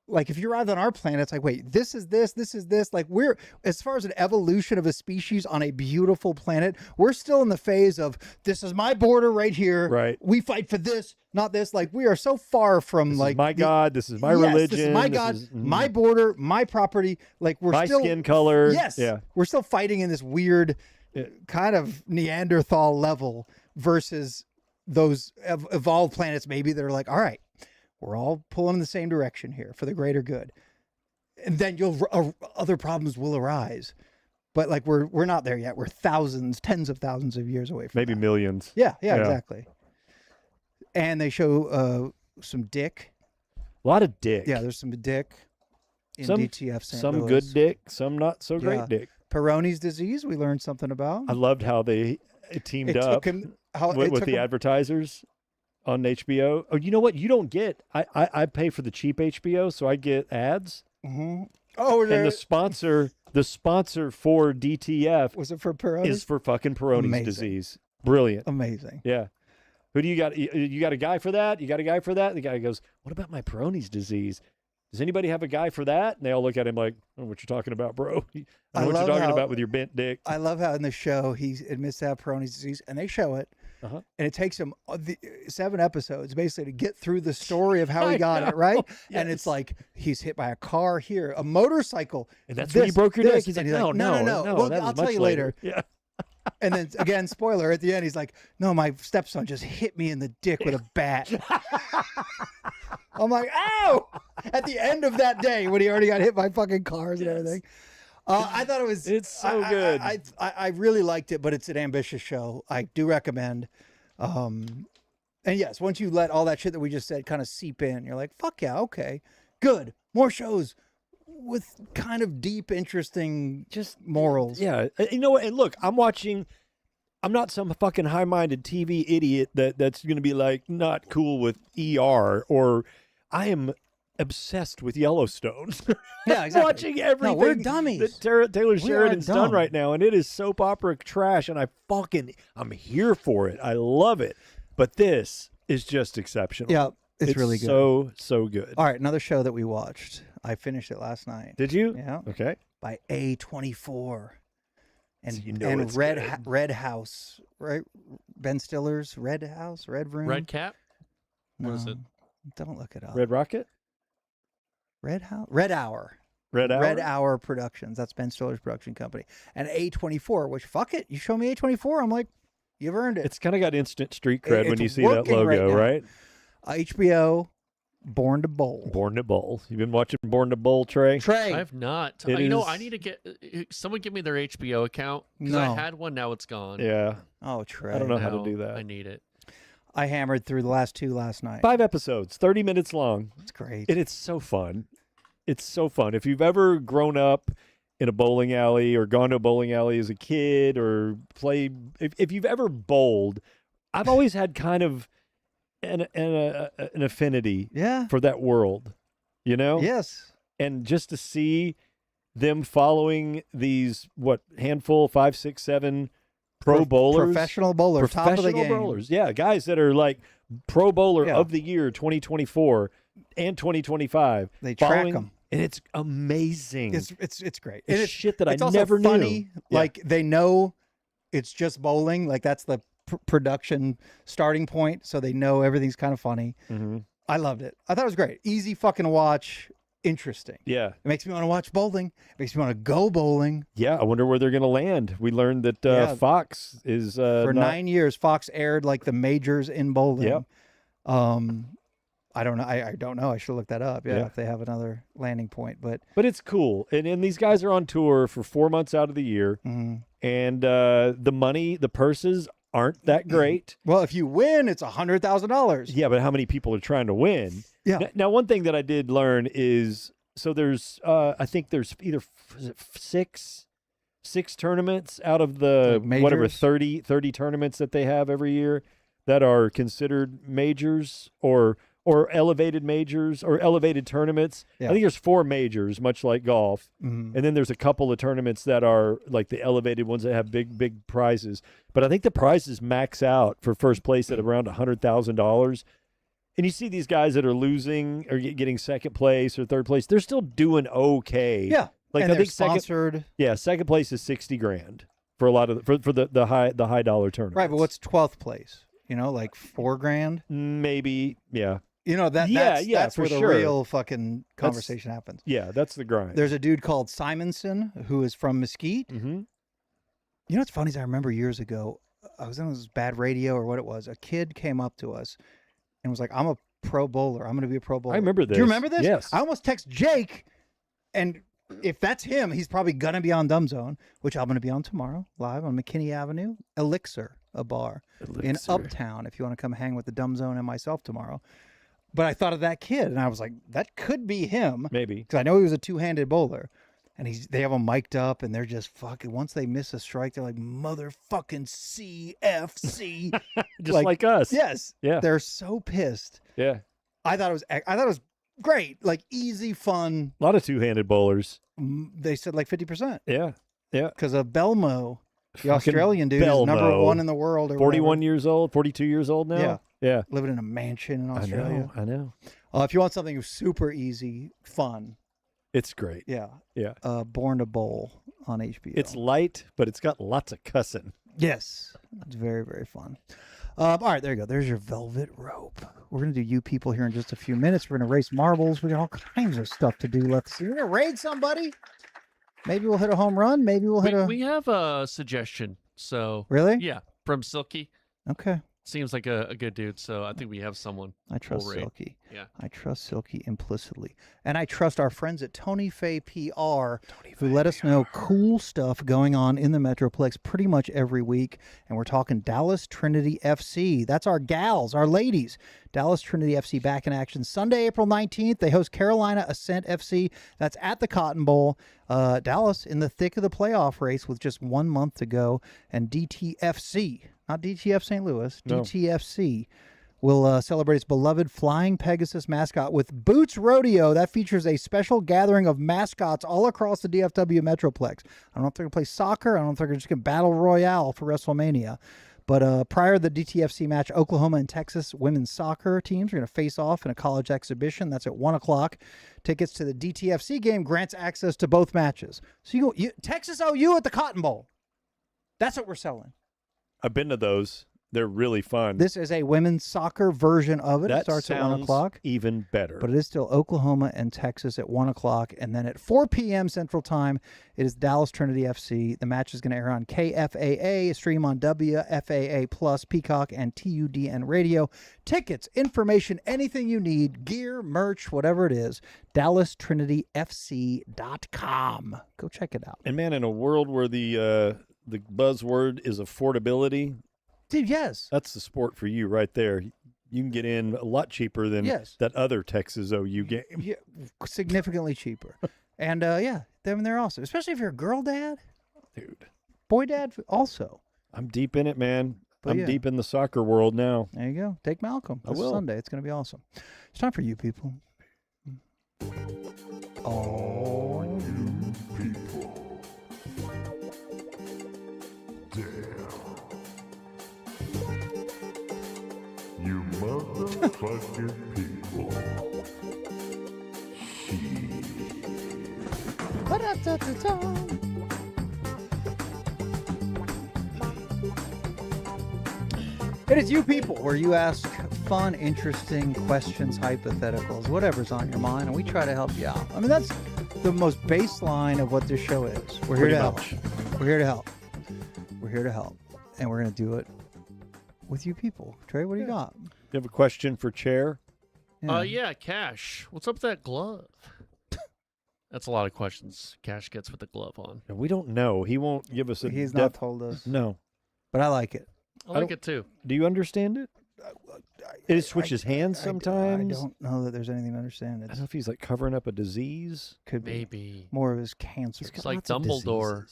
Speaker 4: Like if you arrived on our planet, it's like, wait, this is this. Like we're, as far as an evolution of a species on a beautiful planet, we're still in the phase of, this is my border right here.
Speaker 5: Right.
Speaker 4: We fight for this, not this. Like we are so far from
Speaker 5: This
Speaker 4: like
Speaker 5: is my God. This is my
Speaker 4: yes,
Speaker 5: religion.
Speaker 4: This is my God, my border, my property. Like we're
Speaker 5: my
Speaker 4: still
Speaker 5: skin color.
Speaker 4: Yes.
Speaker 5: Yeah.
Speaker 4: We're still fighting in this weird kind of Neanderthal level versus those evolved planets. Maybe they're like, all right, we're all pulling in the same direction here for the greater good. And then other problems will arise. But like we're not there yet. We're thousands, tens of thousands of years away from
Speaker 5: Maybe
Speaker 4: that.
Speaker 5: millions.
Speaker 4: Yeah, exactly. And they show some dick.
Speaker 5: A lot of dick.
Speaker 4: Yeah, there's some dick in
Speaker 5: some,
Speaker 4: DTF St.
Speaker 5: Some
Speaker 4: Louis.
Speaker 5: good dick, some not so great
Speaker 4: Yeah.
Speaker 5: dick.
Speaker 4: Peyronie's disease, we learned something about.
Speaker 5: I loved how they teamed
Speaker 4: It
Speaker 5: up
Speaker 4: took him, how,
Speaker 5: with
Speaker 4: it took
Speaker 5: the
Speaker 4: him,
Speaker 5: advertisers on HBO. Oh, you know what? You don't get. I pay for the cheap HBO, so I get ads.
Speaker 4: Mm-hmm. Oh,
Speaker 5: and the sponsor for DTF
Speaker 4: was it for Peyronie's?
Speaker 5: is for fucking Peyronie's disease. Brilliant.
Speaker 4: Amazing.
Speaker 5: Yeah. Who do you got? You got a guy for that? You got a guy for that? The guy goes, "What about my Peyronie's disease? Does anybody have a guy for that?" And they all look at him like, "I don't know what you're talking about, bro. I know what you're talking about with your bent dick."
Speaker 4: I love how in the show he admits to have Peyronie's disease, and they show it, and it takes him 7 episodes basically to get through the story of how he got it, right?
Speaker 5: Yes.
Speaker 4: And it's like he's hit by a car here, a motorcycle,
Speaker 5: and that's when you broke your dick. He's like,
Speaker 4: and
Speaker 5: no.
Speaker 4: Well,
Speaker 5: that was
Speaker 4: I'll tell
Speaker 5: much
Speaker 4: you later.
Speaker 5: Yeah.
Speaker 4: And then again, spoiler at the end, he's like, "No, my stepson just hit me in the dick with a bat." I'm like, "Ow!" At the end of that day, when he already got hit by fucking cars and everything, I thought it was.
Speaker 5: It's so good.
Speaker 4: I really liked it, but it's an ambitious show. I do recommend. And yes, once you let all that shit that we just said kind of seep in, you're like, "Fuck yeah, okay, good, more shows." With kind of deep, interesting, just morals.
Speaker 5: Yeah, you know what? And look, I'm not some fucking high-minded TV idiot that's going to be like not cool with ER, or I am obsessed with Yellowstone.
Speaker 4: Yeah, exactly.
Speaker 5: Watching everything
Speaker 4: we're dummies.
Speaker 5: that Taylor
Speaker 4: We are
Speaker 5: Sheridan's done
Speaker 4: dumb.
Speaker 5: right now, and it is soap opera trash, and I'm here for it. I love it. But this is just exceptional.
Speaker 4: Yeah, it's really good.
Speaker 5: So good.
Speaker 4: All right, another show that we watched. I finished it last night.
Speaker 5: Did you?
Speaker 4: Yeah.
Speaker 5: Okay.
Speaker 4: By A24. And
Speaker 5: So you know
Speaker 4: and
Speaker 5: it's
Speaker 4: Red
Speaker 5: good.
Speaker 4: Red House, right? Ben Stiller's Red House, Red Room.
Speaker 2: Red Cap? What is
Speaker 4: No,
Speaker 2: it?
Speaker 4: Don't look it up.
Speaker 5: Red Rocket?
Speaker 4: Red House? Red Hour.
Speaker 5: Red Hour?
Speaker 4: Red Hour Productions. That's Ben Stiller's production company. And A24, which fuck it, you show me A24, I'm like, you've earned it.
Speaker 5: It's kind of got instant street cred when
Speaker 4: It's
Speaker 5: you see that
Speaker 4: working right
Speaker 5: logo,
Speaker 4: now.
Speaker 5: right?
Speaker 4: HBO, Born to Bowl.
Speaker 5: Born to Bowl. You've been watching Born to Bowl, Trey?
Speaker 4: Trey.
Speaker 2: I have not.
Speaker 5: It
Speaker 2: You know,
Speaker 5: is-
Speaker 2: I need to get someone give me their HBO account because
Speaker 4: No.
Speaker 2: I had one. Now it's gone.
Speaker 5: Yeah.
Speaker 4: Oh, Trey.
Speaker 5: I don't know how to
Speaker 2: Now
Speaker 5: do that.
Speaker 2: I need it.
Speaker 4: I hammered through the last 2 last night.
Speaker 5: 5 episodes, 30 minutes long.
Speaker 4: It's great.
Speaker 5: And it's so fun. It's so fun. If you've ever grown up in a bowling alley or gone to a bowling alley as a kid or played, if you've ever bowled, I've always had kind of an affinity for that world, you know?
Speaker 4: Yes.
Speaker 5: And just to see them following these, handful, 5, 6, 7 pro bowlers.
Speaker 4: Professional bowlers, top of the game.
Speaker 5: Bowlers. Yeah, guys that are like pro bowler
Speaker 4: Yeah.
Speaker 5: of the year 2024 and 2025.
Speaker 4: They track
Speaker 5: following-
Speaker 4: 'em.
Speaker 5: And it's amazing.
Speaker 4: It's great.
Speaker 5: It's
Speaker 4: And
Speaker 5: shit that I
Speaker 4: it's also
Speaker 5: never
Speaker 4: funny.
Speaker 5: knew. Yeah.
Speaker 4: Like they know it's just bowling. Like that's the production starting point. So they know everything's kind of funny.
Speaker 5: Mm-hmm.
Speaker 4: I loved it. I thought it was great. Easy fucking watch. Interesting.
Speaker 5: Yeah.
Speaker 4: It makes me want to watch bowling. It makes me want to go bowling.
Speaker 5: Yeah, I wonder where they're going to land. We learned that
Speaker 4: Yeah.
Speaker 5: Fox is
Speaker 4: For
Speaker 5: not-
Speaker 4: 9 years, Fox aired like the majors in bowling.
Speaker 5: Yep.
Speaker 4: I don't know. I don't know. I should look that up. Yeah,
Speaker 5: Yeah.
Speaker 4: if they have another landing point. But
Speaker 5: it's cool. And these guys are on tour for 4 months out of the year.
Speaker 4: mhm.
Speaker 5: And the purses aren't that great.
Speaker 4: Well, if you win, it's $100,000.
Speaker 5: Yeah, but how many people are trying to win?
Speaker 4: Yeah.
Speaker 5: Now, one thing that I did learn is, so there's, I think there's either six tournaments out of the
Speaker 4: Like
Speaker 5: whatever
Speaker 4: majors?
Speaker 5: 30 tournaments that they have every year that are considered majors or elevated majors or elevated tournaments.
Speaker 4: Yeah.
Speaker 5: I think there's 4 majors, much like golf.
Speaker 4: Mhm.
Speaker 5: And then there's a couple of tournaments that are like the elevated ones that have big prizes. But I think the prizes max out for first place at around $100,000. And you see these guys that are losing or getting second place or third place, they're still doing okay.
Speaker 4: Yeah.
Speaker 5: Like
Speaker 4: and
Speaker 5: I
Speaker 4: they're
Speaker 5: think second,
Speaker 4: sponsored.
Speaker 5: second place is $60,000 for a lot of for the high dollar tournaments.
Speaker 4: Right, but what's 12th place? Like $4,000?
Speaker 5: Maybe, yeah.
Speaker 4: That's
Speaker 5: for
Speaker 4: where the
Speaker 5: sure.
Speaker 4: real fucking conversation happens.
Speaker 5: Yeah, that's the grind.
Speaker 4: There's a dude called Simonson who is from Mesquite.
Speaker 5: Mm-hmm.
Speaker 4: You know what's funny is I remember years ago, I was on this bad radio or what it was. A kid came up to us and was like, I'm a pro bowler. I'm going to be a pro bowler.
Speaker 5: I remember this.
Speaker 4: Do you remember this?
Speaker 5: Yes.
Speaker 4: I almost text Jake, and if that's him, he's probably going to be on Dumb Zone, which I'm going to be on tomorrow, live on McKinney Avenue. Elixir, a bar in Uptown, if you want to come hang with the Dumb Zone and myself tomorrow. But I thought of that kid, and I was like, that could be him.
Speaker 5: Maybe.
Speaker 4: Because I know he was a two-handed bowler. And they have him mic'd up, and they're just fucking, once they miss a strike, they're like, motherfucking CFC.
Speaker 5: Just like us.
Speaker 4: Yes.
Speaker 5: Yeah.
Speaker 4: They're so pissed.
Speaker 5: Yeah.
Speaker 4: I thought it was great. Like, easy, fun.
Speaker 5: A lot of two-handed bowlers.
Speaker 4: They said like 50%.
Speaker 5: Yeah. Yeah.
Speaker 4: Because of Belmo, the
Speaker 5: Fucking
Speaker 4: Australian dude, is number
Speaker 5: Belmo.
Speaker 4: 1 in the world. Or
Speaker 5: 41
Speaker 4: whatever.
Speaker 5: years old, 42 years old now?
Speaker 4: Yeah.
Speaker 5: Yeah.
Speaker 4: Living in a mansion in Australia.
Speaker 5: I know.
Speaker 4: If you want something super easy, fun.
Speaker 5: It's great.
Speaker 4: Yeah.
Speaker 5: Yeah.
Speaker 4: Born to Bowl on HBO.
Speaker 5: It's light, but it's got lots of cussing.
Speaker 4: Yes. It's very, very fun. All right, there you go. There's your velvet rope. We're going to do you people here in just a few minutes. We're going to race marbles. We got all kinds of stuff to do left. So we're going to raid somebody. Maybe we'll hit a home run. Maybe we'll hit
Speaker 2: We have a suggestion. So
Speaker 4: Really?
Speaker 2: Yeah, from Silky.
Speaker 4: Okay.
Speaker 2: Seems like a good dude, so I think we have someone.
Speaker 4: I trust
Speaker 2: we'll raid.
Speaker 4: Silky.
Speaker 2: Yeah.
Speaker 4: I trust Silky implicitly. And I trust our friends at Tony Faye PR who let us know cool stuff going on in the Metroplex pretty much every week. And we're talking Dallas Trinity FC. That's our gals, our ladies. Dallas Trinity FC back in action Sunday, April 19th. They host Carolina Ascent FC. That's at the Cotton Bowl. Dallas in the thick of the playoff race with just 1 month to go. And DTFC, not DTF St. Louis,
Speaker 5: No.
Speaker 4: DTFC will celebrate its beloved Flying Pegasus mascot with Boots Rodeo. That features a special gathering of mascots all across the DFW Metroplex. I don't know if they're going to play soccer. I don't know if they're just going to battle royale for WrestleMania. But prior to the DTFC match, Oklahoma and Texas women's soccer teams are going to face off in a college exhibition. That's at 1 o'clock. Tickets to the DTFC game grants access to both matches. So Texas OU at the Cotton Bowl. That's what we're selling.
Speaker 5: I've been to those. They're really fun.
Speaker 4: This is a women's soccer version of it.
Speaker 5: That
Speaker 4: It starts at 1
Speaker 5: sounds
Speaker 4: o'clock.
Speaker 5: even better.
Speaker 4: But it is still Oklahoma and Texas at 1 o'clock. And then at 4 p.m. Central Time, it is Dallas Trinity FC. The match is going to air on KFAA, stream on WFAA Plus, Peacock, and TUDN Radio. Tickets, information, anything you need, gear, merch, whatever it is, DallasTrinityFC.com. Go check it out.
Speaker 5: And man, in a world where the buzzword is affordability,
Speaker 4: Dude, yes.
Speaker 5: that's the sport for you right there. You can get in a lot cheaper than
Speaker 4: Yes.
Speaker 5: that other Texas OU game.
Speaker 4: Yeah, significantly cheaper. And they're awesome. Especially if you're a girl dad.
Speaker 5: Dude.
Speaker 4: Boy dad also.
Speaker 5: I'm deep in it, man.
Speaker 4: But
Speaker 5: I'm
Speaker 4: yeah.
Speaker 5: deep in the soccer world now.
Speaker 4: There you go. Take Malcolm.
Speaker 5: I
Speaker 4: This
Speaker 5: will.
Speaker 4: Sunday. It's going to be awesome. It's time for you people.
Speaker 8: All you people. Damn. You motherfucking people.
Speaker 4: It is you people where you ask fun, interesting questions, hypotheticals, whatever's on your mind, and we try to help you out. I mean, that's the most baseline of what this show is. We're here
Speaker 5: Pretty
Speaker 4: to help.
Speaker 5: much.
Speaker 4: We're here to help. We're here to help. And we're going to do it with you people. Trey, what do you got?
Speaker 5: You have a question for Chair?
Speaker 2: Yeah, Cash. What's up with that glove? That's a lot of questions Cash gets with the glove on.
Speaker 5: We don't know. He won't give us a.
Speaker 4: He's not told us.
Speaker 5: No,
Speaker 4: but I like it.
Speaker 2: I like it too.
Speaker 5: Do you understand it? It switches hands sometimes.
Speaker 4: I don't know that there's anything to understand.
Speaker 5: I don't know if he's like covering up a disease.
Speaker 4: Could be.
Speaker 2: Maybe
Speaker 4: More of his cancer.
Speaker 2: it's like Dumbledore.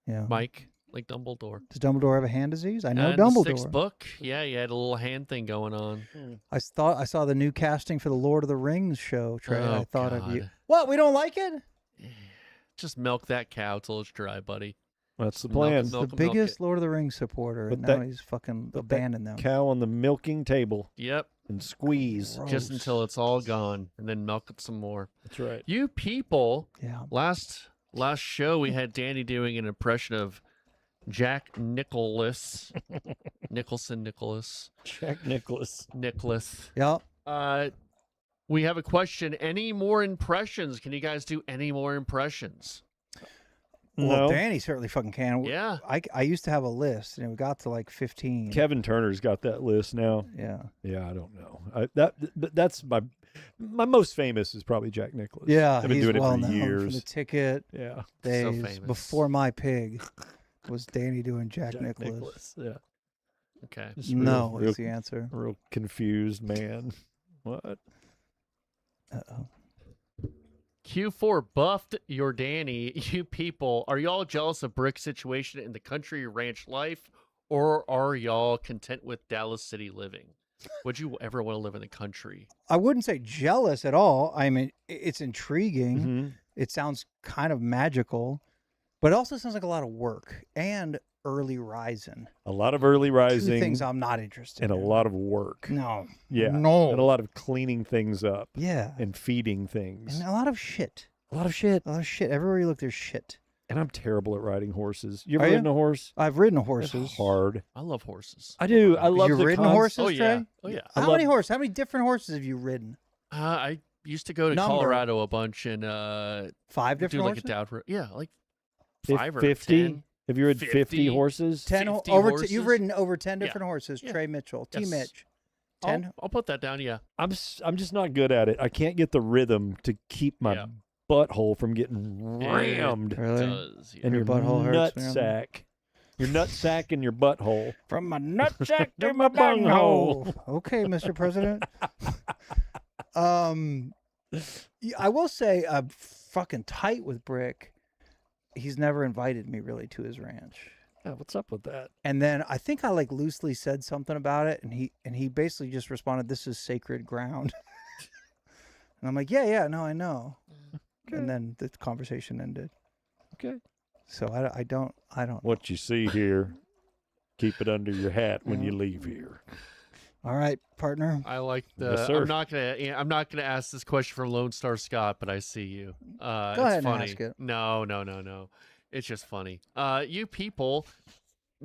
Speaker 4: Yeah.
Speaker 2: Mike, like Dumbledore.
Speaker 4: Does Dumbledore have a hand disease? I know
Speaker 2: In the
Speaker 4: Dumbledore.
Speaker 2: sixth book, yeah, he had a little hand thing going on.
Speaker 4: I thought I saw the new casting for the Lord of the Rings show, Trey.
Speaker 2: Oh,
Speaker 4: I thought of you.
Speaker 2: God.
Speaker 4: What? We don't like it?
Speaker 2: Just milk that cow till it's dry, buddy.
Speaker 5: That's the
Speaker 2: Milk it,
Speaker 5: plan.
Speaker 4: The
Speaker 2: milk it, milk
Speaker 4: biggest
Speaker 2: it.
Speaker 4: Lord of the Rings supporter,
Speaker 5: Put
Speaker 4: and now
Speaker 5: that-
Speaker 4: he's fucking
Speaker 5: Put that
Speaker 4: abandoned them.
Speaker 5: Cow on the milking table
Speaker 2: Yep.
Speaker 5: and squeeze.
Speaker 2: Just until it's all gone, and then milk it some more.
Speaker 5: That's right.
Speaker 2: You people,
Speaker 4: Yeah.
Speaker 2: last show we had Danny doing an impression of Jack Nicholas. Nicholas.
Speaker 5: Jack Nicholas.
Speaker 4: Yep.
Speaker 2: We have a question. Any more impressions? Can you guys do any more impressions?
Speaker 4: Well,
Speaker 5: No.
Speaker 4: Danny certainly fucking can.
Speaker 2: Yeah.
Speaker 4: I used to have a list, and we got to like 15.
Speaker 5: Kevin Turner's got that list now.
Speaker 4: Yeah.
Speaker 5: Yeah, I don't know. That's my most famous is probably Jack Nicholas.
Speaker 4: Yeah,
Speaker 5: I've been
Speaker 4: he's
Speaker 5: doing it
Speaker 4: well
Speaker 5: for
Speaker 4: known
Speaker 5: years.
Speaker 4: for the Ticket
Speaker 5: Yeah.
Speaker 4: days.
Speaker 2: famous.
Speaker 4: Before My Pig was Danny doing Jack Nicholas.
Speaker 5: Yeah.
Speaker 2: Okay.
Speaker 5: Just
Speaker 4: No,
Speaker 5: real,
Speaker 4: is the answer.
Speaker 5: real confused man. What?
Speaker 4: Uh-oh.
Speaker 2: Q4 buffed your Danny. You people, are y'all jealous of Brick's situation in the country ranch life, or are y'all content with Dallas City living? Would you ever want to live in the country?
Speaker 4: I wouldn't say jealous at all. I mean, it's intriguing.
Speaker 5: Mhm.
Speaker 4: It sounds kind of magical, but it also sounds like a lot of work and early rising.
Speaker 5: A lot of early rising.
Speaker 4: Two things I'm not interested
Speaker 5: and a
Speaker 4: in.
Speaker 5: lot of work.
Speaker 4: No.
Speaker 5: Yeah.
Speaker 4: No.
Speaker 5: And a lot of cleaning things up.
Speaker 4: Yeah.
Speaker 5: And feeding things.
Speaker 4: And a lot of shit.
Speaker 5: A lot of shit.
Speaker 4: A lot of shit. Everywhere you look, there's shit.
Speaker 5: And I'm terrible at riding horses. You ever
Speaker 4: Are you?
Speaker 5: ridden a horse?
Speaker 4: I've ridden
Speaker 5: It's
Speaker 4: horses.
Speaker 5: hard.
Speaker 2: I love horses.
Speaker 5: I do. I love
Speaker 4: You've
Speaker 5: the
Speaker 4: ridden
Speaker 5: cons-
Speaker 4: horses,
Speaker 2: Oh,
Speaker 4: Trey?
Speaker 2: yeah. Oh, yeah.
Speaker 5: I
Speaker 4: How
Speaker 5: love-
Speaker 4: many horses? How many different horses have you ridden?
Speaker 2: I used to go to
Speaker 4: Number.
Speaker 2: Colorado a bunch and
Speaker 4: 5
Speaker 2: do
Speaker 4: different
Speaker 2: like
Speaker 4: horses?
Speaker 2: a dowd. Yeah, like
Speaker 5: Fif-
Speaker 2: 5 or
Speaker 5: 50?
Speaker 2: 10.
Speaker 5: Have you ridden 50
Speaker 2: 50
Speaker 5: horses?
Speaker 4: 10
Speaker 2: 50
Speaker 4: over.
Speaker 2: horses?
Speaker 4: You've ridden over 10
Speaker 2: Yeah.
Speaker 4: different horses.
Speaker 2: Yeah.
Speaker 4: Trey Mitchell, T.
Speaker 2: Yes.
Speaker 4: Mitch.
Speaker 2: I'll-
Speaker 4: 10.
Speaker 2: I'll put that down. Yeah.
Speaker 5: I'm just not good at it. I can't get the rhythm to keep my
Speaker 2: Yeah.
Speaker 5: butthole from getting rammed
Speaker 4: Really?
Speaker 2: Does, yeah.
Speaker 5: in
Speaker 4: Your
Speaker 5: your
Speaker 4: butthole hurts
Speaker 5: nut
Speaker 4: when you're on
Speaker 5: sack. Your nut sack and your butthole.
Speaker 4: From my nutsack
Speaker 5: To
Speaker 4: to
Speaker 5: my
Speaker 4: my bunghole.
Speaker 5: bunghole.
Speaker 4: Okay, Mr. President. I will say I'm fucking tight with Brick. He's never invited me really to his ranch.
Speaker 5: Yeah, what's up with that?
Speaker 4: And then I think I like loosely said something about it, and he basically just responded, "This is sacred ground." And I'm like, "Yeah, no, I know." And then the conversation ended.
Speaker 5: Okay.
Speaker 4: So I don't.
Speaker 5: What you see here, keep it under your hat when you leave here.
Speaker 4: All right, partner.
Speaker 2: I like the.
Speaker 5: Yes, sir.
Speaker 2: I'm not gonna ask this question from Lone Star Scott, but I see you.
Speaker 4: Go
Speaker 2: It's
Speaker 4: ahead and
Speaker 2: funny.
Speaker 4: ask it.
Speaker 2: No. It's just funny. You people,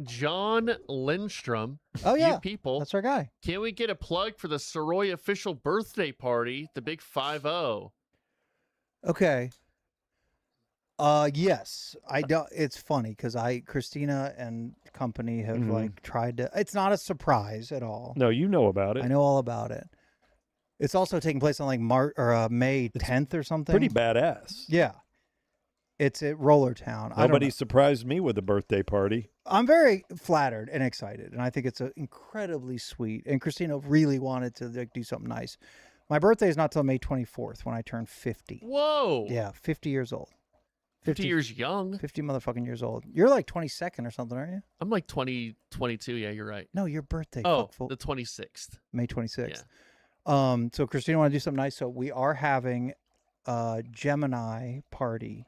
Speaker 2: John Lindstrom.
Speaker 4: Oh yeah,
Speaker 2: You people,
Speaker 4: that's our guy.
Speaker 2: can we get a plug for the Sirois official birthday party, the Big 5-0?
Speaker 4: Okay. Yes, I don't. It's funny because Christina and company have
Speaker 5: Mhm.
Speaker 4: like tried to. It's not a surprise at all.
Speaker 5: No, you know about it.
Speaker 4: I know all about it. It's also taking place on like May 10th or something.
Speaker 5: Pretty badass.
Speaker 4: Yeah. It's at Roller Town. I don't
Speaker 5: Nobody
Speaker 4: know.
Speaker 5: surprised me with a birthday party.
Speaker 4: I'm very flattered and excited, and I think it's incredibly sweet. And Christina really wanted to like do something nice. My birthday is not till May 24th when I turn 50.
Speaker 2: Whoa.
Speaker 4: Yeah, 50 years old.
Speaker 2: 50 years young.
Speaker 4: 50 motherfucking years old. You're like 22nd or something, aren't you?
Speaker 2: I'm like 22. Yeah, you're right.
Speaker 4: No, your birthday.
Speaker 2: Oh,
Speaker 4: fuckful.
Speaker 2: the 26th.
Speaker 4: May 26th. So Christina wanted to do something nice, so we are having a Gemini party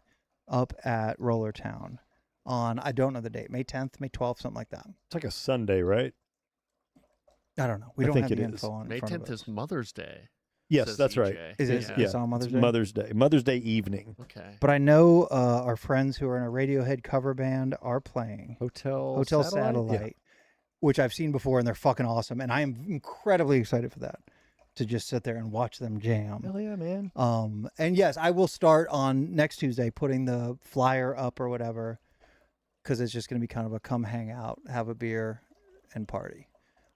Speaker 4: up at Roller Town on, I don't know the date, May 10th, May 12th, something like that.
Speaker 5: It's like a Sunday, right?
Speaker 4: I don't know. We
Speaker 5: I
Speaker 4: don't
Speaker 5: think
Speaker 4: have
Speaker 5: it
Speaker 4: the
Speaker 5: is.
Speaker 4: info on
Speaker 2: May
Speaker 4: in front
Speaker 2: 10th
Speaker 4: of us.
Speaker 2: is Mother's Day.
Speaker 5: Yes,
Speaker 2: says
Speaker 5: that's right.
Speaker 2: EJ.
Speaker 4: Is it?
Speaker 2: Yeah.
Speaker 4: It's on Mother's
Speaker 5: it's
Speaker 4: Day?
Speaker 5: Mother's Day. Mother's Day evening.
Speaker 2: Okay.
Speaker 4: But I know our friends who are in a Radiohead cover band are playing
Speaker 5: Hotel
Speaker 4: Satellite, which I've seen before, and they're fucking awesome. And I am incredibly excited for that, to just sit there and watch them jam.
Speaker 5: Hell yeah, man.
Speaker 4: And yes, I will start on next Tuesday putting the flyer up or whatever, because it's just going to be kind of a come hang out, have a beer, and party.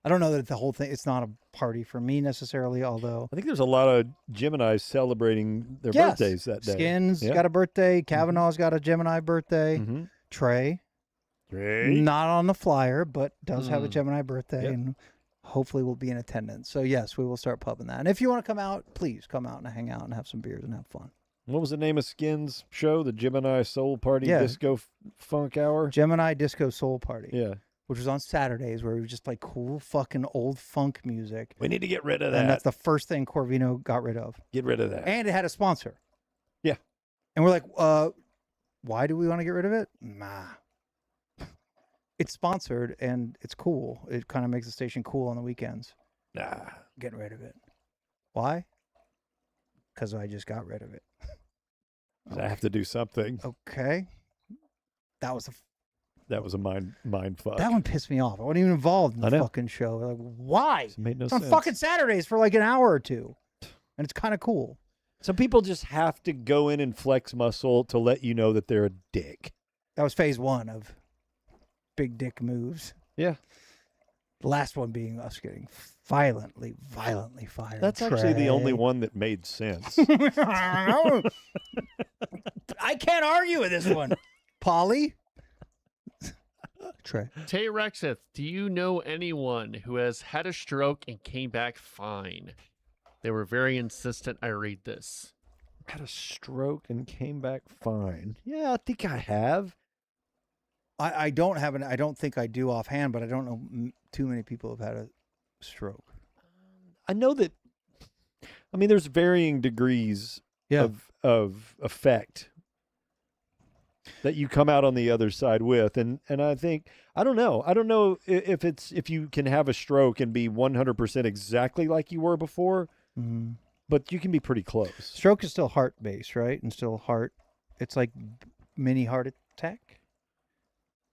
Speaker 4: I don't know that the whole thing. It's not a party for me necessarily, although
Speaker 5: I think there's a lot of Geminis celebrating their
Speaker 4: Yes.
Speaker 5: birthdays that day.
Speaker 4: Skins
Speaker 5: Yeah.
Speaker 4: got a birthday. Kavanaugh's got a Gemini birthday.
Speaker 5: Mm-hmm.
Speaker 4: Trey, not on the flyer, but does have a Gemini birthday,
Speaker 5: Yep.
Speaker 4: and hopefully will be in attendance. So yes, we will start pubbing that. And if you want to come out, please come out and hang out and have some beers and have fun.
Speaker 5: What was the name of Skins' show? The Gemini Soul Party
Speaker 4: Yeah.
Speaker 5: Disco Funk Hour?
Speaker 4: Gemini Disco Soul Party.
Speaker 5: Yeah.
Speaker 4: Which was on Saturdays, where we would just play cool fucking old funk music.
Speaker 5: We need to get rid of that.
Speaker 4: And that's the first thing Corvino got rid of.
Speaker 5: Get rid of that.
Speaker 4: And it had a sponsor.
Speaker 5: Yeah.
Speaker 4: And we're like, why do we want to get rid of it? Nah. It's sponsored and it's cool. It kind of makes the station cool on the weekends.
Speaker 5: Nah.
Speaker 4: Getting rid of it. Why? Because I just got rid of it.
Speaker 5: I have to do something.
Speaker 4: Okay. That was
Speaker 5: a mind fuck.
Speaker 4: that one pissed me off. I wasn't even involved in
Speaker 5: I
Speaker 4: the
Speaker 5: know.
Speaker 4: fucking show. Like, why?
Speaker 5: It made no
Speaker 4: It's on
Speaker 5: sense.
Speaker 4: fucking Saturdays for like an hour or two. And it's kind of cool.
Speaker 5: Some people just have to go in and flex muscle to let you know that they're a dick.
Speaker 4: That was phase one of big dick moves.
Speaker 5: Yeah.
Speaker 4: The last one being us getting violently fired.
Speaker 5: That's actually the only one that made sense.
Speaker 4: I can't argue with this one. Polly? Trey.
Speaker 2: Tay Rexeth, do you know anyone who has had a stroke and came back fine? They were very insistent I read this.
Speaker 5: Had a stroke and came back fine. Yeah, I think I have.
Speaker 4: I don't have I don't think I do offhand, but I don't know too many people have had a stroke.
Speaker 5: I know that. I mean, there's varying degrees of effect that you come out on the other side with, and I think I don't know if you can have a stroke and be 100% exactly like you were before, but you can be pretty close.
Speaker 4: Stroke is still heart based, right? And still heart. It's like mini heart attack.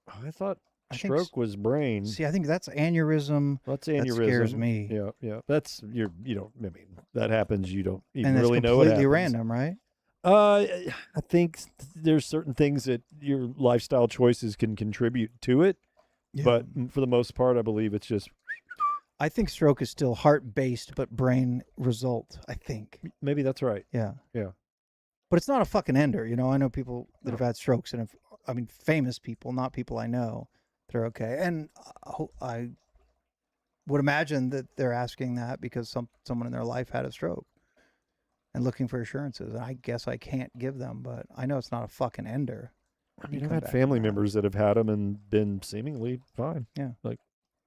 Speaker 5: I thought
Speaker 4: I think
Speaker 5: stroke was brain.
Speaker 4: See, I think that's aneurysm.
Speaker 5: That's aneurysm.
Speaker 4: That scares me.
Speaker 5: Yeah. That's you don't. I mean, that happens. You don't even
Speaker 4: And
Speaker 5: really
Speaker 4: it's
Speaker 5: know what
Speaker 4: completely
Speaker 5: happens.
Speaker 4: random, right?
Speaker 5: I think there's certain things that your lifestyle choices can contribute to it, but for the most part, I believe it's just.
Speaker 4: I think stroke is still heart based, but brain result. I think
Speaker 5: maybe that's right.
Speaker 4: Yeah.
Speaker 5: But
Speaker 4: it's not a fucking ender. You know, I know people that have had strokes, and famous people, not people I know. They're okay, and I would imagine that they're asking that because someone in their life had a stroke and looking for assurances. And I guess I can't give them, but I know it's not a fucking ender.
Speaker 5: I mean, I've had family members that have had them and been seemingly fine.
Speaker 4: Yeah.
Speaker 5: Like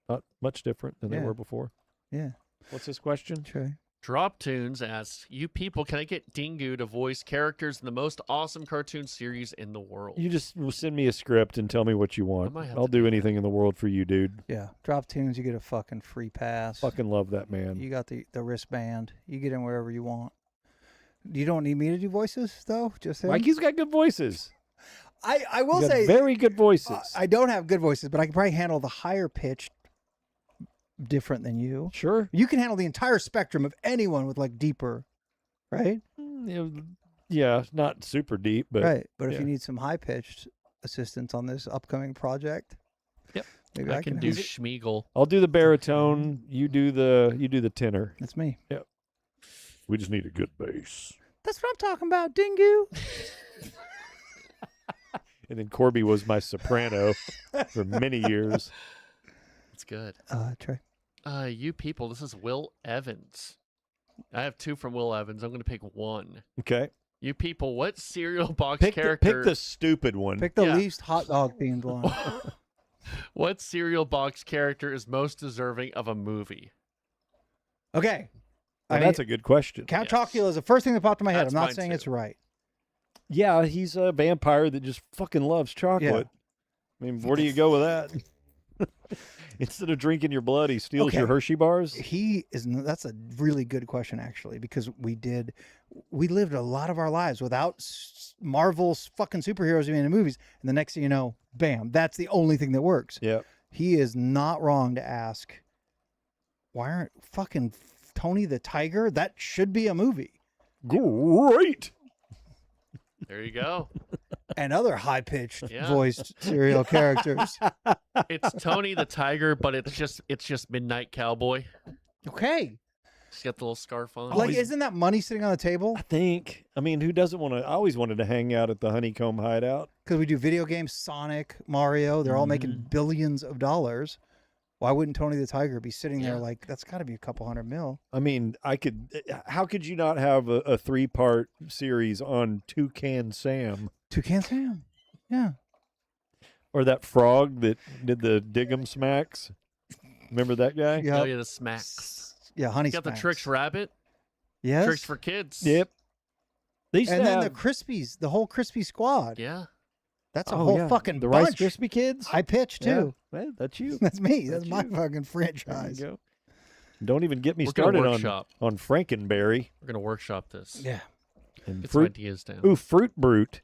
Speaker 5: not much different than they were before.
Speaker 4: Yeah.
Speaker 5: What's this question?
Speaker 4: Trey.
Speaker 2: Drop Tunes asks, you people, can I get Dingu to voice characters in the most awesome cartoon series in the world?
Speaker 5: You just send me a script and tell me what you want.
Speaker 2: might have
Speaker 5: I'll
Speaker 2: to
Speaker 5: do anything in the world for you, dude.
Speaker 4: Yeah. Drop Tunes, you get a fucking free pass.
Speaker 5: Fucking love that man.
Speaker 4: You got the wristband. You get in wherever you want. You don't need me to do voices, though? Just him?
Speaker 5: Mikey's got good voices.
Speaker 4: I will
Speaker 5: He's got
Speaker 4: say
Speaker 5: very good voices.
Speaker 4: I don't have good voices, but I can probably handle the higher pitched different than you.
Speaker 5: Sure.
Speaker 4: You can handle the entire spectrum of anyone with like deeper, right?
Speaker 5: Yeah, not super deep, but
Speaker 4: right. But if
Speaker 5: yeah.
Speaker 4: you need some high pitched assistance on this upcoming project,
Speaker 2: yep,
Speaker 4: maybe
Speaker 2: I can do
Speaker 4: help.
Speaker 2: Schmeagle.
Speaker 5: I'll do the baritone. You do the tenor.
Speaker 4: That's me.
Speaker 5: Yep. We just need a good bass.
Speaker 4: That's what I'm talking about, Dingu.
Speaker 5: And then Corby was my soprano for many years.
Speaker 2: That's good.
Speaker 4: Trey.
Speaker 2: You people, this is Will Evans. I have two from Will Evans. I'm going to pick one.
Speaker 5: Okay.
Speaker 2: You people, what cereal box
Speaker 5: Pick
Speaker 2: character?
Speaker 5: the stupid one.
Speaker 4: Pick the least hot dog themed one.
Speaker 2: What cereal box character is most deserving of a movie?
Speaker 4: Okay.
Speaker 5: Well, that's a good question.
Speaker 4: Count Chocula is the first thing that popped in my head.
Speaker 2: That's
Speaker 4: I'm not
Speaker 2: mine
Speaker 4: saying
Speaker 2: too.
Speaker 4: it's right.
Speaker 5: Yeah, he's a vampire that just fucking loves chocolate. I mean, where do you go with that? Instead of drinking your blood, he steals your Hershey bars.
Speaker 4: That's a really good question, actually, because we lived a lot of our lives without Marvel's fucking superheroes being in movies, and the next thing you know, bam, that's the only thing that works.
Speaker 5: Yeah,
Speaker 4: he is not wrong to ask, why aren't fucking Tony the Tiger? That should be a movie.
Speaker 5: Great.
Speaker 2: There you go.
Speaker 4: and other high-pitched
Speaker 2: Yeah.
Speaker 4: voiced serial characters.
Speaker 2: It's Tony the Tiger, but it's just Midnight Cowboy.
Speaker 4: Okay.
Speaker 2: He's got the little scarf on.
Speaker 4: Like, isn't that money sitting on the table?
Speaker 5: I think. I mean, who doesn't want to? I always wanted to hang out at the Honeycomb Hideout.
Speaker 4: Because we do video games, Sonic, Mario. They're all making billions of dollars. Why wouldn't Tony the Tiger be sitting there like, that's got to be a couple $100 million?
Speaker 5: I mean, how could you not have a 3-part series on Toucan Sam?
Speaker 4: Toucan Sam. Yeah.
Speaker 5: Or that frog that did the Dig'em Smacks? Remember that guy?
Speaker 4: Yeah.
Speaker 2: Oh, yeah, the Smacks.
Speaker 4: Yeah, Honey
Speaker 2: You got the
Speaker 4: Smacks.
Speaker 2: Tricks Rabbit.
Speaker 4: Yes.
Speaker 2: Tricks for kids.
Speaker 5: Yep. They used
Speaker 4: And
Speaker 5: to
Speaker 4: then the
Speaker 5: have-
Speaker 4: Krispies, the whole Crispy squad.
Speaker 2: Yeah.
Speaker 4: That's a
Speaker 5: Oh,
Speaker 4: whole
Speaker 5: yeah.
Speaker 4: fucking
Speaker 5: the
Speaker 4: bunch.
Speaker 5: Rice Krispie Kids.
Speaker 4: I pitch too.
Speaker 5: Yeah. Well, that's you.
Speaker 4: That's me. That's
Speaker 5: That's
Speaker 4: my
Speaker 5: you.
Speaker 4: fucking
Speaker 5: There you
Speaker 4: franchise.
Speaker 5: go. Don't even get me
Speaker 2: We're gonna
Speaker 5: started
Speaker 2: workshop.
Speaker 5: on Frankenberry
Speaker 2: We're gonna workshop this.
Speaker 4: Yeah.
Speaker 5: and
Speaker 2: Get some
Speaker 5: Fruit.
Speaker 2: ideas down.
Speaker 5: Ooh, Fruit Brute.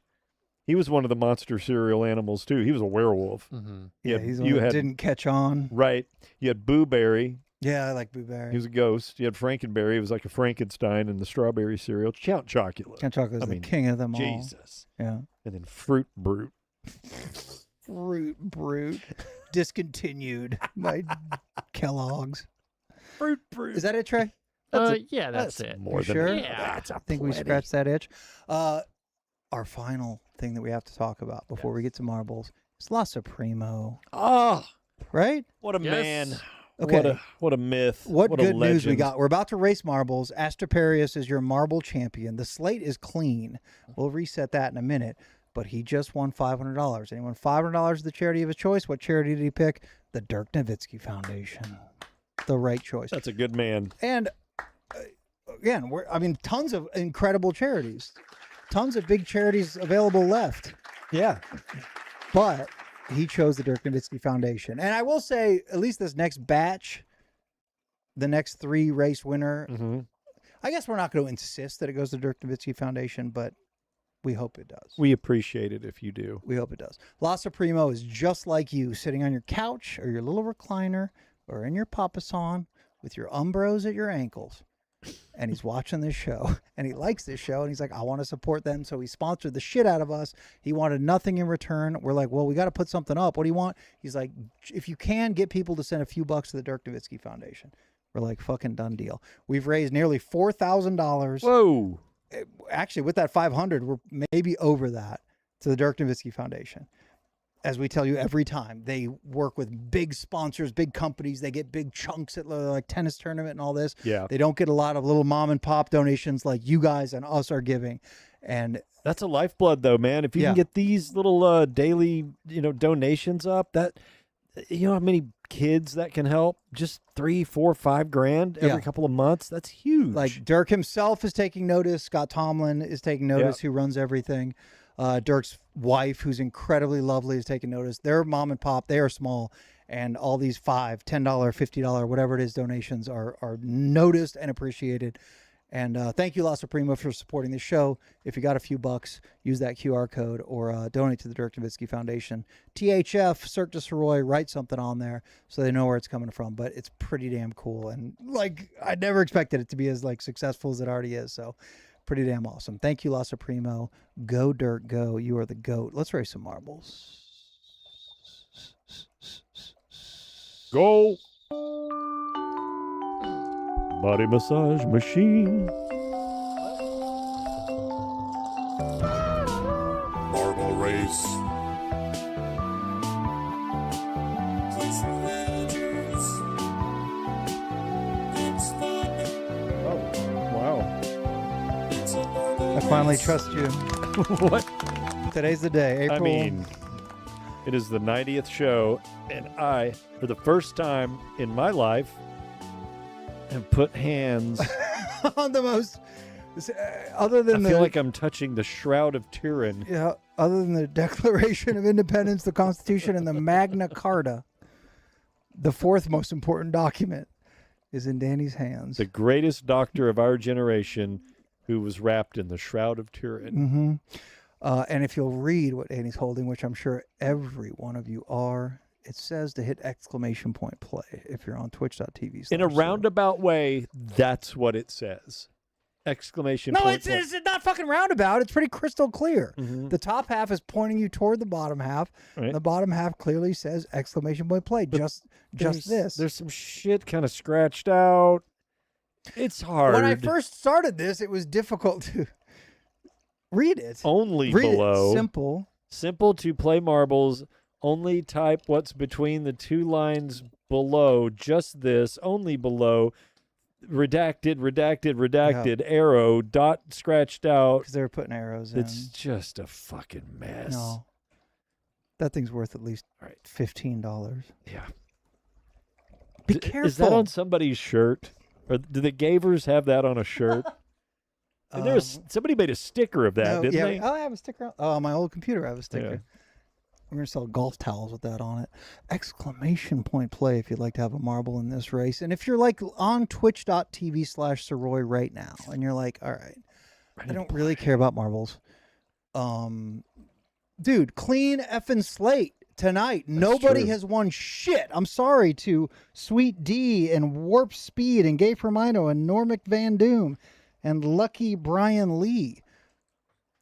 Speaker 5: He was one of the monster cereal animals too. He was a werewolf.
Speaker 2: Mm-hmm.
Speaker 4: Yeah, he's the one that didn't catch on.
Speaker 5: Right. You had Boo Berry.
Speaker 4: Yeah, I like Boo Berry.
Speaker 5: He was a ghost. You had Frankenberry. He was like a Frankenstein and the strawberry cereal. Count Chocula.
Speaker 4: Count Chocula's
Speaker 5: I
Speaker 4: the
Speaker 5: mean,
Speaker 4: king of them all.
Speaker 5: Jesus.
Speaker 4: Yeah.
Speaker 5: And then Fruit Brute.
Speaker 4: Fruit Brute. Discontinued by Kellogg's.
Speaker 5: Fruit Brute.
Speaker 4: Is that it, Trey?
Speaker 2: Yeah, that's it.
Speaker 5: More
Speaker 4: You
Speaker 5: than
Speaker 4: sure?
Speaker 2: Yeah.
Speaker 5: That's a
Speaker 4: I think we
Speaker 5: plenty.
Speaker 4: scratched that itch. Our final thing that we have to talk about before we get to marbles is La Supremo,
Speaker 5: Oh,
Speaker 4: right?
Speaker 5: what a
Speaker 2: Yes.
Speaker 5: man.
Speaker 4: Okay.
Speaker 5: What a myth.
Speaker 4: What
Speaker 5: a
Speaker 4: good news we
Speaker 5: legend.
Speaker 4: got. We're about to race marbles. Astraparius is your marble champion. The slate is clean. We'll reset that in a minute. But he just won $500. And he won $500 to the charity of his choice. What charity did he pick? The Dirk Nowitzki Foundation. The right choice.
Speaker 5: That's a good man.
Speaker 4: And again, tons of incredible charities. Tons of big charities available left.
Speaker 5: Yeah.
Speaker 4: But he chose the Dirk Nowitzki Foundation. And I will say, at least this next batch, the next 3 race winner,
Speaker 5: Mm-hmm.
Speaker 4: I guess we're not going to insist that it goes to the Dirk Nowitzki Foundation, but we hope it does.
Speaker 5: We appreciate it if you do.
Speaker 4: We hope it does. La Supremo is just like you, sitting on your couch or your little recliner or in your papasan with your umbros at your ankles. And he's watching this show and he likes this show and he's like, I want to support them. So he sponsored the shit out of us. He wanted nothing in return. We're like, well, we got to put something up. What do you want? He's like, if you can get people to send a few bucks to the Dirk Nowitzki Foundation. We're like, fucking done deal. We've raised nearly $4,000.
Speaker 5: Whoa.
Speaker 4: Actually, with that 500, we're maybe over that to the Dirk Nowitzki Foundation. As we tell you every time, they work with big sponsors, big companies. They get big chunks at like tennis tournament and all this.
Speaker 5: Yeah.
Speaker 4: They don't get a lot of little mom and pop donations like you guys and us are giving. And
Speaker 5: That's a lifeblood, though, man. If you
Speaker 4: Yeah.
Speaker 5: can get these little daily, donations up, that you know how many kids that can help? Just 3, 4, 5 grand every
Speaker 4: Yeah.
Speaker 5: couple of months. That's huge.
Speaker 4: like Dirk himself is taking notice. Scott Tomlin is taking notice, who runs everything. Dirk's wife, who's incredibly lovely, is taking notice. They're mom and pop. They are small. And all these $5, $10, $50, whatever it is, donations are noticed and appreciated. And thank you, La Suprema, for supporting the show. If you got a few bucks, use that QR code or donate to the Dirk Nowitzki Foundation. THF, Cirque Du Sirois, write something on there so they know where it's coming from. But it's pretty damn cool. And like, I never expected it to be as like successful as it already is. So pretty damn awesome. Thank you, La Supremo. Go, Dirk, go. You are the GOAT. Let's raise some marbles.
Speaker 5: Go. Body massage machine.
Speaker 8: Marble race.
Speaker 5: Wow.
Speaker 4: I finally trust you.
Speaker 5: What?
Speaker 4: Today's the day. April.
Speaker 5: I mean, it is the 90th show, and I, for the first time in my life, have put hands.
Speaker 4: on the most, other
Speaker 5: I
Speaker 4: than
Speaker 5: feel
Speaker 4: the,
Speaker 5: like I'm touching the Shroud of Turin.
Speaker 4: yeah, other than the Declaration of Independence, the Constitution, and the Magna Carta, the fourth most important document is in Danny's hands.
Speaker 5: The greatest doctor of our generation who was wrapped in the Shroud of Turin.
Speaker 4: Mm-hmm. And if you'll read what Danny's holding, which I'm sure every one of you are, it says to hit exclamation point play if you're on twitch.tv.
Speaker 5: In a roundabout way, that's what it says. exclamation
Speaker 4: No,
Speaker 5: point.
Speaker 4: it's not fucking roundabout. It's pretty crystal clear.
Speaker 5: Mhm.
Speaker 4: The top half is pointing you toward the bottom half.
Speaker 5: Right.
Speaker 4: The bottom half clearly says exclamation point play. Just this.
Speaker 5: There's some shit kind of scratched out. It's hard.
Speaker 4: When I first started this, it was difficult to read it.
Speaker 5: Only
Speaker 4: Read
Speaker 5: below.
Speaker 4: it. Simple.
Speaker 5: Simple to play marbles. Only type what's between the two lines below. Just this. Only below. Redacted, arrow, dot scratched out.
Speaker 4: Because they were putting arrows in.
Speaker 5: It's just a fucking mess.
Speaker 4: No. That thing's worth at least $15.
Speaker 5: Yeah.
Speaker 4: Be careful.
Speaker 5: Is that on somebody's shirt? Or do the Gavers have that on a shirt? And somebody made a sticker of that, didn't they?
Speaker 4: Oh, I have a sticker. Oh, on my old computer, I have a sticker. We're going to sell golf towels with that on it. Exclamation point play if you'd like to have a marble in this race. And if you're like on twitch.tv/Sirois right now, and you're like, all right, I don't really care about marbles. Dude, clean effing slate tonight. Nobody
Speaker 5: true.
Speaker 4: has won shit. I'm sorry to Sweet D and Warp Speed and Gay Firmino and Normic Van Doom and Lucky Brian Lee.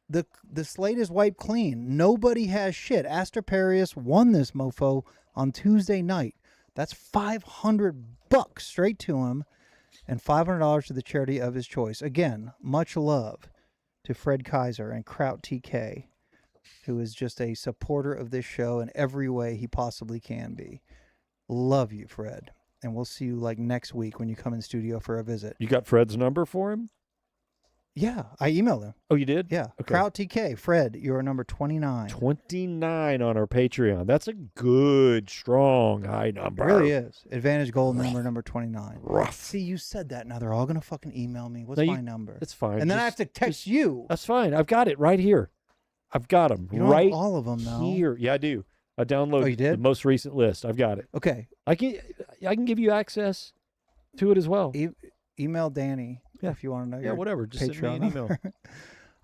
Speaker 4: The slate is wiped clean. Nobody has shit. Astraparius won this mofo on Tuesday night. That's $500 straight to him and $500 to the charity of his choice. Again, much love to Fred Kaiser and Kraut TK, who is just a supporter of this show in every way he possibly can be. Love you, Fred. And we'll see you like next week when you come in studio for a visit.
Speaker 5: You got Fred's number for him?
Speaker 4: Yeah, I emailed him.
Speaker 5: Oh, you did?
Speaker 4: Yeah.
Speaker 5: Okay.
Speaker 4: Kraut TK, Fred, you're number 29.
Speaker 5: 29 on our Patreon. That's a good, strong, high number.
Speaker 4: It really is. Advantage gold number 29.
Speaker 5: Rough.
Speaker 4: See, you said that. Now they're all going to fucking email me. What's
Speaker 5: No,
Speaker 4: my number?
Speaker 5: That's fine.
Speaker 4: And then I have to text you.
Speaker 5: That's fine. I've got it right here. I've got them
Speaker 4: You don't
Speaker 5: right
Speaker 4: have all of them, though.
Speaker 5: here. Yeah, I do. I downloaded
Speaker 4: Oh, you did?
Speaker 5: the most recent list. I've got it.
Speaker 4: Okay.
Speaker 5: I can give you access to it as well.
Speaker 4: Email Danny if you want to know your
Speaker 5: whatever. Just
Speaker 4: Patreon
Speaker 5: send me an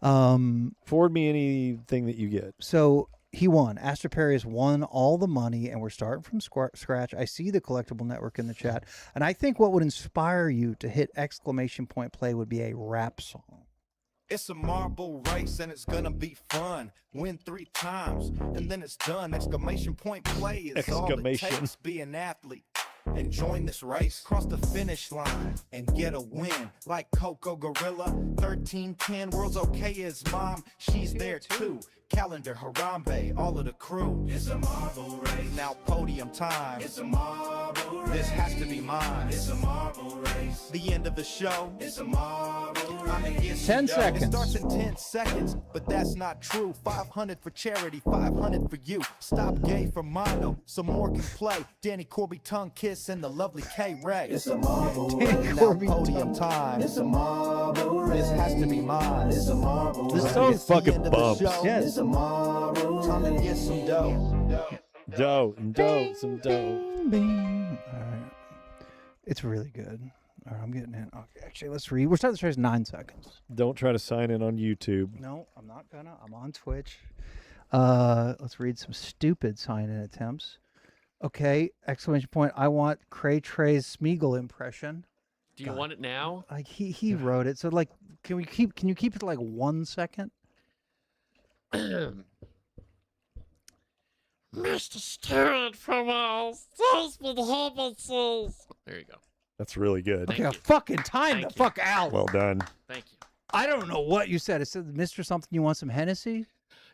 Speaker 4: email.
Speaker 5: Forward me anything that you get.
Speaker 4: So he won. Astraparius won all the money, and we're starting from scratch. I see the Collectible Network in the chat, and I think what would inspire you to hit exclamation point play would be a rap song.
Speaker 10: It's a marble race and it's gonna be fun. Win 3 times and then it's done. Exclamation point play is all it takes. Be an athlete and join this race. Cross the finish line and get a win. Like Coco Gorilla, 1310 World's okay is mom. She's there too. Calendar, Harambe, all of the crew. It's a marble race. Now podium time. It's a marble race. This has to be mine. It's a marble race. The end of the show. It's a marble race.
Speaker 4: 10 seconds.
Speaker 10: It starts in 10 seconds, but that's not true. 500 for charity, 500 for you. Stop Gay for mono, so more can play. Danny Corby, Tongue Kiss, and the lovely K-Ray. It's a marble race. Now podium time. It's a marble race. This has to be mine. It's a marble race.
Speaker 5: This song fucking bumps.
Speaker 4: Yes.
Speaker 10: Tomorrow, time to get some dough.
Speaker 5: Some dough.
Speaker 4: Bing. All right. It's really good. All right, I'm getting in. Okay, actually, let's read. We're starting the show 9 seconds.
Speaker 5: Don't try to sign in on YouTube.
Speaker 4: No, I'm not gonna. I'm on Twitch. Let's read some stupid sign-in attempts. Okay, exclamation point. I want Cray Trey's Smeagol impression.
Speaker 2: Do you want it now?
Speaker 4: Like he wrote it. So like, can you keep it to like 1 second?
Speaker 11: Mr. Stewart from Stephen Hobbins's.
Speaker 2: There you go.
Speaker 5: That's really good.
Speaker 4: Okay, fucking time the fuck out.
Speaker 5: Well done.
Speaker 2: Thank you.
Speaker 4: I don't know what you said. It said, Mr. Something, you want some Hennessy?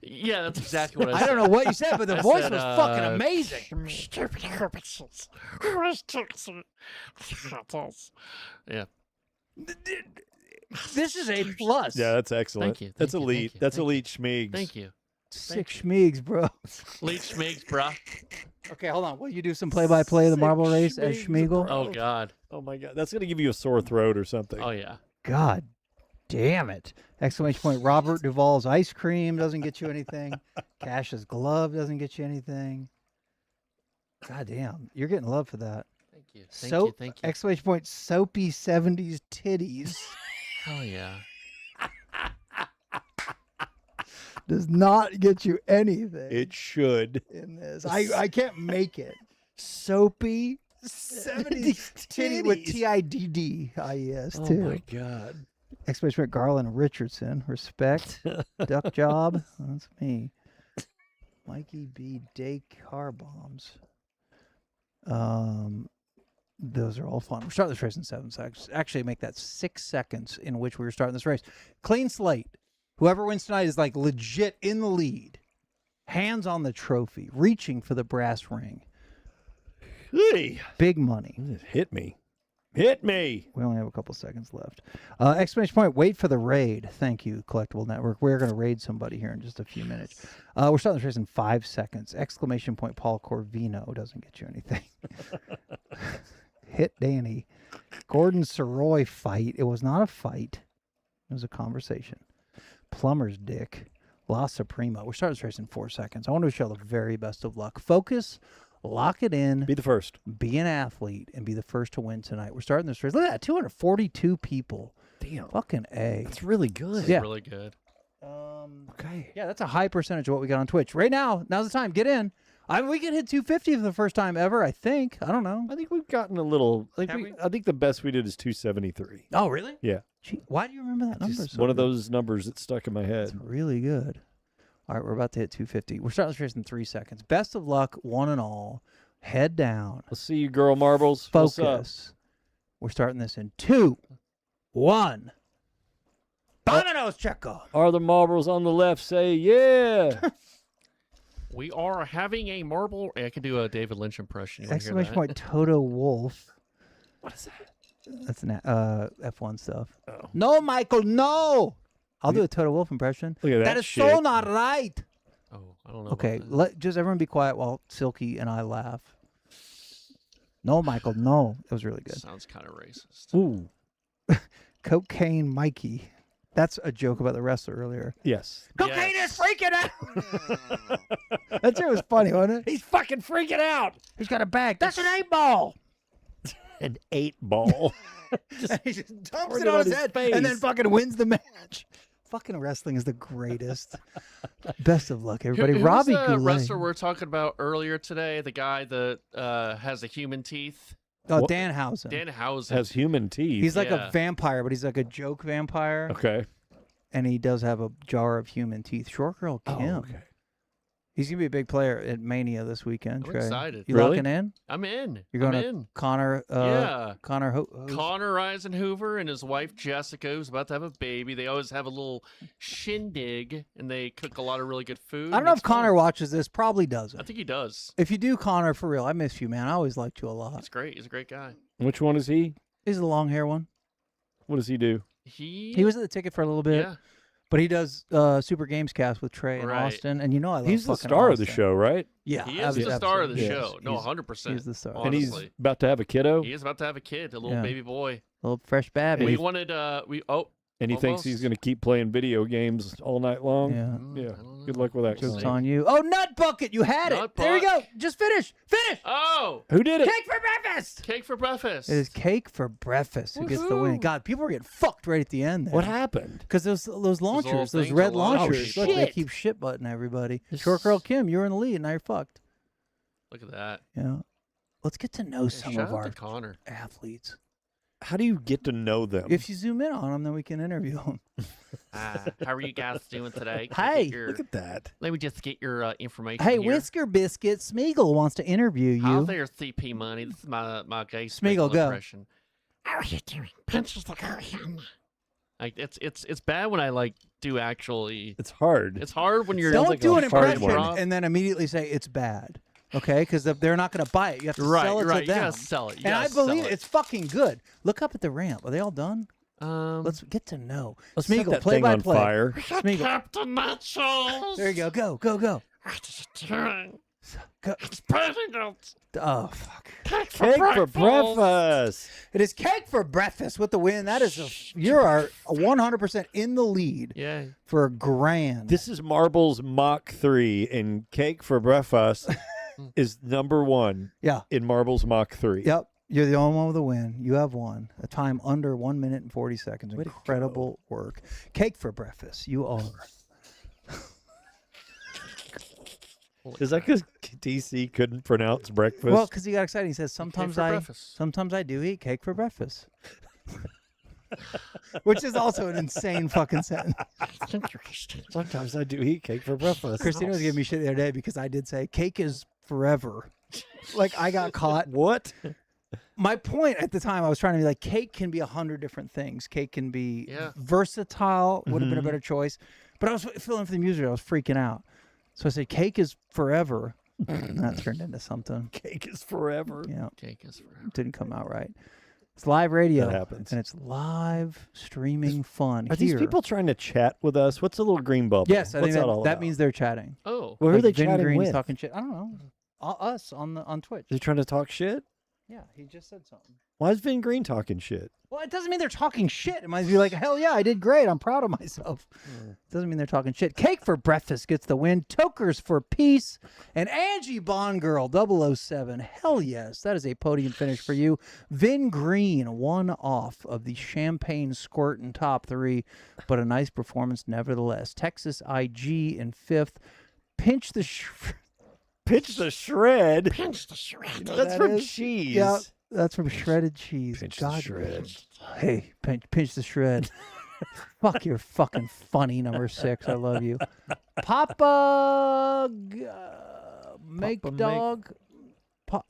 Speaker 2: Yeah, that's exactly what I said.
Speaker 4: I don't know what you said, but the voice
Speaker 2: said,
Speaker 4: was fucking amazing.
Speaker 11: Stupid Hobbins's.
Speaker 2: Yeah.
Speaker 4: This is A+.
Speaker 5: Yeah, that's excellent.
Speaker 2: Thank you.
Speaker 5: That's
Speaker 2: thank you,
Speaker 5: elite.
Speaker 2: thank you,
Speaker 5: That's
Speaker 2: thank
Speaker 5: elite schmeegs.
Speaker 2: Thank you.
Speaker 4: 6 schmeegs, bro.
Speaker 2: Elite Schmigs, bruh.
Speaker 4: Okay, hold on. Will you do some play-by-play of the marble race as Schmeagle?
Speaker 2: Oh, God.
Speaker 5: Oh, my God. That's going to give you a sore throat or something.
Speaker 2: Oh, yeah.
Speaker 4: God damn it. Exclamation point. Robert Duvall's ice cream doesn't get you anything. Cash's glove doesn't get you anything. God damn. You're getting love for that.
Speaker 2: Thank you. Thank you.
Speaker 4: Exclamation point. Soapy 70s titties.
Speaker 2: Oh, yeah.
Speaker 4: Does not get you anything.
Speaker 5: It should.
Speaker 4: In this. I can't make it. Soapy 70s titty with TIDDIES
Speaker 5: Oh,
Speaker 4: too.
Speaker 5: my God.
Speaker 4: Exclamation point Garland Richardson. Respect. Duck job. That's me. Mikey B. Day car bombs. Those are all fun. We're starting this race in 7 seconds. Actually, make that 6 seconds in which we were starting this race. Clean slate. Whoever wins tonight is like legit in the lead. Hands on the trophy. Reaching for the brass ring.
Speaker 5: Hey.
Speaker 4: Big money.
Speaker 5: Hit me. Hit me.
Speaker 4: We only have a couple seconds left. Exclamation point, wait for the raid. Thank you, Collectible Network. We're going to raid somebody here in just a few minutes. We're starting this race in 5 seconds. Exclamation point, Paul Corvino doesn't get you anything. Hit Danny. Gordon Sirois fight. It was not a fight. It was a conversation. Plumber's dick. La Suprema. We're starting this race in 4 seconds. I want to wish you all the very best of luck. Focus. Lock it in.
Speaker 5: Be the first.
Speaker 4: Be an athlete and be the first to win tonight. We're starting this race. Look at that, 242 people.
Speaker 5: Damn.
Speaker 4: Fucking A.
Speaker 5: That's really good.
Speaker 2: It's really good.
Speaker 5: Okay.
Speaker 4: Yeah, that's a high percentage of what we got on Twitch. Right now, now's the time. Get in. I mean, we can hit 250 for the first time ever, I think. I don't know.
Speaker 5: I think we've gotten a little. I think the best we did is 273.
Speaker 4: Oh, really?
Speaker 5: Yeah.
Speaker 4: Gee, why do you remember that number?
Speaker 5: Just
Speaker 4: so
Speaker 5: one of
Speaker 4: good?
Speaker 5: those numbers that stuck in my head.
Speaker 4: That's really good. All right, we're about to hit 250. We're starting this race in 3 seconds. Best of luck, one and all. Head down.
Speaker 5: I'll see you, girl marbles.
Speaker 4: Focus.
Speaker 5: What's up?
Speaker 4: We're starting this in 2, 1. Vámonos, Checo.
Speaker 5: Are the marbles on the left? Say yeah.
Speaker 2: We are having a marble. I can do a David Lynch impression. You wanna hear
Speaker 4: Exclamation
Speaker 2: that?
Speaker 4: point, Toto Wolf.
Speaker 5: What is that?
Speaker 4: That's an F1 stuff. Oh. No, Michael, no. I'll do a Toto Wolf impression.
Speaker 5: Look at that
Speaker 4: That is
Speaker 5: shit.
Speaker 4: so not right.
Speaker 2: Oh, I don't know.
Speaker 4: Okay, let just everyone be quiet while Silky and I laugh. No, Michael, no. It was really good.
Speaker 2: Sounds kind of racist.
Speaker 5: Ooh.
Speaker 4: Cocaine Mikey. That's a joke about the wrestler earlier.
Speaker 5: Yes.
Speaker 4: Cocaine is freaking out. That shit was funny, wasn't it?
Speaker 5: He's fucking freaking out.
Speaker 4: He's got a bag. That's an 8-ball.
Speaker 5: An 8-ball.
Speaker 4: He just dumps
Speaker 5: Bring
Speaker 4: it
Speaker 5: it
Speaker 4: on
Speaker 5: on
Speaker 4: his
Speaker 5: his
Speaker 4: head
Speaker 5: face.
Speaker 4: and then fucking wins the match. Fucking wrestling is the greatest. Best of luck, everybody.
Speaker 2: Who's
Speaker 4: Robbie
Speaker 2: the
Speaker 4: Goulet.
Speaker 2: wrestler we're talking about earlier today? The guy that has the human teeth.
Speaker 4: Oh,
Speaker 5: What?
Speaker 4: Danhausen.
Speaker 2: Danhausen.
Speaker 5: Has human teeth.
Speaker 4: He's like
Speaker 2: Yeah.
Speaker 4: a vampire, but he's like a joke vampire.
Speaker 5: Okay.
Speaker 4: And he does have a jar of human teeth. Short Girl Kim.
Speaker 5: Oh, okay.
Speaker 4: He's going to be a big player at Mania this weekend,
Speaker 2: I'm
Speaker 4: Trey.
Speaker 2: excited.
Speaker 4: You
Speaker 5: Really?
Speaker 4: locking in?
Speaker 2: I'm in.
Speaker 4: You're going
Speaker 2: I'm
Speaker 4: to
Speaker 2: in.
Speaker 4: Connor,
Speaker 2: Yeah.
Speaker 4: Connor
Speaker 2: Connor Eisenhoover and his wife Jessica, who's about to have a baby. They always have a little shindig, and they cook a lot of really good food.
Speaker 4: I don't know
Speaker 2: It's
Speaker 4: if Connor
Speaker 2: fun.
Speaker 4: watches this. Probably
Speaker 2: I
Speaker 4: doesn't.
Speaker 2: think he does.
Speaker 4: If you do, Connor, for real, I miss you, man. I always liked you a lot.
Speaker 2: He's great. He's a great guy.
Speaker 5: Which one is he?
Speaker 4: He's the long hair one.
Speaker 5: What does he do?
Speaker 2: He
Speaker 4: was at the ticket for a little bit.
Speaker 2: Yeah.
Speaker 4: But he does Super Games Cast with Trey and
Speaker 2: Right.
Speaker 4: Austin. And you know I love
Speaker 5: He's the
Speaker 4: fucking
Speaker 5: star of the
Speaker 4: Austin.
Speaker 5: show, right?
Speaker 4: Yeah.
Speaker 2: He is the star of the
Speaker 4: absolutely.
Speaker 2: show.
Speaker 4: Yes,
Speaker 2: No,
Speaker 4: he's-
Speaker 2: 100%.
Speaker 4: He's the star.
Speaker 5: And he's
Speaker 2: Honestly.
Speaker 5: about to have a kiddo.
Speaker 2: He is about to have a kid, a little
Speaker 4: Yeah.
Speaker 2: baby boy.
Speaker 4: A little fresh baby.
Speaker 2: We wanted
Speaker 5: And he thinks he's going to keep playing video games all night long.
Speaker 4: Yeah.
Speaker 5: Yeah. Good luck with that.
Speaker 4: Joke's
Speaker 5: Connie.
Speaker 4: on you. Oh, Nut Bucket. You had
Speaker 2: Nut
Speaker 4: it. There you go.
Speaker 2: Buck.
Speaker 4: Just finish. Finish.
Speaker 2: Oh,
Speaker 5: Who did it?
Speaker 4: Cake for breakfast.
Speaker 2: cake for breakfast.
Speaker 4: It is cake for breakfast who gets the win.
Speaker 2: Woohoo.
Speaker 4: God, people were getting fucked right at the end there.
Speaker 5: What happened?
Speaker 4: Because those launchers, those
Speaker 2: things
Speaker 4: red
Speaker 2: are launching.
Speaker 4: launchers,
Speaker 5: Oh,
Speaker 4: look, they
Speaker 5: shit.
Speaker 4: keep shit butting everybody. Short Girl Kim, you're in the lead. Now you're fucked.
Speaker 2: Look at that.
Speaker 4: Yeah. Let's get to know some
Speaker 2: Shout
Speaker 4: of
Speaker 2: out
Speaker 4: our
Speaker 2: to Connor.
Speaker 4: athletes.
Speaker 5: How do you get to know them?
Speaker 4: If you zoom in on them, then we can interview them.
Speaker 2: How are you guys doing today?
Speaker 4: Hey,
Speaker 5: Look at that.
Speaker 2: Let me just get your information.
Speaker 4: Hey,
Speaker 2: here.
Speaker 4: Whisker Biscuit, Smeagol wants to interview
Speaker 2: Hi
Speaker 4: you.
Speaker 2: there, CP Money. This is my gay
Speaker 4: Smeagol, go.
Speaker 2: impression.
Speaker 11: How are you doing? Punches the Korean.
Speaker 2: Like it's bad when I like do actually.
Speaker 5: It's hard.
Speaker 2: It's hard when you're.
Speaker 4: Don't
Speaker 5: like
Speaker 4: do
Speaker 5: a
Speaker 4: an
Speaker 5: hard
Speaker 4: impression
Speaker 5: one.
Speaker 4: and then immediately say it's bad. Okay, because they're not going to buy it. You have to
Speaker 2: Right,
Speaker 4: sell it
Speaker 2: right.
Speaker 4: to
Speaker 2: You
Speaker 4: them.
Speaker 2: gotta sell it. You
Speaker 4: And I
Speaker 2: gotta sell
Speaker 4: believe
Speaker 2: it.
Speaker 4: it's fucking good. Look up at the ramp. Are they all done? Let's get to know.
Speaker 5: Let's set
Speaker 4: Smeagol,
Speaker 5: that
Speaker 4: play
Speaker 5: thing
Speaker 4: by
Speaker 5: on
Speaker 4: play.
Speaker 5: fire.
Speaker 4: Smeagol.
Speaker 11: Captain Nachos.
Speaker 4: There you go. Go.
Speaker 11: What is it doing?
Speaker 4: Go.
Speaker 11: It's burning out.
Speaker 4: Oh, fuck.
Speaker 11: Cake for
Speaker 5: Cake for
Speaker 11: breakfast.
Speaker 5: breakfast.
Speaker 4: It is cake for breakfast with the win. That is you are 100% in the lead
Speaker 2: Yeah.
Speaker 4: for a grand.
Speaker 5: This is Marbles Mach 3, and Cake for breakfast is number 1
Speaker 4: Yeah.
Speaker 5: in Marbles Mach 3.
Speaker 4: Yep. You're the only one with a win. You have won. A time under 1 minute and 40 seconds.
Speaker 5: Way to
Speaker 4: Incredible work. Cake for breakfast. You are.
Speaker 5: Is that because DC couldn't pronounce breakfast?
Speaker 4: Well, because he got excited. He says, sometimes
Speaker 2: for
Speaker 4: I
Speaker 2: breakfast.
Speaker 4: sometimes I do eat cake for breakfast. Which is also an insane fucking sentence.
Speaker 5: Sometimes I do eat cake for breakfast.
Speaker 4: Christina was giving me shit the other day because I did say cake is forever. Like I got caught.
Speaker 5: What?
Speaker 4: My point at the time, I was trying to be like, cake can be 100 different things. Cake can be versatile, would have been a better choice. But I was feeling for the music. I was freaking out. So I said, cake is forever. And that turned into something.
Speaker 5: Cake is forever.
Speaker 4: Yeah.
Speaker 2: Cake is forever.
Speaker 4: Didn't come out right. It's live radio.
Speaker 5: That happens.
Speaker 4: And it's live streaming fun.
Speaker 5: Are these people trying to chat with us? What's the little green bubble?
Speaker 4: Yes, I
Speaker 5: What's
Speaker 4: think
Speaker 5: all
Speaker 4: that
Speaker 5: about?
Speaker 4: means they're chatting.
Speaker 2: Oh.
Speaker 5: Well, who are they
Speaker 4: Vin
Speaker 5: chatting
Speaker 4: Green's
Speaker 5: with?
Speaker 4: talking shit. I don't know. Us on Twitch.
Speaker 5: Is he trying to talk shit?
Speaker 4: Yeah, he just said something.
Speaker 5: Why is Vin Green talking shit?
Speaker 4: Well, it doesn't mean they're talking shit. It might be like, hell yeah, I did great. I'm proud of myself. Doesn't mean they're talking shit. Cake for breakfast gets the win. Tokers for peace. And Angie Bond Girl 007. Hell yes. That is a podium finish for you. Vin Green, one off of the champagne squirt in top 3, but a nice performance nevertheless. Texas IG in 5th. Pinch the
Speaker 5: Pinch the shred.
Speaker 11: Pinch the shred.
Speaker 5: That's from cheese.
Speaker 4: Yeah, that's from shredded cheese.
Speaker 5: Pinch
Speaker 4: God,
Speaker 5: the shred.
Speaker 4: Hey, pinch the shred. Fuck, you're fucking funny, number 6. I love you. Papa Make Dog.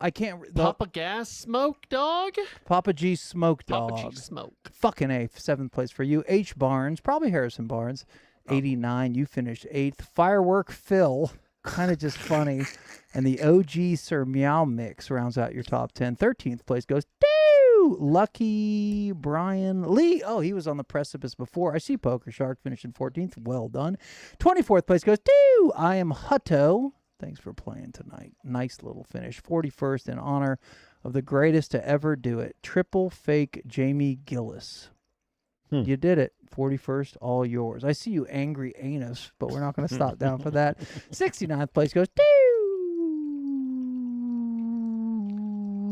Speaker 4: I can't.
Speaker 2: Papa Gas Smoke Dog?
Speaker 4: Papa G Smoke Dog.
Speaker 2: Papa G Smoke.
Speaker 4: Fucking A. 7th place for you. H Barnes. Probably Harrison Barnes. 89. You finished 8th. Firework Phil. Kind of just funny. And the OG Sir Meow Mix rounds out your top 10. 13th place goes to Lucky Brian Lee. Oh, he was on the precipice before. I see Poker Shark finishing 14th. Well done. 24th place goes to I Am Hutto. Thanks for playing tonight. Nice little finish. 41st in honor of the greatest to ever do it. Triple fake Jamie Gillis. You did it. 41st, all yours. I see you, angry anus, but we're not going to stop down for that. 69th place goes to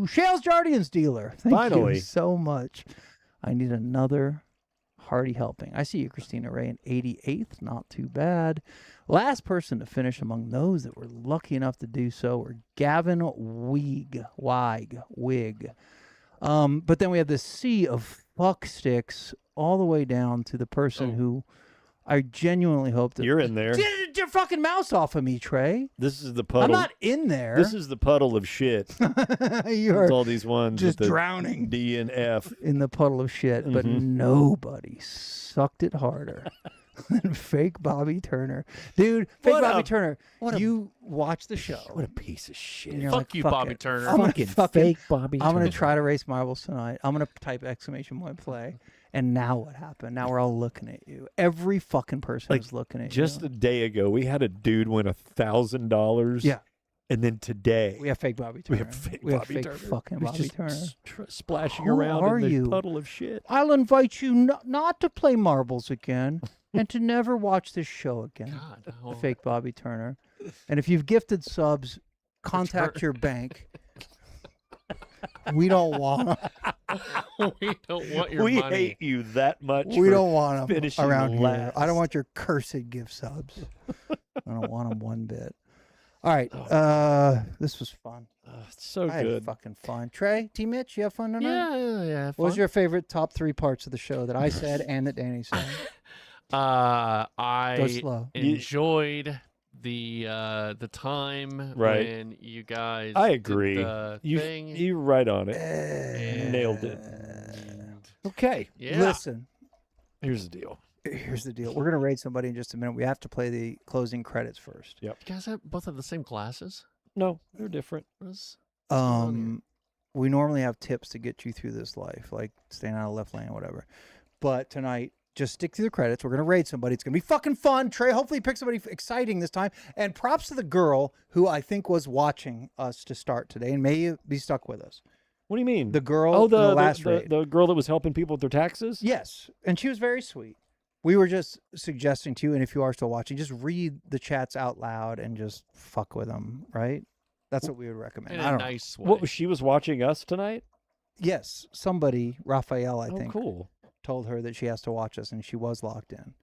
Speaker 4: Shales Jardians Dealer. Thank you so much. I need another hearty helping. I see you, Christina Ray, in 88th. Not too bad. Last person to finish among those that were lucky enough to do so were Gavin Wig. But then we have this sea of fuck sticks all the way down to the person who I genuinely hope that
Speaker 5: you're in there.
Speaker 4: Get your fucking mouse off of me, Trey.
Speaker 5: This is the puddle.
Speaker 4: I'm not in there.
Speaker 5: This is the puddle of shit.
Speaker 4: You're
Speaker 5: it's all these ones
Speaker 4: just
Speaker 5: with the
Speaker 4: drowning
Speaker 5: D and F
Speaker 4: in the puddle of shit, but nobody sucked it harder than fake Bobby Turner. Dude, fake Bobby Turner. You watch the show.
Speaker 5: What a piece of shit.
Speaker 2: Fuck you, Bobby Turner.
Speaker 4: I'm
Speaker 5: Fucking fake Bobby
Speaker 4: I'm
Speaker 5: Turner.
Speaker 4: going to try to race marbles tonight. I'm going to type exclamation point play. And now what happened? Now we're all looking at you. Every fucking person is looking at you.
Speaker 5: Just a day ago, we had a dude win $1,000.
Speaker 4: Yeah.
Speaker 5: And then today,
Speaker 4: we have fake Bobby Turner.
Speaker 5: We have fake
Speaker 4: we have
Speaker 5: Bobby
Speaker 4: fake
Speaker 5: Turner.
Speaker 4: fucking
Speaker 5: He's
Speaker 4: Bobby
Speaker 5: just
Speaker 4: Turner.
Speaker 5: splashing
Speaker 4: Who
Speaker 5: around
Speaker 4: are
Speaker 5: in the
Speaker 4: you?
Speaker 5: puddle of shit.
Speaker 4: I'll invite you not to play marbles again and to never watch this show again.
Speaker 2: God,
Speaker 4: Fake Bobby Turner. And if you've gifted subs, contact your bank. We don't want them.
Speaker 2: We don't want your
Speaker 5: We
Speaker 2: money.
Speaker 5: hate you that much.
Speaker 4: We
Speaker 5: for
Speaker 4: don't want them
Speaker 5: finishing
Speaker 4: around
Speaker 5: last.
Speaker 4: here. I don't want your cursed gift subs. I don't want them one bit. All right. This was fun.
Speaker 5: It's so
Speaker 4: I had
Speaker 5: good.
Speaker 4: fucking fun. Trey, T. Mitch, you have fun tonight?
Speaker 2: Yeah.
Speaker 4: What was your favorite top 3 parts of the show that I said and that Danny said? Go
Speaker 2: I
Speaker 4: slow.
Speaker 2: enjoyed the time when you guys
Speaker 5: I agree.
Speaker 2: did the thing.
Speaker 5: You're right on it. Nailed it. Okay.
Speaker 2: Yeah.
Speaker 4: Listen.
Speaker 5: Here's the deal.
Speaker 4: Here's the deal. We're going to raid somebody in just a minute. We have to play the closing credits first.
Speaker 5: Yep.
Speaker 2: You guys both have the same glasses?
Speaker 5: No, they're different.
Speaker 4: We normally have tips to get you through this life, like staying out of left lane or whatever. But tonight, just stick through the credits. We're going to raid somebody. It's going to be fucking fun. Trey, hopefully pick somebody exciting this time. And props to the girl who I think was watching us to start today and may be stuck with us.
Speaker 5: What do you mean?
Speaker 4: The girl
Speaker 5: Oh,
Speaker 4: in the last raid.
Speaker 5: the girl that was helping people with their taxes?
Speaker 4: Yes. And she was very sweet. We were just suggesting to you, and if you are still watching, just read the chats out loud and just fuck with them, right? That's what we would recommend.
Speaker 2: In
Speaker 4: I
Speaker 2: a
Speaker 4: don't
Speaker 2: nice way.
Speaker 5: What, she was watching us tonight?
Speaker 4: Yes. Somebody, Raphael, I
Speaker 5: Oh,
Speaker 4: think,
Speaker 5: cool.
Speaker 4: told her that she has to watch us, and she was locked in.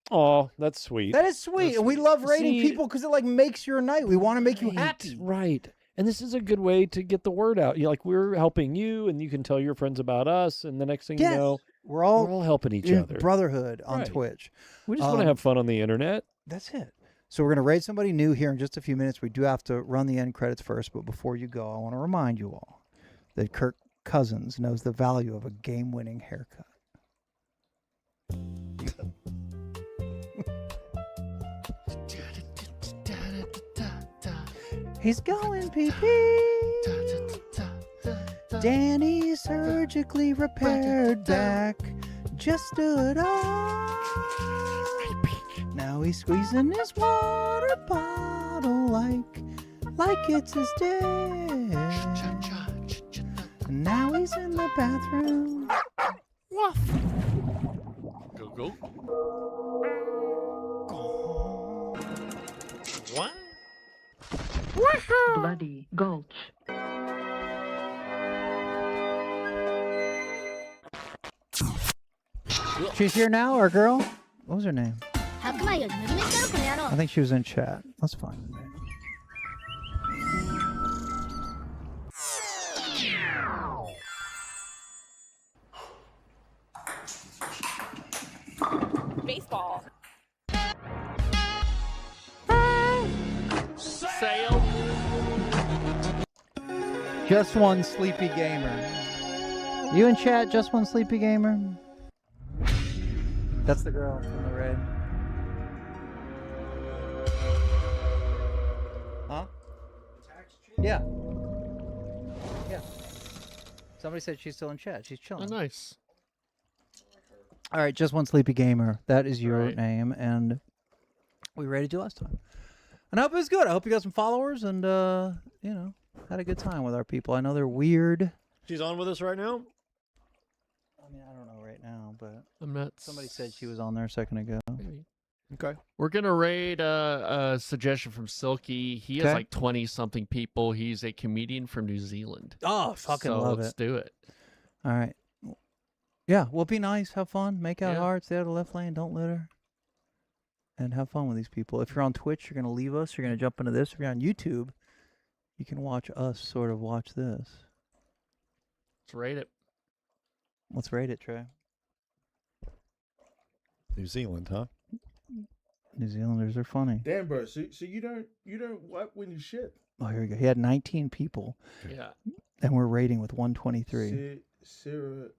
Speaker 5: Oh, that's sweet.
Speaker 4: That is sweet.
Speaker 5: That's
Speaker 4: And we
Speaker 5: sweet.
Speaker 4: love rating
Speaker 5: See-
Speaker 4: people because it like makes your night. We want to make you happy.
Speaker 5: Right. And this is a good way to get the word out. Like, we're helping you, and you can tell your friends about us, and the next thing
Speaker 4: Yes.
Speaker 5: you know,
Speaker 4: We're all
Speaker 5: helping each
Speaker 4: in
Speaker 5: other.
Speaker 4: brotherhood on
Speaker 5: Right.
Speaker 4: Twitch.
Speaker 5: We just want to have fun on the internet.
Speaker 4: That's it. So we're going to raid somebody new here in just a few minutes. We do have to run the end credits first, but before you go, I want to remind you all that Kirk Cousins knows the value of a game-winning haircut. He's going pee-pee. Danny surgically repaired back. Just stood up. Now he's squeezing his water bottle like it's his day. And now he's in the bathroom.
Speaker 2: Go, go. What?
Speaker 12: Bloody Gulch.
Speaker 4: She's here now, our girl. What was her name?
Speaker 13: How come I
Speaker 4: I think she was in chat. That's fine.
Speaker 14: Baseball.
Speaker 2: Sale.
Speaker 4: Just one sleepy gamer. You in chat, just one sleepy gamer? That's the girl from the red. Huh? Yeah. Yeah. Somebody said she's still in chat. She's
Speaker 2: Oh,
Speaker 4: chilling.
Speaker 2: nice.
Speaker 4: All right, just one sleepy gamer. That is your
Speaker 2: Right.
Speaker 4: name, and we rated you last time. And I hope it was good. I hope you got some followers and you know, had a good time with our people. I know they're weird.
Speaker 5: She's on with us right now?
Speaker 4: I mean, I don't know right now, but
Speaker 2: I'm not.
Speaker 4: somebody said she was on there a second ago.
Speaker 2: Maybe.
Speaker 5: Okay.
Speaker 2: We're gonna raid a suggestion from Silky. He has
Speaker 4: Okay.
Speaker 2: like 20-something people. He's a comedian from New Zealand.
Speaker 4: Oh, fucking
Speaker 2: so
Speaker 4: love
Speaker 2: let's
Speaker 4: it.
Speaker 2: do it.
Speaker 4: All right. Yeah, well, be nice, have fun, make out
Speaker 2: Yeah.
Speaker 4: hard, stay out of the left lane, don't litter, and have fun with these people. If you're on Twitch, you're going to leave us, you're going to jump into this. If you're on YouTube, you can watch us sort of watch this.
Speaker 2: Let's raid it.
Speaker 4: Let's rate it, Trey.
Speaker 5: New Zealand, huh?
Speaker 4: New Zealanders are funny.
Speaker 1: Damn, bro. So you don't wipe when you shit.
Speaker 4: Oh, here we go. He had 19 people,
Speaker 2: Yeah.
Speaker 4: and we're rating with 123.
Speaker 1: Sarah.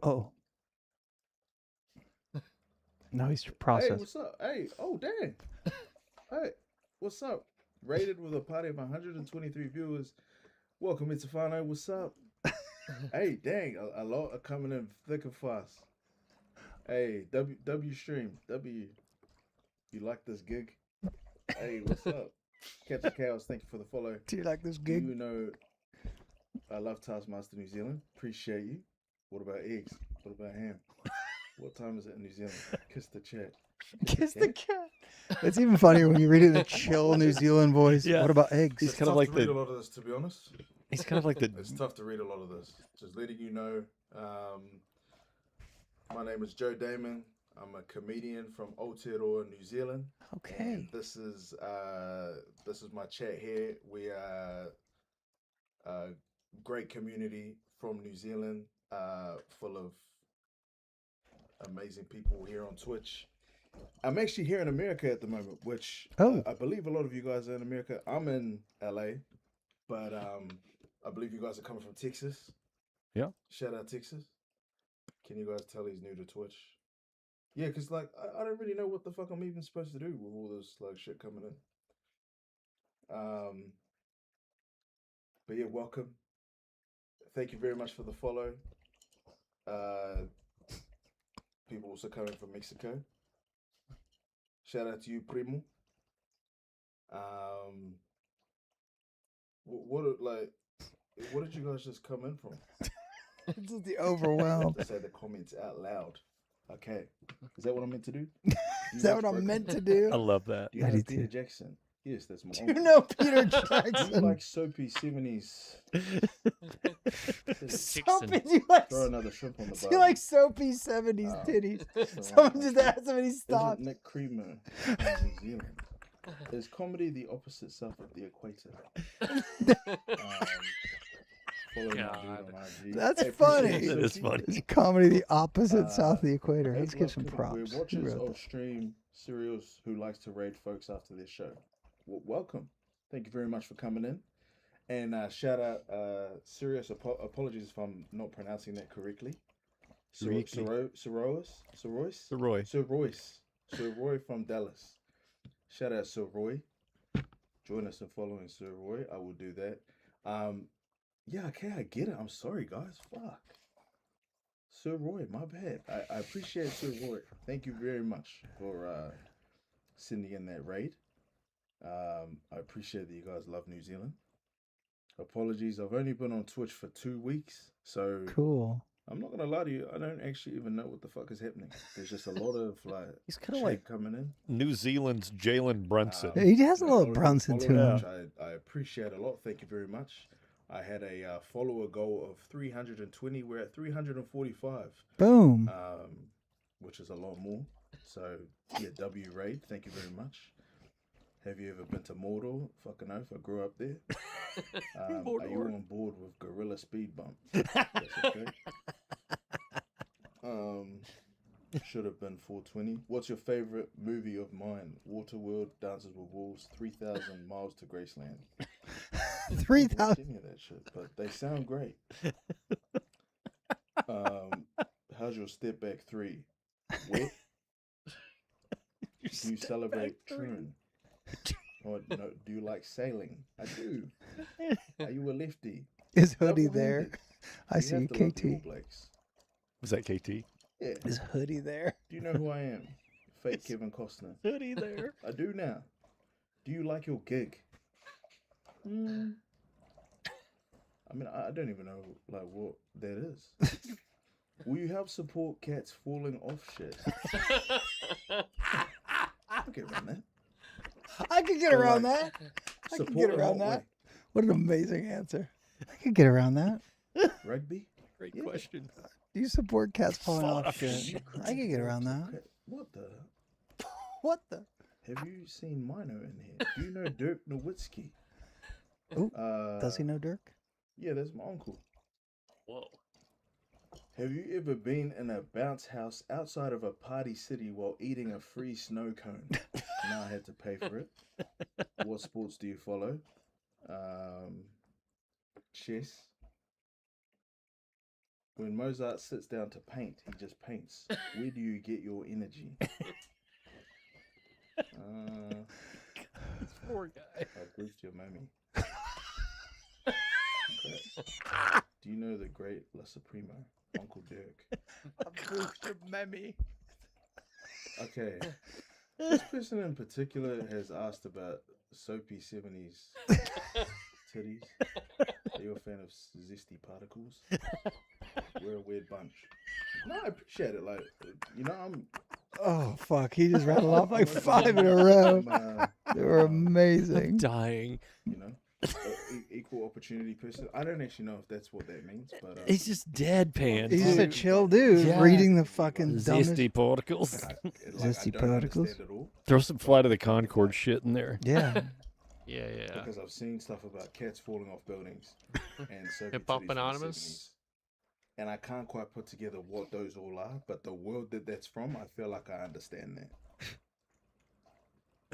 Speaker 4: Oh. No, he's
Speaker 1: Hey,
Speaker 4: processed.
Speaker 1: what's up? Hey, oh damn. Hey, what's up? Rated with a party of 123 viewers. Welcome, it's Fano. What's up? Hey, dang, a lot are coming in thick and fast. Hey, W stream, W. You like this gig? Hey, what's up? Captain Chaos, thank you for the follow.
Speaker 4: Do you like this gig?
Speaker 1: You know, I love Taskmaster New Zealand. Appreciate you. What about eggs? What about ham? What time is it in New Zealand? Kiss the chat.
Speaker 4: Kiss the cat. It's even funnier when you read it in a chill New Zealand voice.
Speaker 5: Yeah.
Speaker 4: What about eggs?
Speaker 5: He's
Speaker 1: It's
Speaker 5: kind of
Speaker 1: tough
Speaker 5: like
Speaker 1: to read
Speaker 5: the.
Speaker 1: a lot of this, to be honest.
Speaker 5: He's kind of like the.
Speaker 1: It's tough to read a lot of this. Just letting you know. My name is Joe Damon. I'm a comedian from Aotearoa, New Zealand.
Speaker 4: Okay.
Speaker 1: And this is my chat here. We are a great community from New Zealand, full of amazing people here on Twitch. I'm actually here in America at the moment, which I believe a lot of you guys are in America. I'm in LA, but I believe you guys are coming from Texas.
Speaker 5: Yeah.
Speaker 1: Shout out Texas. Can you guys tell he's new to Twitch? Yeah, because like I don't really know what the fuck I'm even supposed to do with all this like shit coming in. But yeah, welcome. Thank you very much for the follow. People also coming from Mexico. Shout out to you, Primo. What did you guys just come in from?
Speaker 4: This is the overwhelm.
Speaker 1: To say the comments out loud. Okay, is that what I'm meant to do?
Speaker 4: Is that what I'm meant to do?
Speaker 5: I love that.
Speaker 1: Do you know Peter Jackson? Yes, that's my
Speaker 4: Do
Speaker 1: uncle.
Speaker 4: you know Peter
Speaker 1: Do
Speaker 4: Jackson?
Speaker 1: you like soapy 70s?
Speaker 4: Soapy, do you like,
Speaker 1: Throw another shrimp on the
Speaker 4: do
Speaker 1: bottom.
Speaker 4: you like soapy 70s titties? Someone just asked him and he stopped.
Speaker 1: Isn't Nick Creamer from New Zealand? Is comedy the opposite south of the equator?
Speaker 12: Follow my dude
Speaker 2: God.
Speaker 12: on IG.
Speaker 4: That's
Speaker 12: Hey,
Speaker 4: funny.
Speaker 12: appreciate it,
Speaker 5: That is
Speaker 12: Sophie.
Speaker 5: funny.
Speaker 4: It's comedy the opposite south of the equator.
Speaker 12: Hey,
Speaker 4: Let's give
Speaker 12: love
Speaker 4: some
Speaker 12: Cookie.
Speaker 4: props.
Speaker 12: We're
Speaker 4: Who
Speaker 12: watchers
Speaker 4: wrote
Speaker 12: of
Speaker 4: that?
Speaker 12: Stream Serials who likes to raid folks after their show. Welcome. Thank you very much for coming in. And shout out, serious apologies if I'm not pronouncing that correctly.
Speaker 5: Correctly.
Speaker 12: Sir Roy from Dallas. Shout out Sir Roy. Join us in following Sir Roy. I will do that. Yeah, okay, I get it. I'm sorry, guys. Fuck. Sir Roy, my bad. I appreciate Sir Roy. Thank you very much for sending in that raid. I appreciate that you guys love New Zealand. Apologies, I've only been on Twitch for 2 weeks, so
Speaker 4: Cool.
Speaker 12: I'm not gonna lie to you. I don't actually even know what the fuck is happening. There's just a lot of like
Speaker 5: He's kind of
Speaker 12: chat
Speaker 5: like
Speaker 12: coming in.
Speaker 5: New Zealand's Jalen Brunson.
Speaker 4: He has a
Speaker 12: Yeah,
Speaker 4: little
Speaker 12: follow-
Speaker 4: Brunson
Speaker 12: follow
Speaker 4: to
Speaker 12: him,
Speaker 4: him.
Speaker 12: which I appreciate a lot. Thank you very much. I had a follower goal of 320. We're at 345.
Speaker 4: Boom.
Speaker 12: Which is a lot more. So yeah, W raid. Thank you very much. Have you ever been to Mordor? Fucking oath, I grew up there. Are you on board with Gorilla Speed Bump? That's okay. Should have been 420. What's your favorite movie of mine? Waterworld, Dances with Wolves, 3,000 Miles to Graceland.
Speaker 4: 3,000.
Speaker 12: Any of that shit, but they sound great. How's your step back 3? Wet? Do you celebrate Troon? Or no, do you like sailing? I do. Are you a lefty?
Speaker 4: Is Hoodie there?
Speaker 12: Double-handed?
Speaker 4: I
Speaker 12: You
Speaker 4: see
Speaker 12: have to love the All
Speaker 4: KT.
Speaker 12: Blacks.
Speaker 5: Was that KT?
Speaker 12: Yeah.
Speaker 4: Is Hoodie there?
Speaker 12: Do you know who I am? Fake Kevin Costner.
Speaker 5: Hoodie there.
Speaker 12: I do now. Do you like your gig? I mean, I don't even know like what that is. Will you help support cats falling off shit? I'll get around that.
Speaker 4: I could get around that. I could
Speaker 12: Support
Speaker 4: get
Speaker 12: in
Speaker 4: around
Speaker 12: what
Speaker 4: that.
Speaker 12: way?
Speaker 4: What an amazing answer. I could get around that.
Speaker 12: Rugby?
Speaker 5: Great
Speaker 12: Yeah.
Speaker 5: question.
Speaker 4: Do you support cats falling off
Speaker 5: Fuck.
Speaker 4: shit? I could get around that.
Speaker 12: What the?
Speaker 4: What the?
Speaker 12: Have you seen Mino in here? Do you know Dirk Nowitzki?
Speaker 4: Ooh, does he know Dirk?
Speaker 12: Yeah, that's my uncle.
Speaker 2: Whoa.
Speaker 12: Have you ever been in a bounce house outside of a party city while eating a free snow cone? Now I had to pay for it. What sports do you follow? Chess. When Mozart sits down to paint, he just paints. Where do you get your energy?
Speaker 5: Poor guy.
Speaker 12: I boosted your mammy. Do you know the great La Suprema, Uncle Dirk? Okay. This person in particular has asked about soapy 70s titties. Are you a fan of zesty particles? We're a weird bunch. No, I appreciate it. Like, you know, I'm.
Speaker 4: Oh, fuck. He just rattled off like 5 in a row. They were amazing.
Speaker 5: Dying.
Speaker 12: You know, equal opportunity person. I don't actually know if that's what that means, but
Speaker 5: He's just deadpan.
Speaker 4: He's just a chill dude
Speaker 5: Yeah.
Speaker 4: reading the fucking dumbest.
Speaker 5: Zesty particles.
Speaker 4: Zesty particles.
Speaker 5: Throw some Flight of the Concord shit in there.
Speaker 4: Yeah.
Speaker 2: Yeah, yeah.
Speaker 12: Because I've seen stuff about cats falling off buildings and so
Speaker 2: Hip Hop Anonymous.
Speaker 12: and I can't quite put together what those all are, but the world that that's from, I feel like I understand that.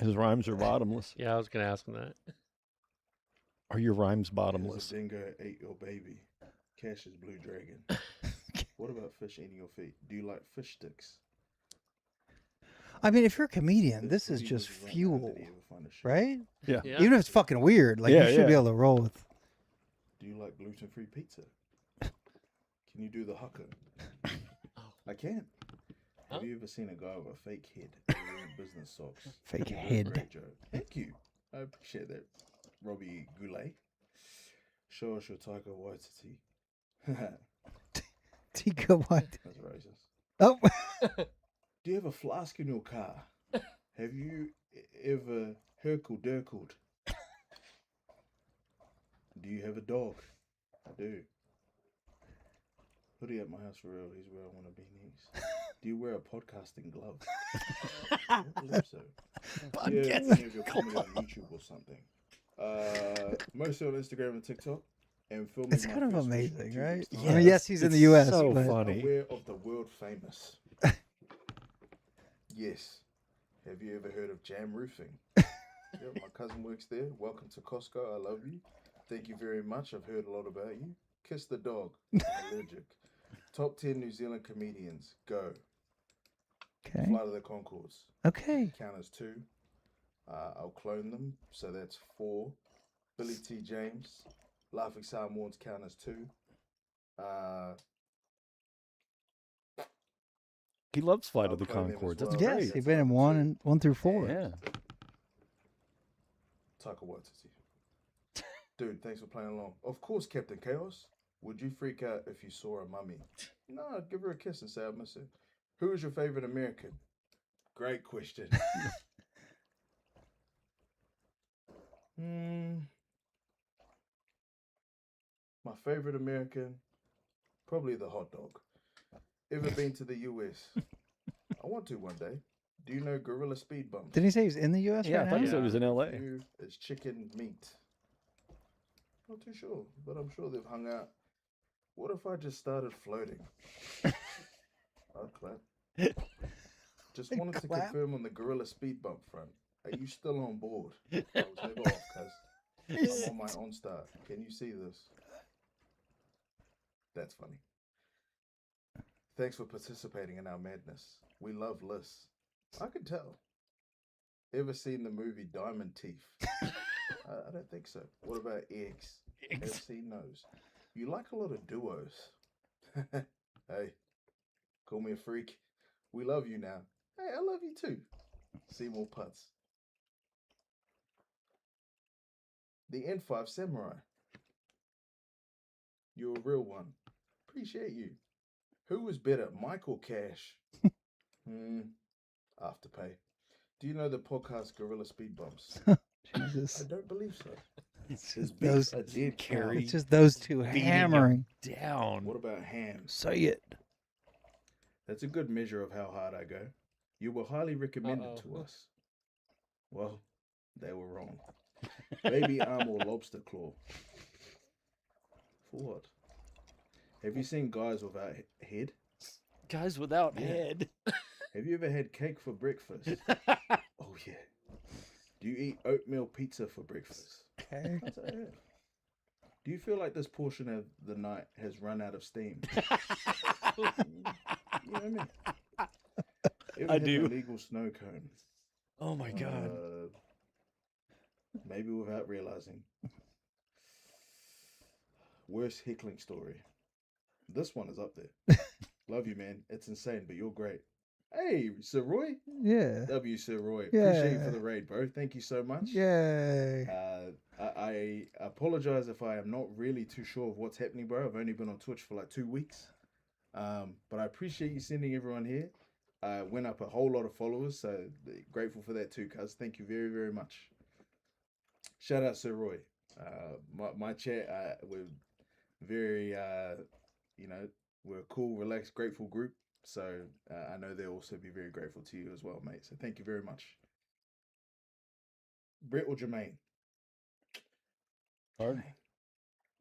Speaker 5: His rhymes are bottomless.
Speaker 2: Yeah, I was gonna ask him that.
Speaker 5: Are your rhymes
Speaker 12: As
Speaker 5: bottomless?
Speaker 12: a dingo ate your baby. Cash is blue dragon. What about fish eating your feet? Do you like fish sticks?
Speaker 4: I mean, if you're a comedian, this is just fuel, right?
Speaker 5: Yeah.
Speaker 4: Even if it's fucking weird, like
Speaker 5: Yeah,
Speaker 4: you should be
Speaker 5: yeah.
Speaker 4: able to roll with.
Speaker 12: Do you like gluten-free pizza? Can you do the haka? I can. Have you ever seen a guy with a fake head wearing business socks?
Speaker 4: Fake
Speaker 12: You do a
Speaker 4: head.
Speaker 12: Great joke. Thank you. I appreciate that, Robbie Goulet. Show us your Taika Waititi.
Speaker 4: Tika what?
Speaker 12: That's racist.
Speaker 4: Oh.
Speaker 12: Do you have a flask in your car? Have you ever Herkle-Durkled? Do you have a dog? I do. Hoodie at my house for real. He's where I want to be next. Do you wear a podcasting glove? I believe so. Do you have any of your comedy on YouTube or something? Mostly on Instagram and TikTok. and filming.
Speaker 4: It's
Speaker 12: my
Speaker 4: kind of
Speaker 12: first mission
Speaker 4: amazing,
Speaker 12: in 2
Speaker 4: right?
Speaker 12: weeks'
Speaker 4: I
Speaker 12: time.
Speaker 4: mean, yes, he's in the U.S.,
Speaker 5: so
Speaker 4: but
Speaker 5: funny.
Speaker 12: Aware of the world famous. Yes. Have you ever heard of Jam Roofing? Yep, my cousin works there. Welcome to Costco. I love you. Thank you very much. I've heard a lot about you. Kiss the dog. I'm allergic. Top 10 New Zealand comedians. Go.
Speaker 4: okay,
Speaker 12: Flight of the Conchords.
Speaker 4: okay.
Speaker 12: Count as 2. I'll clone them. So that's 4. Billy T. James. Laughing Samoans count as 2.
Speaker 5: He loves Flight
Speaker 12: I'll
Speaker 5: of the
Speaker 12: clone him as
Speaker 5: Conchords. That's
Speaker 12: well.
Speaker 4: Yes,
Speaker 5: great.
Speaker 4: he's been in 1 through 4.
Speaker 5: Yeah.
Speaker 12: Taika Waititi. Dude, thanks for playing along. Of course, Captain Chaos. Would you freak out if you saw a mummy? No, I'd give her a kiss and say I miss her. Who is your favorite American? Great question. My favorite American, probably the hot dog. Ever been to the US? I want to one day. Do you know gorilla speed bumps?
Speaker 4: Didn't he say he's in the U.S.
Speaker 5: Yeah, I
Speaker 4: right
Speaker 5: thought
Speaker 4: now?
Speaker 5: you said he was in L.A.
Speaker 12: It's chicken meat. Not too sure, but I'm sure they've hung out. What if I just started floating? I'd clap. Just wanted to
Speaker 4: Clap?
Speaker 12: confirm on the gorilla speed bump front. Are you still on board? I was never off, cuz. I'm on my OnStar. Can you see this? That's funny. Thanks for participating in our madness. We love lists. I can tell. Ever seen the movie Diamond Teeth? I don't think so. What about eggs? Have seen those. You like a lot of duos. Hey, call me a freak. We love you now. Hey, I love you too. See more putts. The N5 Samurai. You're a real one. Appreciate you. Who was better, Mike or Cash? Afterpay. Do you know the podcast Gorilla Speed Bumps?
Speaker 4: Jesus.
Speaker 12: I don't believe so.
Speaker 5: It's
Speaker 12: His
Speaker 5: just
Speaker 12: beats
Speaker 5: those
Speaker 12: are dead
Speaker 5: carry.
Speaker 4: It's just those two
Speaker 5: beating him
Speaker 4: hammering.
Speaker 5: down.
Speaker 12: What about Ham?
Speaker 4: Say it.
Speaker 12: That's a good measure of how hard I go. You were highly recommended to us. Well, they were wrong. Baby arm or lobster claw? For what? Have you seen guys without head?
Speaker 5: Guys without
Speaker 12: Yeah.
Speaker 5: head.
Speaker 12: Have you ever had cake for breakfast? Oh yeah. Do you eat oatmeal pizza for breakfast?
Speaker 4: Okay.
Speaker 12: That's what I have. Do you feel like this portion of the night has run out of steam? You know what I mean? Ever
Speaker 5: I
Speaker 12: had
Speaker 5: do.
Speaker 12: an illegal snow cone?
Speaker 5: Oh my god.
Speaker 12: Maybe without realizing. Worst heckling story. This one is up there. Love you, man. It's insane, but you're great. Hey, Sir Roy.
Speaker 4: Yeah.
Speaker 12: W, Sir Roy. Appreciate you
Speaker 4: Yeah.
Speaker 12: for the raid, bro. Thank you so much.
Speaker 4: Yay.
Speaker 12: I apologize if I am not really too sure of what's happening, bro. I've only been on Twitch for like 2 weeks. But I appreciate you sending everyone here. Went up a whole lot of followers, so grateful for that too, cuz. Thank you very, very much. Shout out Sir Roy. My chat, we're very, we're a cool, relaxed, grateful group. So I know they'll also be very grateful to you as well, mate. So thank you very much. Brett or Jermaine?
Speaker 5: Pardon?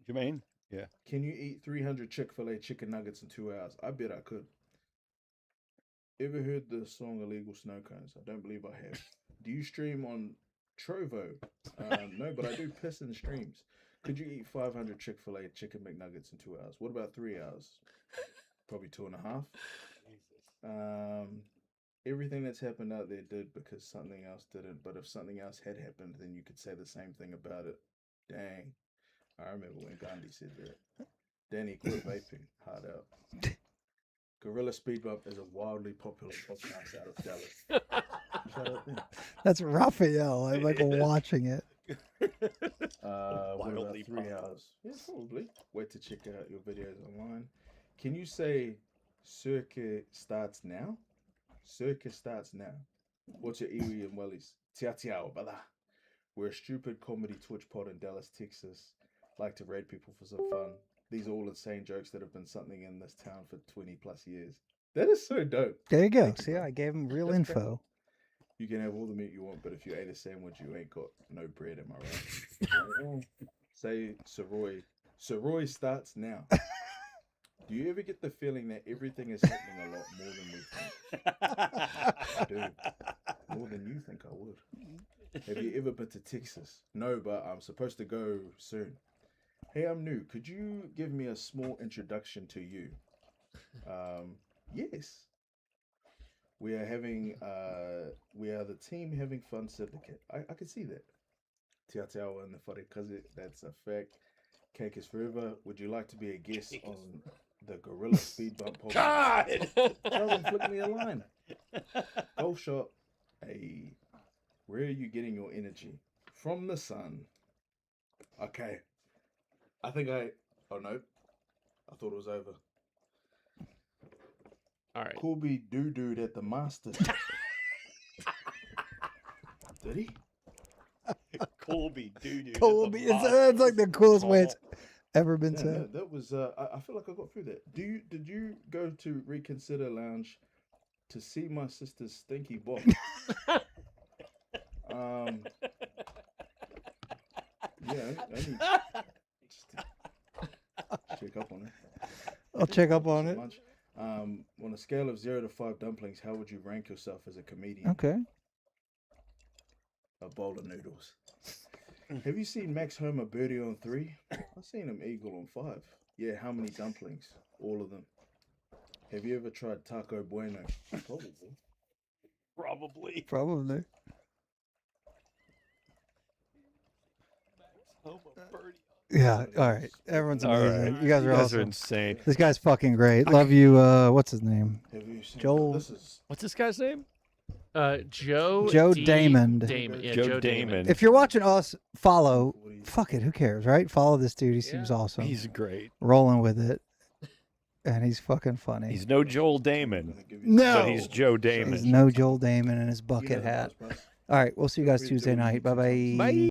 Speaker 5: Jermaine? Yeah.
Speaker 12: Can you eat 300 Chick-fil-A chicken nuggets in 2 hours? I bet I could. Ever heard the song Illegal Snow Cones? I don't believe I have. Do you stream on Trovo? No, but I do piss in streams. Could you eat 500 Chick-fil-A chicken McNuggets in 2 hours? What about 3 hours? Probably 2.5. Everything that's happened out there did because something else didn't. But if something else had happened, then you could say the same thing about it. Dang. I remember when Gandhi said that. Danny, quit vaping. Hard out. Gorilla Speed Bump is a wildly popular podcast out of Dallas. Shout out there.
Speaker 4: That's Raphael. I'm like watching it.
Speaker 12: What about 3 hours? Yeah, probably. Wait to check out your videos online. Can you say Cirque starts now? Cirque starts now. What's your Iwi and Wellies? Tia tia, brother. We're a stupid comedy Twitch pod in Dallas, Texas. Like to raid people for some fun. These are all insane jokes that have been something in this town for 20 plus years. That is so dope.
Speaker 4: There you go.
Speaker 12: Thank you,
Speaker 4: See,
Speaker 12: bro.
Speaker 4: I gave him real
Speaker 12: That's
Speaker 4: info.
Speaker 12: great. You can have all the meat you want, but if you ate a sandwich, you ain't got no bread, am I right? Say Soroy So Roy starts now. Do you ever get the feeling that everything is happening a lot more than we think? I do. More than you think I would. Have you ever been to Texas? No, but I'm supposed to go soon. Hey, I'm new. Could you give me a small introduction to you? Yes. We are the team having fun syndicate. I can see that. Tia Tiawa and the Wharekaze, that's a fact. Cake is forever. Would you like to be a guest on the Gorilla Speed Bump podcast?
Speaker 5: God!
Speaker 12: Tell them, flick me a line. Golf shot. Hey, where are you getting your energy? From the sun. Okay. Oh no. I thought it was over.
Speaker 2: All right.
Speaker 12: Colby doo-dooed at the Masters. Did he?
Speaker 5: Colby doo-doo.
Speaker 4: Colby, that's like the coolest way it's ever been
Speaker 12: Yeah,
Speaker 4: said.
Speaker 12: that was. I feel like I got through that. Did you go to Reconsider Lounge to see my sister's stinky bop? Yeah, I need to check up on it.
Speaker 4: I'll check up on it.
Speaker 12: On a scale of 0 to 5 dumplings, how would you rank yourself as a comedian?
Speaker 4: Okay.
Speaker 12: A bowl of noodles. Have you seen Max Homer birdie on 3? I've seen him eagle on 5. Yeah, how many dumplings? All of them. Have you ever tried taco bueno? Probably.
Speaker 4: Probably. Yeah, all right. Everyone's
Speaker 5: All
Speaker 4: amazing.
Speaker 5: right.
Speaker 4: You guys are
Speaker 5: are
Speaker 4: awesome.
Speaker 5: insane.
Speaker 4: This guy's fucking great. Love you. What's his name?
Speaker 12: Have you seen
Speaker 4: Joel.
Speaker 5: What's this guy's name?
Speaker 4: Joe Damon.
Speaker 2: Yeah,
Speaker 5: Joe
Speaker 2: Joe
Speaker 5: Damon.
Speaker 4: If you're watching us, follow. Fuck it. Who cares, right? Follow this dude. He seems awesome.
Speaker 5: He's great.
Speaker 4: Rolling with it. And he's fucking funny.
Speaker 5: He's no Joel Damon.
Speaker 4: No.
Speaker 5: But he's Joe Damon.
Speaker 4: He's no Joel Damon in his bucket hat. All right. We'll see you guys Tuesday night. Bye-bye.
Speaker 5: Bye.